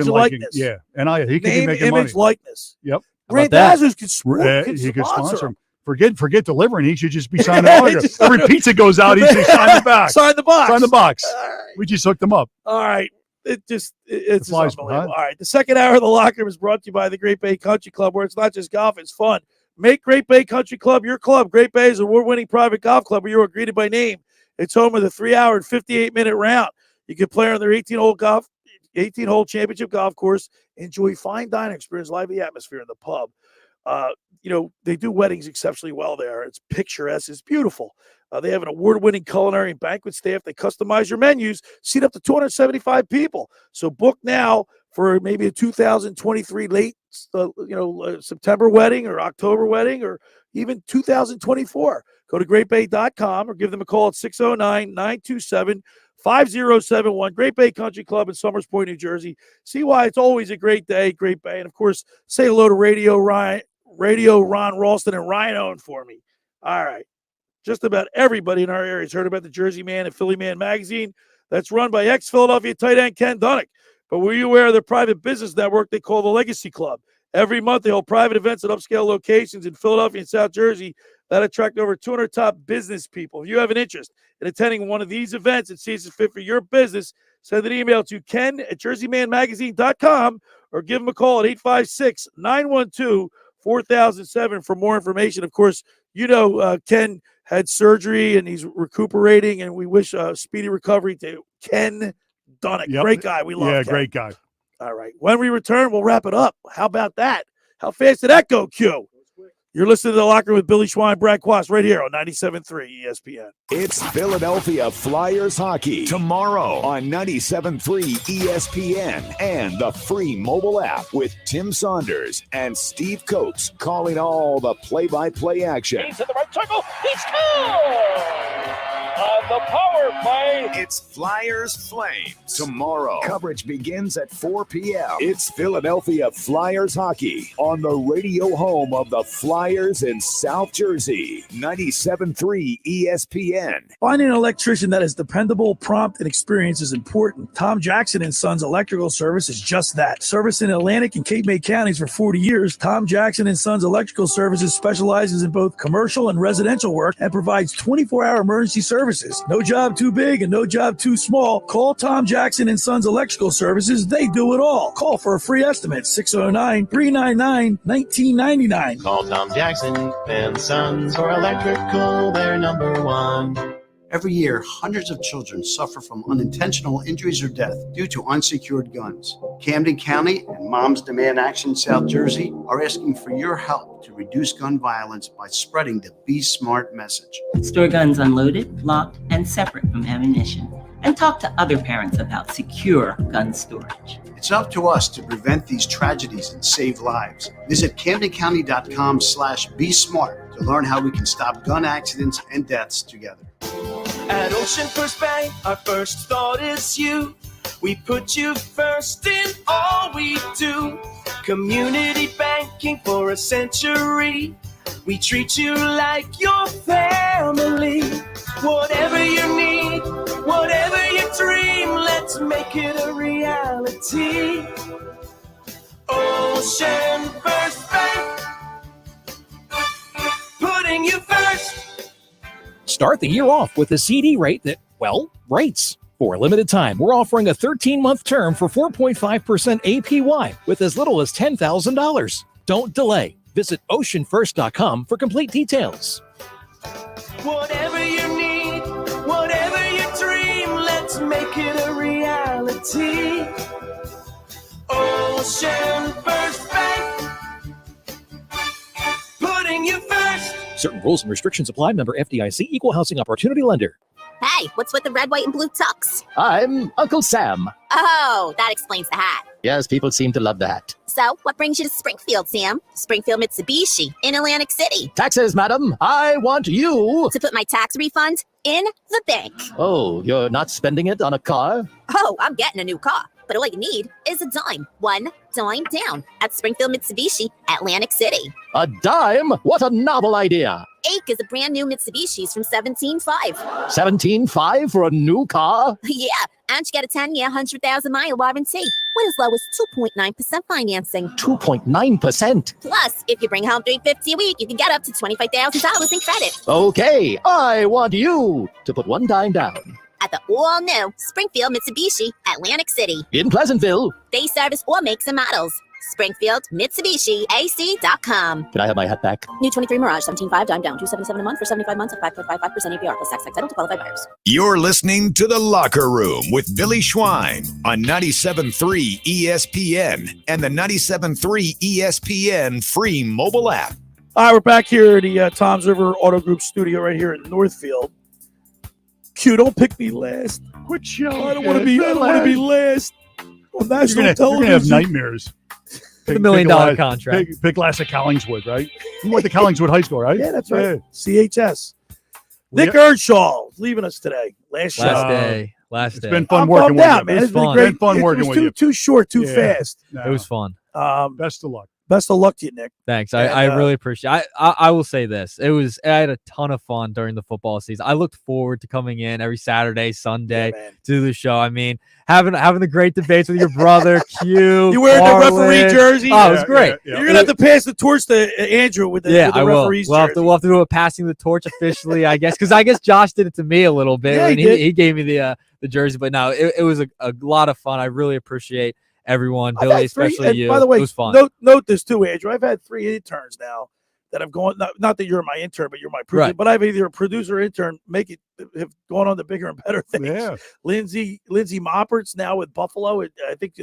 and likeness. Yeah, NIL. He could be making money. Image, likeness. Yep. Randazzo's he could sponsor him. Forget delivering. He should just be signing autographs. Every pizza goes out. He should sign the back. Sign the box. Sign the box. Right. We just hooked them up. All right. It's just unbelievable. Huh? All right. The second hour of the Lockr Room is brought to you by the Great Bay Country Club, where it's not just golf, it's fun. Make Great Bay Country Club your club. Great Bay is an award-winning private golf club where you are greeted by name. It's home of the 3-hour and 58-minute round. You can play on their 18-hole championship golf course. Enjoy fine dining experience, lively atmosphere in the pub. They do weddings exceptionally well there. It's picturesque. It's beautiful. They have an award-winning culinary and banquet staff. They customize your menus, seat up to 275 people. So book now for maybe a 2023 late, September wedding or October wedding or even 2024. Go to greatbay.com or give them a call at 609-927-5071. Great Bay Country Club in Summers Point, New Jersey. See why it's always a great day, Great Bay. And, of course, say hello to Radio Radio Ron Ralston and Rhino for me. All right. Just about everybody in our area has heard about the Jersey Man and Philly Man magazine that's run by ex-Philadelphia tight end Ken Dunnick. But were you aware of their private business network they call the Legacy Club? Every month, they hold private events at upscale locations in Philadelphia and South Jersey that attract over 200 top business people. If you have an interest in attending one of these events and see it's fit for your business, send an email to ken@jerseymanmagazine.com or give them a call at 856-912-4007 for more information. Of course, Ken had surgery and he's recuperating, and we wish a speedy recovery to Ken Dunnick. Yep. Great guy. We love Ken. Great guy. All right. When we return, we'll wrap it up. How about that? How fast did that go, Q? You're listening to The Lockr Room with Billy Schwein, Brad Quast, right here on 97.3 ESPN. It's Philadelphia Flyers hockey tomorrow on 97.3 ESPN and the free mobile app with Tim Saunders and Steve Coates calling all the play-by-play action. He's in the right circle. He scores! On the power play. It's Flyers Flames tomorrow. Coverage begins at 4 p.m. It's Philadelphia Flyers hockey on the radio home of the Flyers in South Jersey. 97.3 ESPN. Finding an electrician that is dependable, prompt, and experienced is important. Tom Jackson & Sons Electrical Service is just that. Service in Atlantic and Cape May counties for 40 years, Tom Jackson & Sons Electrical Services specializes in both commercial and residential work and provides 24-hour emergency services. No job too big and no job too small. Call Tom Jackson & Sons Electrical Services. They do it all. Call for a free estimate, 609-399-1999. Call Tom Jackson and Sons for electrical, they're number one. Every year, hundreds of children suffer from unintentional injuries or death due to unsecured guns. Camden County and Moms Demand Action South Jersey are asking for your help to reduce gun violence by spreading the Be Smart message. Store guns unloaded, locked, and separate from ammunition. And talk to other parents about secure gun storage. It's up to us to prevent these tragedies and save lives. Visit CamdenCounty.com/BeSmart to learn how we can stop gun accidents and deaths together. At Ocean First Bank, our first thought is you. We put you first in all we do. Community banking for a century. We treat you like your family. Whatever you need, whatever you dream, let's make it a reality. Ocean First Bank, putting you first. Start the year off with a CD rate that, rates. For a limited time, we're offering a 13-month term for 4.5% APY with as little as $10,000. Don't delay. Visit oceanfirst.com for complete details. Whatever you need, whatever you dream, let's make it a reality. Ocean First Bank, putting you first. Certain rules and restrictions apply. Member FDIC, Equal Housing Opportunity Lender. Hey, what's with the red, white, and blue tux? I'm Uncle Sam. Oh, that explains the hat. Yes, people seem to love the hat. So, what brings you to Springfield, Sam? Springfield Mitsubishi in Atlantic City. Taxes, madam. I want you to put my tax refund in the bank. Oh, you're not spending it on a car? Oh, I'm getting a new car. But all you need is a dime. One dime down at Springfield Mitsubishi, Atlantic City. A dime? What a novel idea. Ake is a brand new Mitsubishi's from 17.5. 17.5 for a new car? Yeah, and you get a 10-year, 100,000-mile warranty with as low as 2.9% financing. 2.9%? Plus, if you bring home $350 a week, you can get up to $25,000 in credit. Okay, I want you to put one dime down. At the all-new Springfield Mitsubishi, Atlantic City. In Pleasantville. They service all makes and models. Springfield Mitsubishi AC.com. Can I have my hat back? New 23 Mirage, 17.5, dime down, $277 a month for 75 months at 5.55% APR plus tax title to qualified buyers. You're listening to The Lockr Room with Billy Schwein on 97.3 ESPN and the 97.3 ESPN free mobile app. All right, we're back here at the Toms River Auto Group studio right here in Northfield. Q, don't pick me last. Quit showing. I don't want to be last on national television. You're gonna have nightmares. The $1 million contract. Pick last at Collingswood, right? You went to Collingswood High School, right? Yeah, that's right. CHS. Nick Earnshaw leaving us today. Last day. It's been fun working with you. Man. It's been fun working with you. Too short, too fast. It was fun. Best of luck. Best of luck to you, Nick. Thanks. I really appreciate it. I will say this. I had a ton of fun during the football season. I looked forward to coming in every Saturday, Sunday to do the show. I mean, having the great debates with your brother, Q. You wearing the referee jersey? Oh, it was great. You're going to have to pass the torch to Andrew with the referee's jersey. We'll have to do a passing the torch officially, I guess, because I guess Josh did it to me a little bit. Yeah, and he gave me the jersey. But no, it was a lot of fun. I really appreciate everyone, Billy, especially you. By the way, it was fun. Note this too, Andrew. I've had 3 interns now that have gone. Not that you're my intern, but you're my producer. Right. But I've either a producer or intern have gone on to bigger and better things. Yeah. Lindsay Moppert's now with Buffalo. I think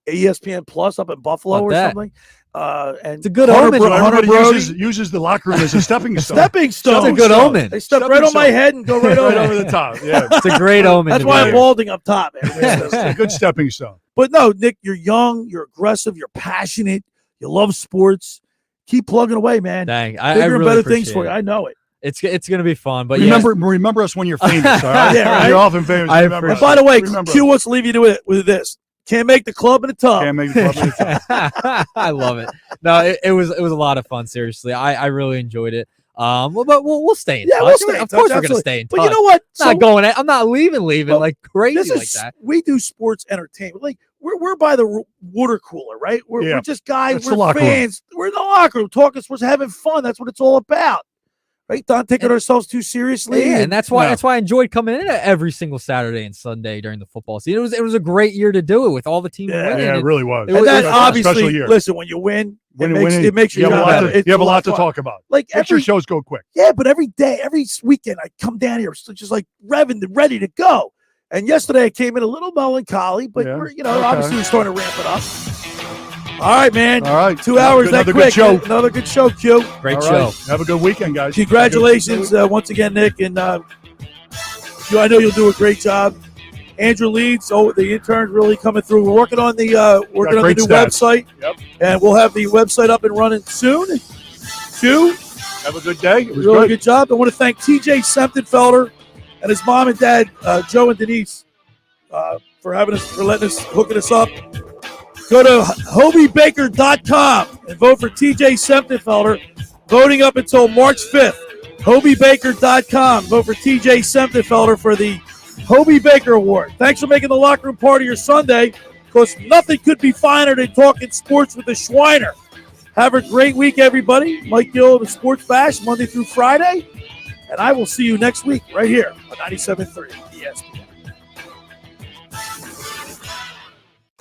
ESPN Plus up in Buffalo something. And it's a good omen. Everybody uses the locker room as a stepping stone. It's a good omen. They step right on my head and go right over the top. Yeah, it's a great omen. That's why I'm balding up top. It's a good stepping stone. But no, Nick, you're young, you're aggressive, you're passionate, you love sports. Keep plugging away, man. Dang, bigger I and really better things appreciate for you. it. I know it. It's going to be fun. But remember us when you're famous. All right? Yeah, right? You're often famous. And by the way, Q wants to leave you with this. Can't make the club in a tub. Can't make the club in a tub. I love it. No, it was a lot of fun. Seriously, I really enjoyed it. But we'll stay in touch. We'll stay in of touch, course, we're gonna stay in touch. But you know what? I'm not leaving like crazy like that. We do sports entertainment. Like we're by the water cooler, right? We're just guys. We're fans. We're in the locker room talking sports, having fun. That's what it's all about. Right, not taking ourselves too seriously. Yeah, and that's why I enjoyed coming in every single Saturday and Sunday during the football season. It was a great year to do it with all the teams winning. Yeah, it really was. And that obviously, listen, when you win, it makes you have a lot to talk about. Like your shows go quick. Yeah, but every day, every weekend, I come down here just like revving and ready to go. And yesterday I came in a little melancholy, but obviously we're starting to ramp it up. All right, man. All right. 2 hours that quick. Another good show, Q. Great show. Have a good weekend, guys. Congratulations once again, Nick. And I know you'll do a great job. Andrew Leeds, the intern's really coming through. We're working on the new website. Yep. And we'll have the website up and running soon. Q. Have a good day. It was really good job. I want to thank TJ Semptimphelter and his mom and dad, Joe and Denise, for hooking us up. Go to HobeyBaker.com and vote for TJ Semptimphelter. Voting up until March 5th. HobeyBaker.com. Vote for TJ Semptimphelter for the Hobey Baker Award. Thanks for making the Locker Room part of your Sunday, because nothing could be finer than talking sports with the Schweiner. Have a great week, everybody. Mike Gill of the Sports Bash, Monday through Friday. And I will see you next week right here on 97.3 ESPN.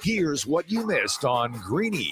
Here's what you missed on Greeny